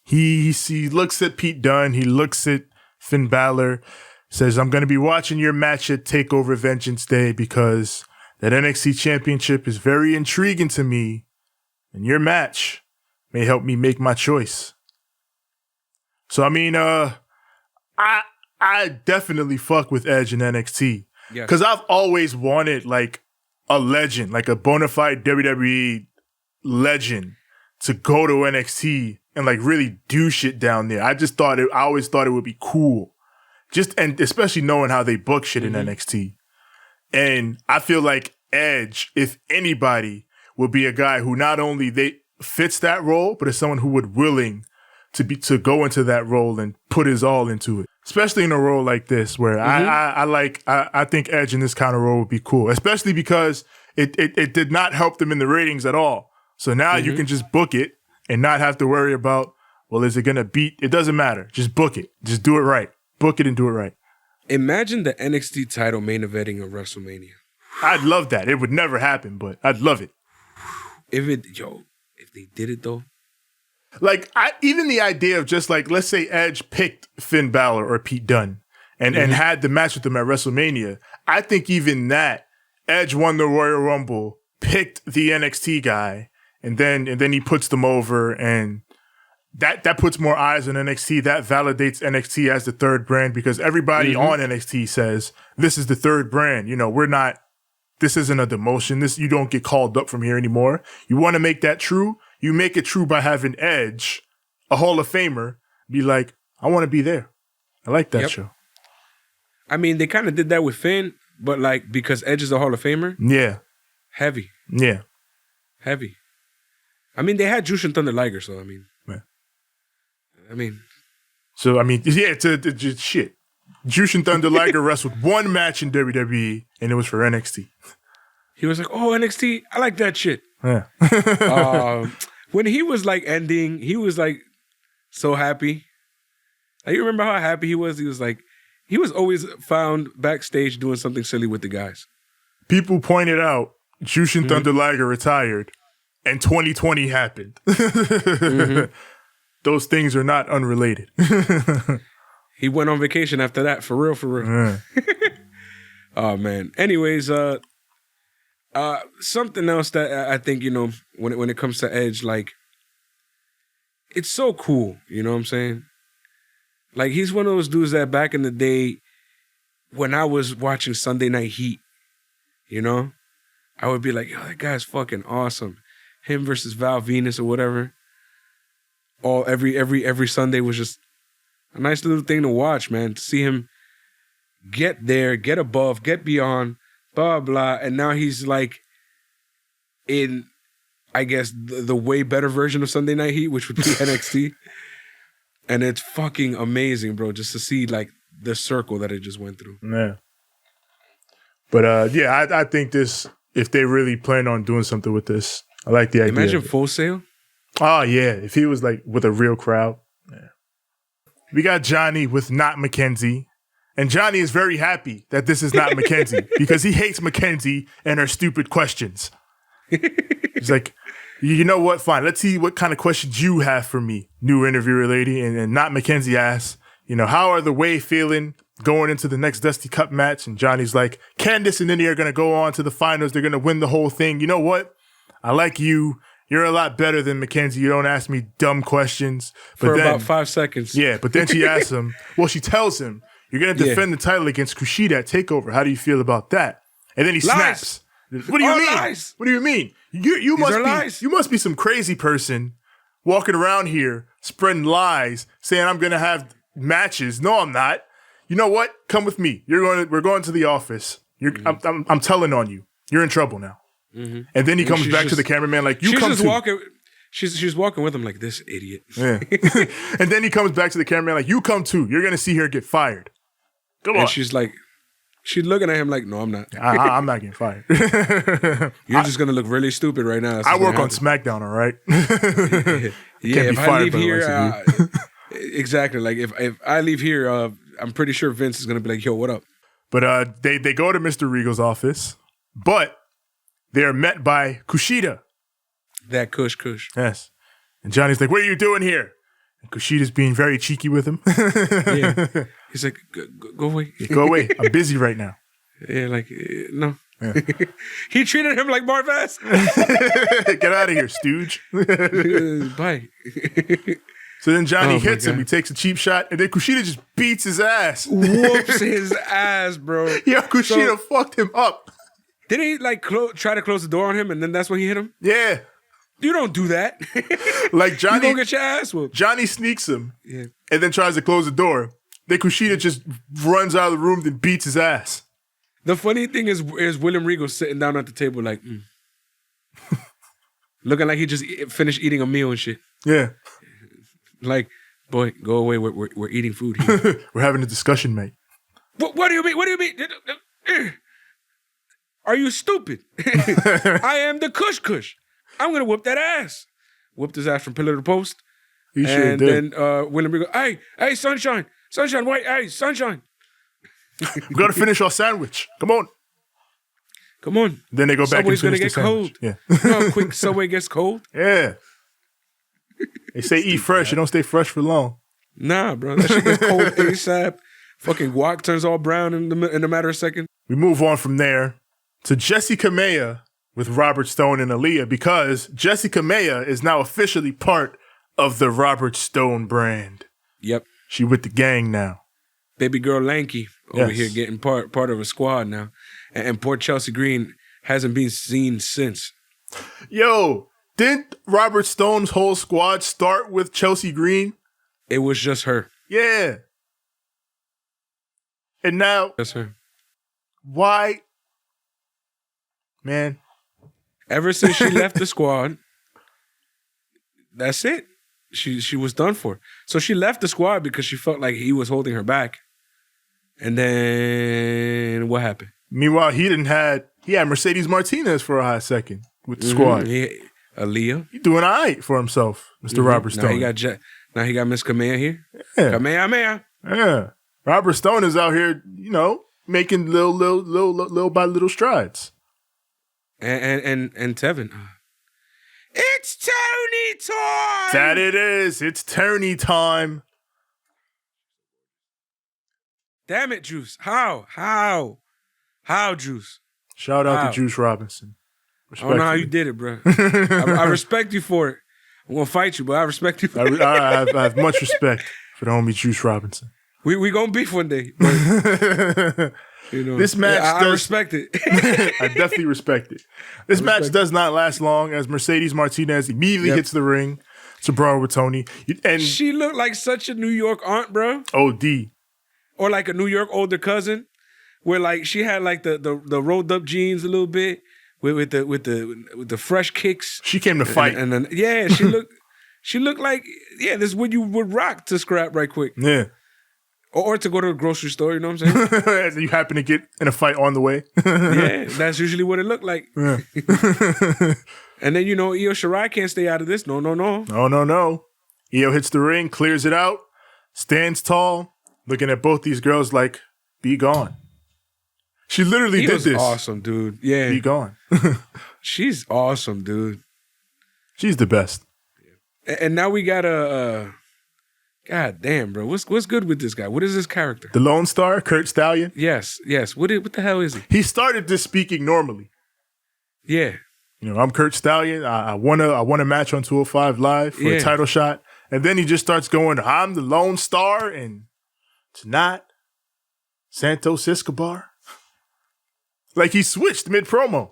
Speaker 3: He looks at Pete Dunne. He looks at Finn Balor. Says, I'm going to be watching your match at TakeOver Vengeance Day because that NXT Championship is very intriguing to me, and your match may help me make my choice. So, I mean, I definitely fuck with Edge in NXT. Because I've always wanted, like, a legend, like a bona fide WWE legend to go to NXT and, like, really do shit down there. I always thought it would be cool. And especially knowing how they book shit in NXT. And I feel like Edge, if anybody, would be a guy who not only fits that role, but is someone who would willing to go into that role and put his all into it. Especially in a role like this, where I think Edge in this kind of role would be cool. Especially because it did not help them in the ratings at all. So now you can just book it and not have to worry about, well, is it gonna beat? It doesn't matter. Just book it. Just do it right. Book it and do it right.
Speaker 2: Imagine the NXT title main eventing of WrestleMania.
Speaker 3: I'd love that. It would never happen, but I'd love it.
Speaker 2: If they did it though.
Speaker 3: Like, even the idea of just like, let's say Edge picked Finn Balor or Pete Dunne and had the match with them at WrestleMania. I think even that, Edge won the Royal Rumble, picked the NXT guy, and then he puts them over, and that puts more eyes on NXT. That validates NXT as the third brand because everybody on NXT says, this is the third brand. You know, this isn't a demotion. You don't get called up from here anymore. You want to make that true? you make it true by having Edge, a Hall of Famer, be like, I want to be there. I like that show.
Speaker 2: I mean, they kind of did that with Finn, but like because Edge is a Hall of Famer.
Speaker 3: Yeah.
Speaker 2: Heavy.
Speaker 3: Yeah.
Speaker 2: Heavy. I mean, they had Jushin Thunder Liger, so I mean.
Speaker 3: Yeah.
Speaker 2: I mean.
Speaker 3: So, I mean, yeah, it's shit. Jushin Thunder Liger wrestled one match in WWE, and it was for NXT.
Speaker 2: He was like, oh, NXT, I like that shit.
Speaker 3: Yeah.
Speaker 2: When he was like ending, he was like so happy. Like, you remember how happy he was? He was like, he was always found backstage doing something silly with the guys.
Speaker 3: People pointed out Jushin Thunder Liger retired, and 2020 happened. Those things are not unrelated.
Speaker 2: He went on vacation after that, for real, for real. Oh, man. Anyways, something else that I think, you know, when it comes to Edge, like, it's so cool, you know what I'm saying? Like, he's one of those dudes that back in the day, when I was watching Sunday Night Heat, you know, I would be like, yo, that guy's fucking awesome. Him versus Val Venus or whatever. Every Sunday was just a nice little thing to watch, man. To see him get there, get above, get beyond, blah, blah. And now he's like in, I guess, the way better version of Sunday Night Heat, which would be NXT. And it's fucking amazing, bro, just to see like the circle that it just went through.
Speaker 3: Yeah. But I think this, if they really plan on doing something with this, I like the idea.
Speaker 2: Imagine Full Sail.
Speaker 3: Oh, yeah. If he was like with a real crowd. Yeah. We got Johnny with not Mackenzie. And Johnny is very happy that this is not Mackenzie because he hates Mackenzie and her stupid questions. He's like, you know what? Fine. Let's see what kind of questions you have for me, new interviewer lady. And not Mackenzie asks, you know, how are the Way feeling going into the next Dusty Cup match? And Johnny's like, Candice and Indy are going to go on to the finals. They're going to win the whole thing. You know what? I like you. You're a lot better than Mackenzie. You don't ask me dumb questions. But
Speaker 2: For
Speaker 3: then,
Speaker 2: about 5 seconds.
Speaker 3: Yeah, but then she asks him, well, she tells him, you're going to defend the title against Kushida at TakeOver. How do you feel about that? And then he snaps. What do you mean?
Speaker 2: Lies.
Speaker 3: What do you mean? You must be some crazy person walking around here spreading lies, saying I'm gonna have matches. No, I'm not. You know what? Come with me. We're going to the office. I'm telling on you. You're in trouble now. Mm-hmm. And then he comes back to the cameraman like, you come too.
Speaker 2: She's walking with him like, this idiot.
Speaker 3: Yeah. And then he comes back to the cameraman like, you come too. You're gonna see her get fired. Come on.
Speaker 2: And she's looking at him like, no, I'm not.
Speaker 3: I'm not getting fired.
Speaker 2: You're just going to look really stupid right now.
Speaker 3: I work on SmackDown, all right?
Speaker 2: Yeah, if I leave here, exactly. Like, if I leave here, I'm pretty sure Vince is going to be like, yo, what up?
Speaker 3: But they go to Mr. Regal's office, but they're met by Kushida.
Speaker 2: That Kush.
Speaker 3: Yes. And Johnny's like, what are you doing here? And Kushida's being very cheeky with him.
Speaker 2: Yeah. He's like, go away.
Speaker 3: Go away. I'm busy right now.
Speaker 2: Yeah, like, no. Yeah. He treated him like Marvez.
Speaker 3: Get out of here, stooge.
Speaker 2: Bye.
Speaker 3: So then Johnny hits him. He takes a cheap shot, and then Kushida just beats his ass.
Speaker 2: Whoops his ass, bro.
Speaker 3: Yeah, Kushida fucked him up.
Speaker 2: Didn't he, like, try to close the door on him, and then that's when he hit him?
Speaker 3: Yeah.
Speaker 2: You don't do that.
Speaker 3: Like, Johnny...
Speaker 2: You gonna get your ass whooped.
Speaker 3: Johnny sneaks him, and then tries to close the door. Then Kushida just runs out of the room and beats his ass.
Speaker 2: The funny thing is William Regal sitting down at the table like, looking like he just finished eating a meal and shit.
Speaker 3: Yeah.
Speaker 2: Like, boy, go away. We're eating food here.
Speaker 3: We're having a discussion, mate.
Speaker 2: What do you mean? What do you mean? Are you stupid? I am the Kush. I'm going to whoop that ass. Whooped his ass from pillar to post.
Speaker 3: He sure did.
Speaker 2: And then William Regal, hey, Sunshine, wait, hey, Sunshine.
Speaker 3: We got to finish our sandwich. Come on. Then they go back and finish the sandwich.
Speaker 2: Yeah. You know how quick Subway gets cold?
Speaker 3: Yeah. They say eat fresh. You don't stay fresh for long.
Speaker 2: Nah, bro. That shit gets cold ASAP. Fucking guac turns all brown in a matter of seconds.
Speaker 3: We move on from there to Jessica Maya with Robert Stone and Aaliyah because Jessica Maya is now officially part of the Robert Stone brand.
Speaker 2: Yep.
Speaker 3: She with the gang now.
Speaker 2: Baby girl Lanky over here getting part of a squad now. And poor Chelsea Green hasn't been seen since.
Speaker 3: Yo, Didn't Robert Stone's whole squad start with Chelsea Green?
Speaker 2: It was just her.
Speaker 3: Yeah. And now,
Speaker 2: Just her.
Speaker 3: why? Man.
Speaker 2: Ever since she left the squad, that's it. She was done for. So she left the squad because she felt like he was holding her back. And then what happened?
Speaker 3: Meanwhile, he had Mercedes Martinez for a hot second with the squad.
Speaker 2: Aaliyah.
Speaker 3: He's doing all right for himself, mister Robert Stone.
Speaker 2: Now he got Miss Kamea here.
Speaker 3: Yeah.
Speaker 2: Kamehameha.
Speaker 3: Yeah. Robert Stone is out here, making little by little strides.
Speaker 2: And Tevin. It's Tony time!
Speaker 3: That it is. It's Tony time.
Speaker 2: Damn it, Juice. How, Juice?
Speaker 3: Shout out to Juice Robinson.
Speaker 2: I don't know how you did it, bro. I respect you for it. I'm going to fight you, but I respect you for it.
Speaker 3: I have much respect for the homie Juice Robinson.
Speaker 2: We going to beef one day. But,
Speaker 3: this match
Speaker 2: I respect it.
Speaker 3: I definitely respect it. This match does not last long as Mercedes Martinez immediately hits the ring to brawl with Tony. And
Speaker 2: she looked like such a New York aunt, bro.
Speaker 3: OD.
Speaker 2: Or like a New York older cousin, where like she had like the rolled up jeans a little bit with the fresh kicks.
Speaker 3: She came to fight.
Speaker 2: And then, she looked like, this is what you would rock to scrap right quick.
Speaker 3: Yeah.
Speaker 2: Or to go to a grocery store, you know what I'm saying?
Speaker 3: You happen to get in a fight on the way.
Speaker 2: Yeah, that's usually what it looked like.
Speaker 3: Yeah.
Speaker 2: And then, Io Shirai can't stay out of this. No.
Speaker 3: No. Io hits the ring, clears it out, stands tall, looking at both these girls like, be gone. She literally did this.
Speaker 2: Awesome, dude. Yeah.
Speaker 3: Be gone.
Speaker 2: She's awesome, dude.
Speaker 3: She's the best.
Speaker 2: And now we got a... God damn, bro. What's good with this guy? What is this character?
Speaker 3: The Lone Star, Kurt Stallion.
Speaker 2: Yes. What the hell is he?
Speaker 3: He started this speaking normally.
Speaker 2: Yeah.
Speaker 3: I'm Kurt Stallion. I won a match on 205 Live for a title shot. And then he just starts going, I'm the Lone Star, and tonight, Santos Escobar. Like he switched mid-promo.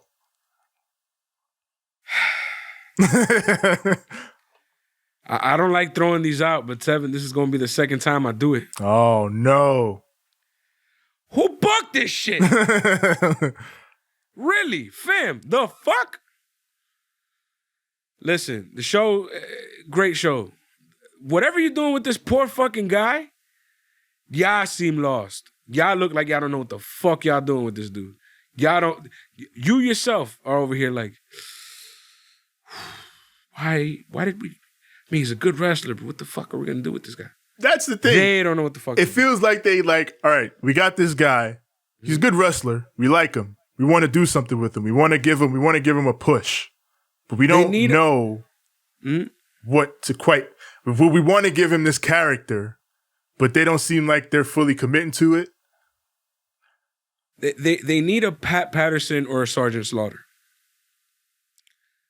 Speaker 2: I don't like throwing these out, but Tevin, this is going to be the second time I do it.
Speaker 3: Oh, no.
Speaker 2: Who booked this shit? Really? Fam, the fuck? Listen, the show, great show. Whatever you're doing with this poor fucking guy, y'all seem lost. Y'all look like y'all don't know what the fuck y'all doing with this dude. You yourself are over here like, why did we... I mean, he's a good wrestler, but what the fuck are we going to do with this guy?
Speaker 3: That's the thing.
Speaker 2: They don't know what the fuck.
Speaker 3: It feels like they all right, we got this guy. He's a good wrestler. We like him. We want to do something with him. We want to give him a push. But we don't know what to quite... We want to give him this character, but they don't seem like they're fully committing to it.
Speaker 2: They need a Pat Patterson or a Sergeant Slaughter.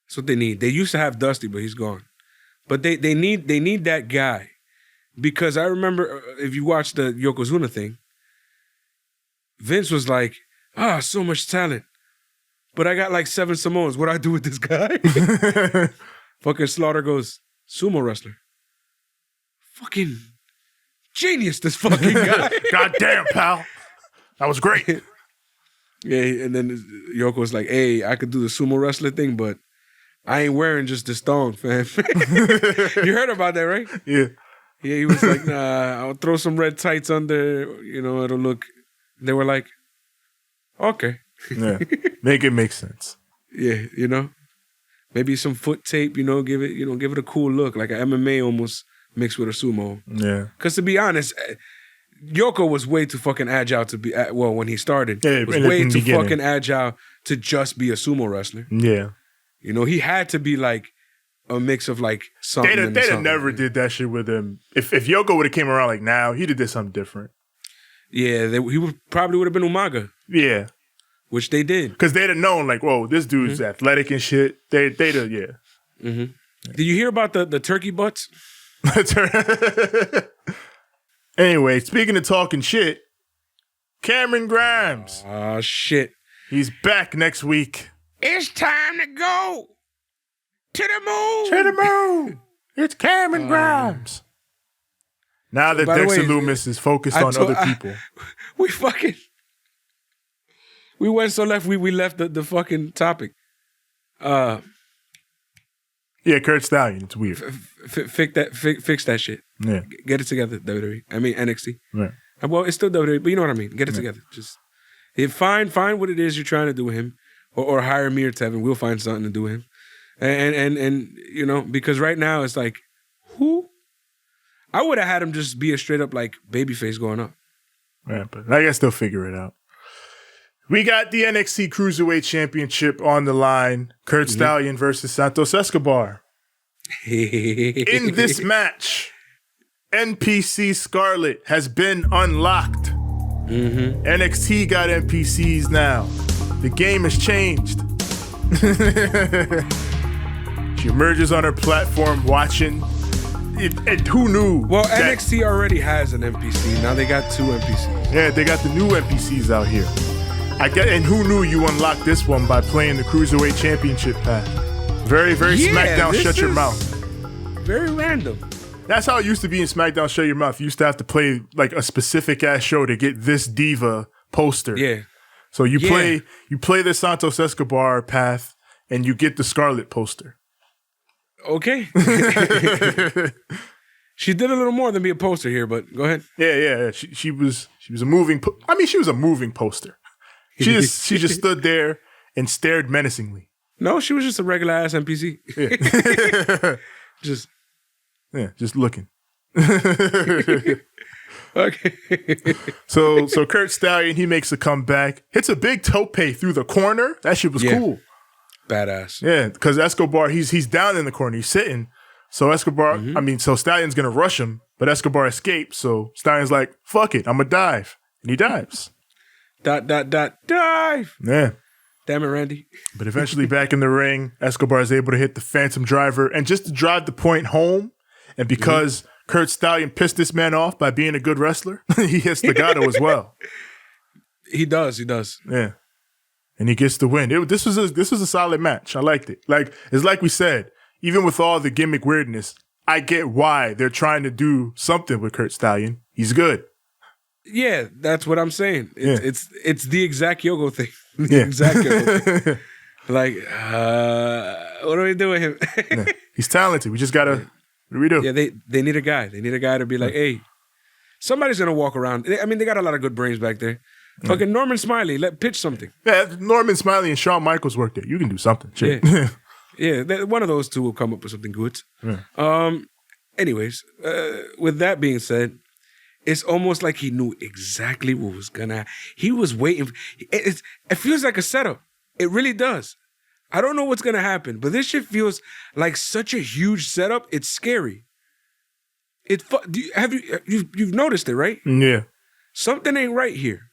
Speaker 2: That's what they need. They used to have Dusty, but he's gone. But they need that guy. Because I remember, if you watch the Yokozuna thing, Vince was like, so much talent. But I got like 7 Samoans. What do I do with this guy? Fucking Slaughter goes, sumo wrestler. Fucking genius, this fucking guy.
Speaker 3: Goddamn, pal. That was great.
Speaker 2: Yeah, and then Yoko was like, hey, I could do the sumo wrestler thing, but I ain't wearing just this thong, fam. You heard about that, right?
Speaker 3: Yeah.
Speaker 2: Yeah, he was like, nah, I'll throw some red tights under, it'll look. They were like, okay.
Speaker 3: Yeah, make it make sense.
Speaker 2: Yeah, maybe some foot tape, give it a cool look, like an MMA almost mixed with a sumo.
Speaker 3: Yeah.
Speaker 2: Because to be honest, Yoko was way too fucking agile to be, when he started.
Speaker 3: Yeah,
Speaker 2: was way too fucking agile to just be a sumo wrestler.
Speaker 3: Yeah.
Speaker 2: He had to be like a mix of like something.
Speaker 3: They'd have never did that shit with him. If Yoko would have came around like now, he'd have did something different.
Speaker 2: Yeah, he probably would have been Umaga.
Speaker 3: Yeah.
Speaker 2: Which they did.
Speaker 3: Because they'd have known like, whoa, this dude's athletic and shit. They'd have, yeah.
Speaker 2: Mm-hmm. Did you hear about the turkey butts?
Speaker 3: Anyway, speaking of talking shit, Cameron Grimes.
Speaker 2: Oh, shit.
Speaker 3: He's back next week.
Speaker 2: It's time to go. To the moon.
Speaker 3: To the moon. It's Cameron Grimes. Now that
Speaker 2: By the
Speaker 3: Dexter
Speaker 2: way,
Speaker 3: Loomis is focused on other people.
Speaker 2: We went so left, we left the fucking topic.
Speaker 3: Yeah, Kurt Stallion. It's weird.
Speaker 2: Fix that shit.
Speaker 3: Yeah.
Speaker 2: Get it together, WWE. I mean, NXT.
Speaker 3: Right.
Speaker 2: Well, it's still WWE, but you know what I mean. Get it together. Just find what it is you're trying to do with him, or hire me or Tevin. We'll find something to do with him. And you know, because right now it's like, who? I would have had him just be a straight up like babyface going up.
Speaker 3: Yeah, but I guess they'll figure it out. We got the NXT Cruiserweight Championship on the line. Kurt Stallion versus Santos Escobar. In this match, NPC Scarlett has been unlocked. NXT got NPCs now. The game has changed. She emerges on her platform watching. And who knew?
Speaker 2: Well, NXT already has an NPC. Now they got 2 NPCs.
Speaker 3: Yeah, they got the new NPCs out here. And who knew you unlocked this one by playing the Cruiserweight Championship path? Very, very SmackDown Shut Your Mouth.
Speaker 2: Very random.
Speaker 3: That's how it used to be in SmackDown Shut Your Mouth. You used to have to play like a specific ass show to get this diva poster.
Speaker 2: Yeah.
Speaker 3: So you play the Santos Escobar path and you get the Scarlett poster.
Speaker 2: Okay. She did a little more than be a poster here, but go ahead.
Speaker 3: Yeah. She was a moving. She was a moving poster. She just stood there and stared menacingly.
Speaker 2: No, she was just a regular ass NPC.
Speaker 3: Yeah. just looking.
Speaker 2: Okay.
Speaker 3: So Kurt Stallion, he makes a comeback, hits a big tope through the corner. That shit was cool.
Speaker 2: Badass.
Speaker 3: Yeah, because Escobar, he's down in the corner, he's sitting. So Escobar, so Stallion's gonna rush him, but Escobar escapes. So Stallion's like, "Fuck it, I'm gonna dive," and he dives.
Speaker 2: Dive.
Speaker 3: Yeah.
Speaker 2: Damn it, Randy.
Speaker 3: But eventually, back in the ring, Escobar is able to hit the Phantom Driver, and just to drive the point home, and because Kurt Stallion pissed this man off by being a good wrestler, he hits the Gato as well.
Speaker 2: He does.
Speaker 3: Yeah. And he gets the win. This was a solid match. I liked it. Like, it's like we said, even with all the gimmick weirdness, I get why they're trying to do something with Kurt Stallion. He's good.
Speaker 2: Yeah, that's what I'm saying. It's the exact Yogo thing.
Speaker 3: Yeah.
Speaker 2: Exact Yogo thing. Like, what do we do with him?
Speaker 3: Yeah. He's talented. We just gotta. What do we do?
Speaker 2: Yeah, they need a guy. They need a guy to be like, hey, somebody's gonna walk around. I mean, they got a lot of good brains back there. Fucking Norman Smiley, pitch something.
Speaker 3: Yeah, Norman Smiley and Shawn Michaels worked there. You can do something. Shit.
Speaker 2: Yeah, one of those two will come up with something good.
Speaker 3: Yeah.
Speaker 2: Anyways, with that being said, it's almost like he knew exactly what was gonna. He was waiting. It feels like a setup. It really does. I don't know what's gonna happen, but this shit feels like such a huge setup. It's scary. You've noticed it, right?
Speaker 3: Yeah.
Speaker 2: Something ain't right here.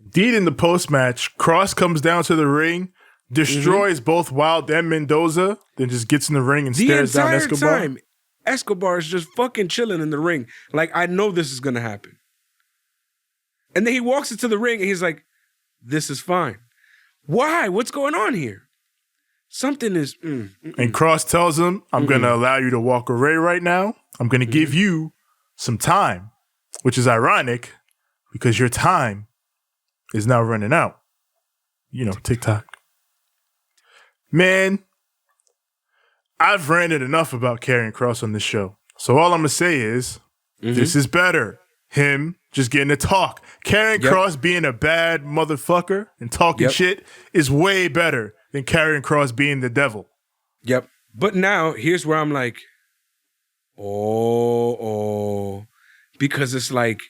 Speaker 3: Indeed, in the post-match, Cross comes down to the ring, destroys both Wild and Mendoza, then just gets in the ring and stares down Escobar.
Speaker 2: The entire time, Escobar is just fucking chilling in the ring. Like, I know this is going to happen. And then he walks into the ring and he's like, this is fine. Why? What's going on here? Something is...
Speaker 3: And Cross tells him, I'm going to allow you to walk away right now. I'm going to give you some time, which is ironic because your time is now running out. You know, TikTok. Man, I've ranted enough about Karrion Kross on this show. So all I'm going to say is, this is better. Him just getting to talk. Karrion Kross being a bad motherfucker and talking shit is way better than Karrion Kross being the devil.
Speaker 2: Yep. But now, here's where I'm like, oh, because it's like,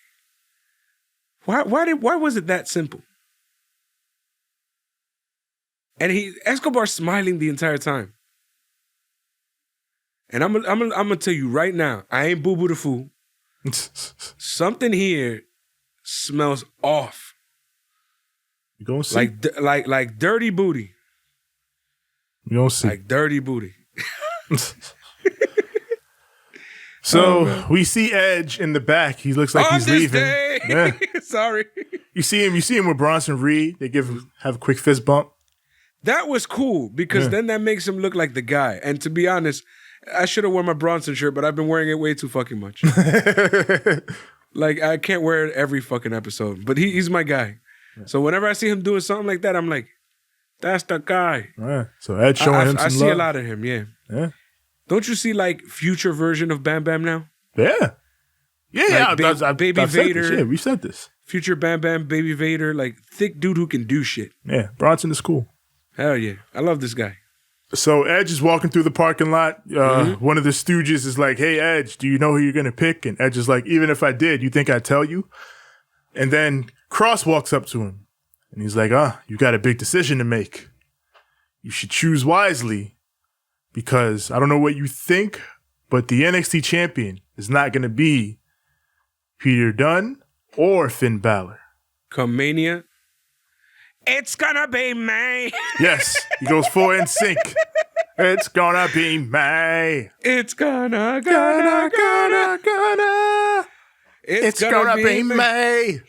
Speaker 2: why was it that simple? And Escobar's smiling the entire time. And I'm gonna tell you right now, I ain't Boo Boo the Fool. Something here smells off.
Speaker 3: You gonna see?
Speaker 2: Like dirty booty.
Speaker 3: You gonna see?
Speaker 2: Like dirty booty.
Speaker 3: So we see Edge in the back. He looks like he's leaving. Yeah.
Speaker 2: Sorry.
Speaker 3: You see him with Bronson Reed. They have a quick fist bump.
Speaker 2: That was cool because then that makes him look like the guy. And to be honest, I should have worn my Bronson shirt, but I've been wearing it way too fucking much. Like, I can't wear it every fucking episode, but he's my guy. So whenever I see him doing something like that, I'm like, that's the guy.
Speaker 3: So Edge showing him some
Speaker 2: I see
Speaker 3: love.
Speaker 2: a lot of him, yeah.
Speaker 3: Yeah.
Speaker 2: Don't you see, like, future version of Bam Bam now?
Speaker 3: Yeah. Yeah,
Speaker 2: Like, Baby
Speaker 3: I've said
Speaker 2: Vader.
Speaker 3: this. Yeah, we said this.
Speaker 2: Future Bam Bam, Baby Vader, like, thick dude who can do shit.
Speaker 3: Yeah, Bronson is cool.
Speaker 2: Hell yeah. I love this guy.
Speaker 3: So Edge is walking through the parking lot. One of the stooges is like, hey, Edge, do you know who you're going to pick? And Edge is like, even if I did, you think I'd tell you? And then Cross walks up to him. And he's like, you got a big decision to make. You should choose wisely because I don't know what you think, but the NXT champion is not going to be Peter Dunne or Finn Balor.
Speaker 2: Come Mania. It's gonna be me.
Speaker 3: Yes, he goes full in sync. It's gonna be me.
Speaker 2: It's gonna
Speaker 3: It's gonna be me.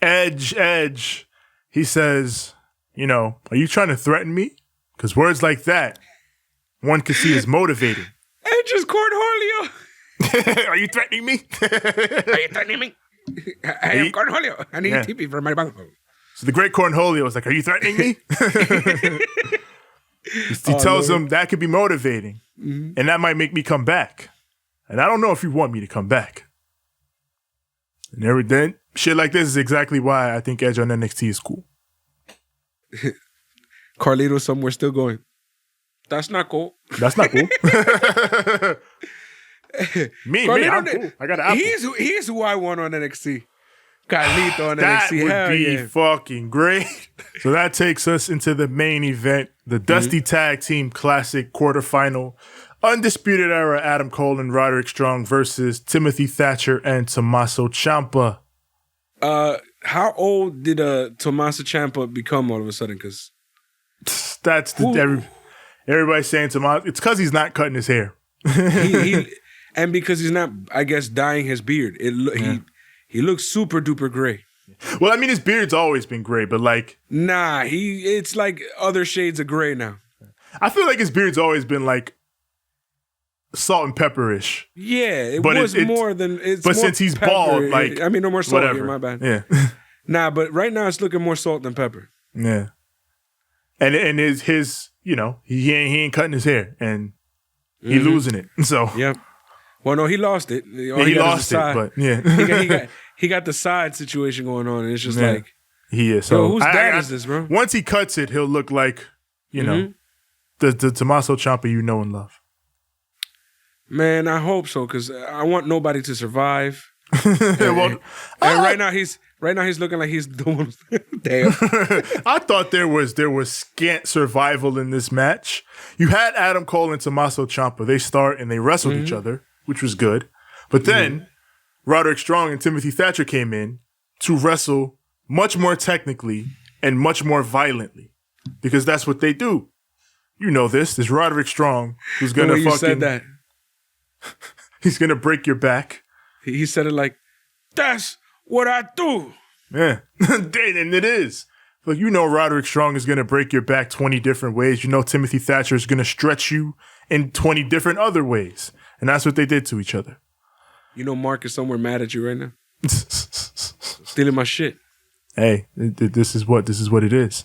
Speaker 3: Edge. He says, are you trying to threaten me? Because words like that, one could see as motivating.
Speaker 2: Edge is Cornholio.
Speaker 3: Are you threatening me?
Speaker 2: Are you threatening me? I am Cornholio. I need TP for my bungle.
Speaker 3: So the great Cornholio was like, are you threatening me? He tells him that could be motivating. Mm-hmm. And that might make me come back. And I don't know if you want me to come back. And then shit like this is exactly why I think Edge on NXT is cool.
Speaker 2: Carlito somewhere still going, that's not cool.
Speaker 3: That's not cool. me, I'm cool. I got an apple.
Speaker 2: He's who I want on NXT. Carlito on
Speaker 3: that
Speaker 2: NXT.
Speaker 3: That would be fucking great. So that takes us into the main event, the Dusty Tag Team Classic quarterfinal. Undisputed Era, Adam Cole and Roderick Strong versus Timothy Thatcher and Tommaso Ciampa.
Speaker 2: How old did Tommaso Ciampa become all of a sudden? Because
Speaker 3: that's everybody's saying Tommaso. It's because he's not cutting his hair.
Speaker 2: And because he's not, I guess, dyeing his beard. He looks super duper gray.
Speaker 3: Well, I mean, his beard's always been gray, but like,
Speaker 2: nah, it's like other shades of gray now.
Speaker 3: I feel like his beard's always been like salt and pepperish.
Speaker 2: Yeah,
Speaker 3: but
Speaker 2: was more than. But more
Speaker 3: since he's
Speaker 2: pepper,
Speaker 3: bald, like,
Speaker 2: I mean, no more salt
Speaker 3: whatever.
Speaker 2: here. My bad.
Speaker 3: Yeah.
Speaker 2: Nah, but right now it's looking more salt than pepper.
Speaker 3: Yeah. And his he ain't cutting his hair and he losing it. So
Speaker 2: yeah. Well, no, he lost it.
Speaker 3: He lost it, but yeah.
Speaker 2: he got the side situation going on, and it's just like
Speaker 3: he is. So
Speaker 2: whose dad is this, bro?
Speaker 3: Once he cuts it, he'll look like the Tommaso Ciampa you know and love.
Speaker 2: Man, I hope so because I want nobody to survive.
Speaker 3: And
Speaker 2: right now he's looking like he's the one. Damn.
Speaker 3: I thought there was scant survival in this match. You had Adam Cole and Tommaso Ciampa. They start and they wrestled each other, which was good. But then Roderick Strong and Timothy Thatcher came in to wrestle much more technically and much more violently because that's what they do. You know this. There's Roderick Strong who's gonna
Speaker 2: you said that.
Speaker 3: He's gonna break your back.
Speaker 2: He said it like, that's what I do.
Speaker 3: Yeah, and it is. Like, Roderick Strong is going to break your back 20 different ways. Timothy Thatcher is going to stretch you in 20 different other ways. And that's what they did to each other.
Speaker 2: Mark is somewhere mad at you right now. Stealing my shit.
Speaker 3: Hey, this is what it is.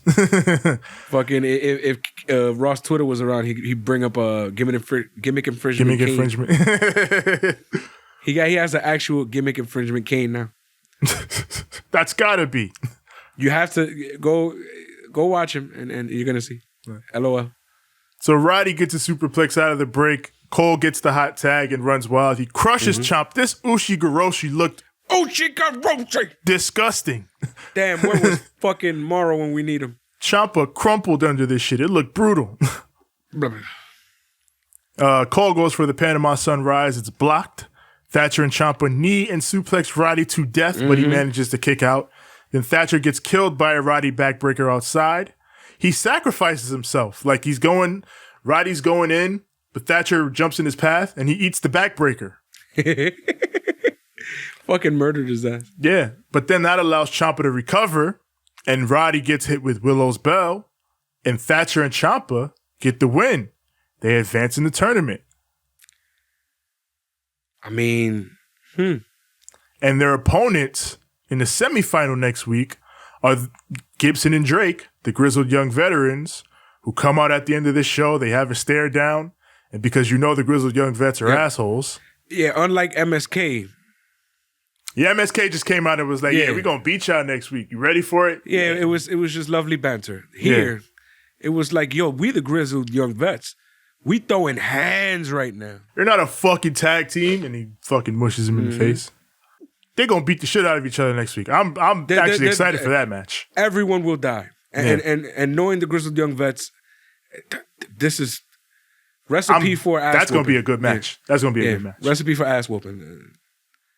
Speaker 2: Fucking, if Ross Twitter was around, he'd bring up a gimmick infringement.
Speaker 3: Gimmick infringement.
Speaker 2: He has an actual gimmick infringement cane now.
Speaker 3: That's gotta be.
Speaker 2: You have to go watch him, and you're gonna see. Right. LOL.
Speaker 3: So Roddy gets a superplex out of the break. Cole gets the hot tag and runs wild. He crushes Chomp. This Ushigoroshi looked disgusting.
Speaker 2: Damn, where was fucking Morrow when we need him?
Speaker 3: Ciampa crumpled under this shit. It looked brutal. Cole goes for the Panama Sunrise. It's blocked. Thatcher and Ciampa knee and suplex Roddy to death, but he manages to kick out. Then Thatcher gets killed by a Roddy backbreaker outside. He sacrifices himself. Like Roddy's going in, but Thatcher jumps in his path and he eats the backbreaker.
Speaker 2: Fucking murdered his ass.
Speaker 3: Yeah, but then that allows Ciampa to recover and Roddy gets hit with Willow's Bell. and Thatcher and Ciampa get the win. They advance in the tournament.
Speaker 2: I mean,
Speaker 3: And their opponents in the semifinal next week are Gibson and Drake, the grizzled young veterans, who come out at the end of this show. They have a stare down. And because the grizzled young vets are assholes.
Speaker 2: Yeah, unlike MSK.
Speaker 3: Yeah, MSK just came out and was like, yeah, we're going to beat y'all next week. You ready for it?
Speaker 2: Yeah, it was just lovely banter. Here, it was like, yo, we the grizzled young vets. We throwing hands right now.
Speaker 3: You're not a fucking tag team. And he fucking mushes him in the face. They're going to beat the shit out of each other next week. I'm actually excited for that match.
Speaker 2: Everyone will die. And knowing the grizzled young vets, this is recipe for ass
Speaker 3: That's going to
Speaker 2: whooping.
Speaker 3: be a good match. Yeah. That's going to be a good match.
Speaker 2: Recipe for ass whooping.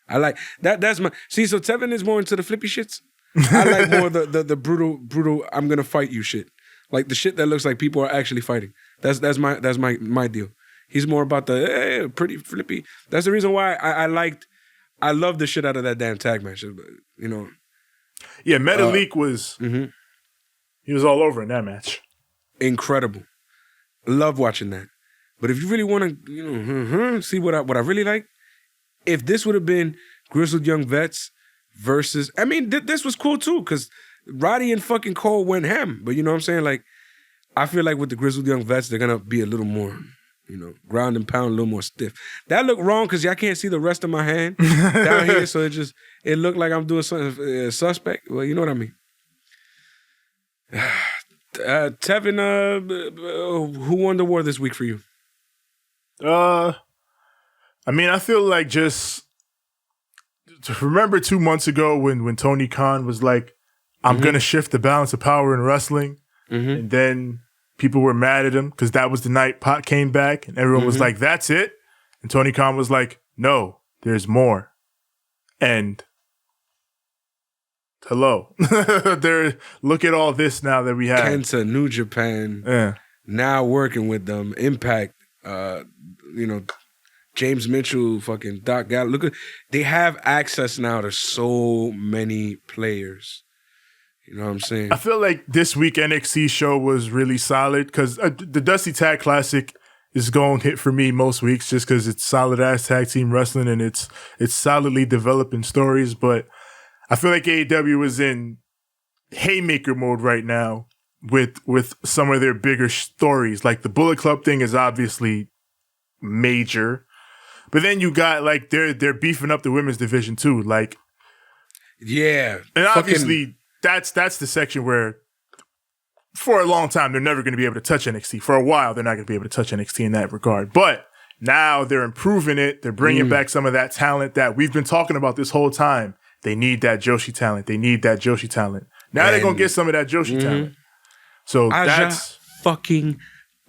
Speaker 2: I like that. That's my see. So Tevin is more into the flippy shits. I like more the brutal. I'm gonna fight you shit. Like the shit that looks like people are actually fighting. That's my deal. He's more about the pretty flippy. That's the reason why I loved the shit out of that damn tag match. You know.
Speaker 3: Yeah, Metalik was. He was all over in that match.
Speaker 2: Incredible. Love watching that. But if you really want to, see what I really like. If this would have been grizzled young vets versus, I mean, this was cool too, because Roddy and fucking Cole went ham. But you know what I'm saying? Like, I feel like with the grizzled young vets, they're gonna be a little more, ground and pound, a little more stiff. That looked wrong because y'all can't see the rest of my hand down here, so it looked like I'm doing something suspect. Well, you know what I mean. Tevin, who won the war this week for you?
Speaker 3: I mean, I feel like just remember 2 months ago when Tony Khan was like, I'm going to shift the balance of power in wrestling. And then people were mad at him because that was the night Pac came back and everyone was like, that's it. And Tony Khan was like, no, there's more. And hello. Look at all this now that we have.
Speaker 2: Kenta, New Japan, now working with them, Impact, James Mitchell, fucking Doc Gallows. They have access now to so many players. You know what I'm saying?
Speaker 3: I feel like this week NXT show was really solid because the Dusty Tag Classic is going to hit for me most weeks just because it's solid ass tag team wrestling and it's solidly developing stories. But I feel like AEW is in haymaker mode right now with some of their bigger stories. Like the Bullet Club thing is obviously major. But then you got like they're beefing up the women's division too, like
Speaker 2: and
Speaker 3: obviously that's the section where for a long time they're never going to be able to touch NXT. For a while they're not going to be able to touch NXT in that regard. But now they're improving it. They're bringing back some of that talent that we've been talking about this whole time. They need that Joshi talent. Now they're going to get some of that Joshi talent. So that's
Speaker 2: fucking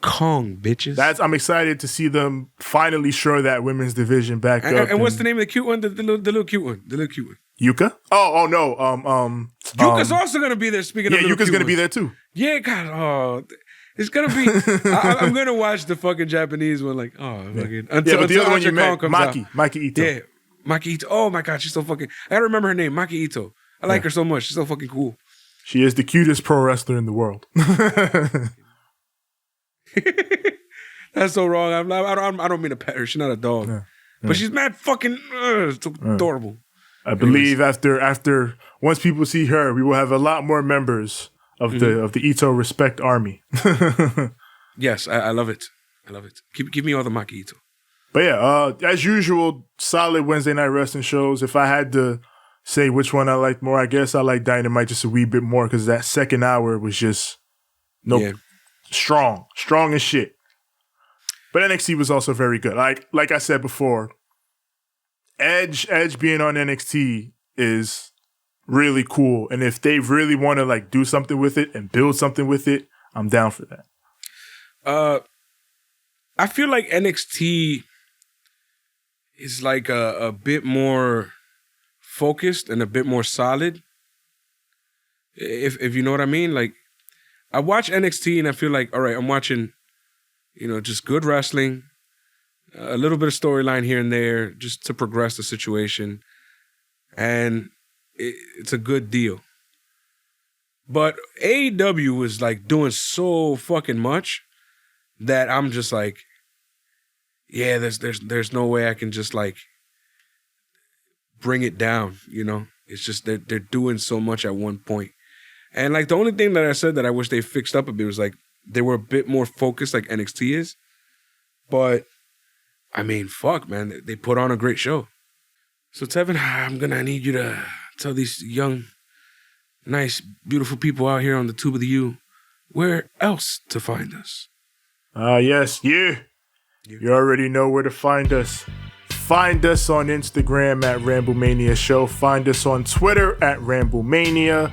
Speaker 2: Kong, bitches.
Speaker 3: I'm excited to see them finally shore that women's division back up.
Speaker 2: And what's the name of the cute one? The little cute one.
Speaker 3: Yuka? Oh no.
Speaker 2: Yuka's also gonna be there. Speaking of
Speaker 3: Yuka's gonna be there too.
Speaker 2: Yeah, God. Oh, it's gonna be. I'm gonna watch the fucking Japanese one. Like, fucking.
Speaker 3: But the other one you met, Maki Ito.
Speaker 2: Yeah, Maki Ito. Oh my God, she's so fucking. I gotta remember her name, Maki Ito. I like her so much. She's so fucking cool.
Speaker 3: She is the cutest pro wrestler in the world.
Speaker 2: That's so wrong. I don't mean to pet her. She's not a dog, but she's mad fucking adorable.
Speaker 3: I believe after once people see her, we will have a lot more members of the Ito Respect Army.
Speaker 2: Yes, I love it. Give me all the Maki Ito.
Speaker 3: But yeah, as usual, solid Wednesday night wrestling shows. If I had to say which one I liked more, I guess I like Dynamite just a wee bit more because that second hour was just strong as shit. But NXT was also very good. Like I said before, Edge being on NXT is really cool. And if they really want to like do something with it and build something with it, I'm down for that.
Speaker 2: I feel like NXT is like a bit more focused and a bit more solid. If you know what I mean. Like I watch NXT and I feel like, all right, I'm watching, just good wrestling, a little bit of storyline here and there just to progress the situation. And it's a good deal. But AEW was like doing so fucking much that I'm just like, yeah, there's no way I can just like bring it down, you know? It's just they're doing so much at one point. And like the only thing that I said that I wish they fixed up a bit was like they were a bit more focused like NXT is. But I mean, fuck, man, they put on a great show. So Tevin, I'm gonna need you to tell these young, nice, beautiful people out here on the Tube of the U where else to find us.
Speaker 3: Yes, you already know where to find us. Find us on Instagram at Ramblemania Show. Find us on Twitter at Ramblemania.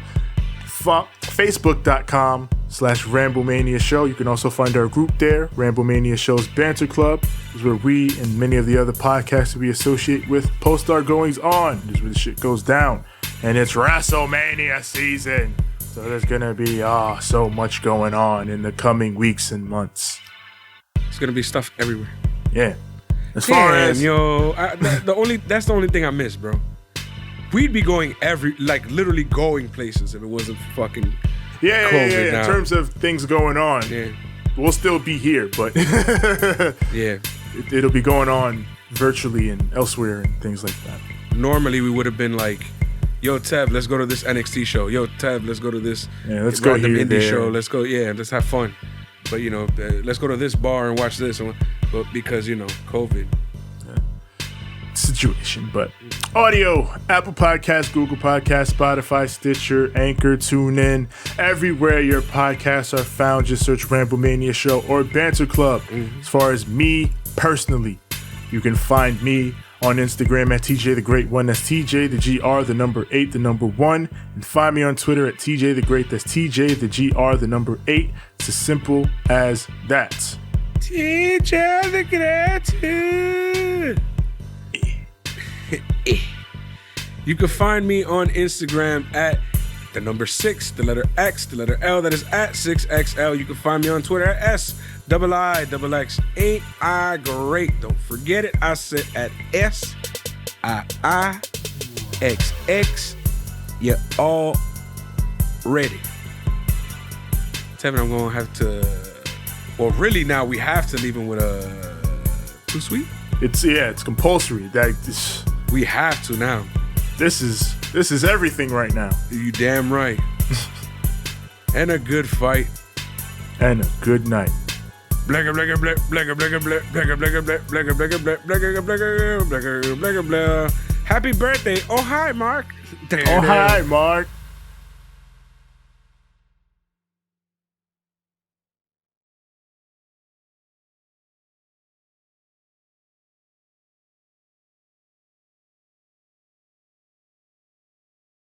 Speaker 3: Facebook.com/Ramblemania Show. You can also find our group there, Ramblemania Show's Banter Club. This is where we and many of the other podcasts we associate with post our goings on. This is where the shit goes down. And it's WrestleMania season. So there's going to be so much going on in the coming weeks and months.
Speaker 2: It's gonna be stuff everywhere.
Speaker 3: Yeah. As far as
Speaker 2: that's the only thing I miss, bro. We'd be going literally going places if it wasn't fucking COVID
Speaker 3: In
Speaker 2: now.
Speaker 3: terms of things going on, we'll still be here, but it'll be going on virtually and elsewhere and things like that.
Speaker 2: Normally we would have been like, yo, Tev, let's go to this NXT show. Yo, Tev, let's go to this
Speaker 3: let's go
Speaker 2: random
Speaker 3: here,
Speaker 2: indie
Speaker 3: there.
Speaker 2: show. Let's go, let's have fun. But, you know, let's go to this bar and watch this. But because, you know, COVID.
Speaker 3: Situation, but audio, Apple Podcasts, Google Podcasts, Spotify, Stitcher, Anchor, TuneIn, everywhere your podcasts are found, just search Ramblemania Show or Banter Club. As far as me personally, you can find me on Instagram at TJ the Great One. That's TJ the GR, the number 8, the number 1. And find me on Twitter at TJ the Great. That's TJ the GR, the number 8. It's as simple as that.
Speaker 2: TJ the Great. You can find me on Instagram at the number 6, the letter X, the letter L. That is at 6XL. You can find me on Twitter at SIIXX. Ain't I great? Don't forget it. I said at SIIXX. You all ready? Tevin, I'm going to have to... Well, really now we have to leave him with a... Too sweet?
Speaker 3: It's compulsory.
Speaker 2: We have to now.
Speaker 3: This is everything right now.
Speaker 2: You damn right. And a good fight.
Speaker 3: And a good night.
Speaker 2: Blagga blagga blagga blagga blagga blagga blagga blagga blagga blagga blagga blagga blagga. Happy birthday. Oh hi, Mark.
Speaker 3: Oh hi, Mark.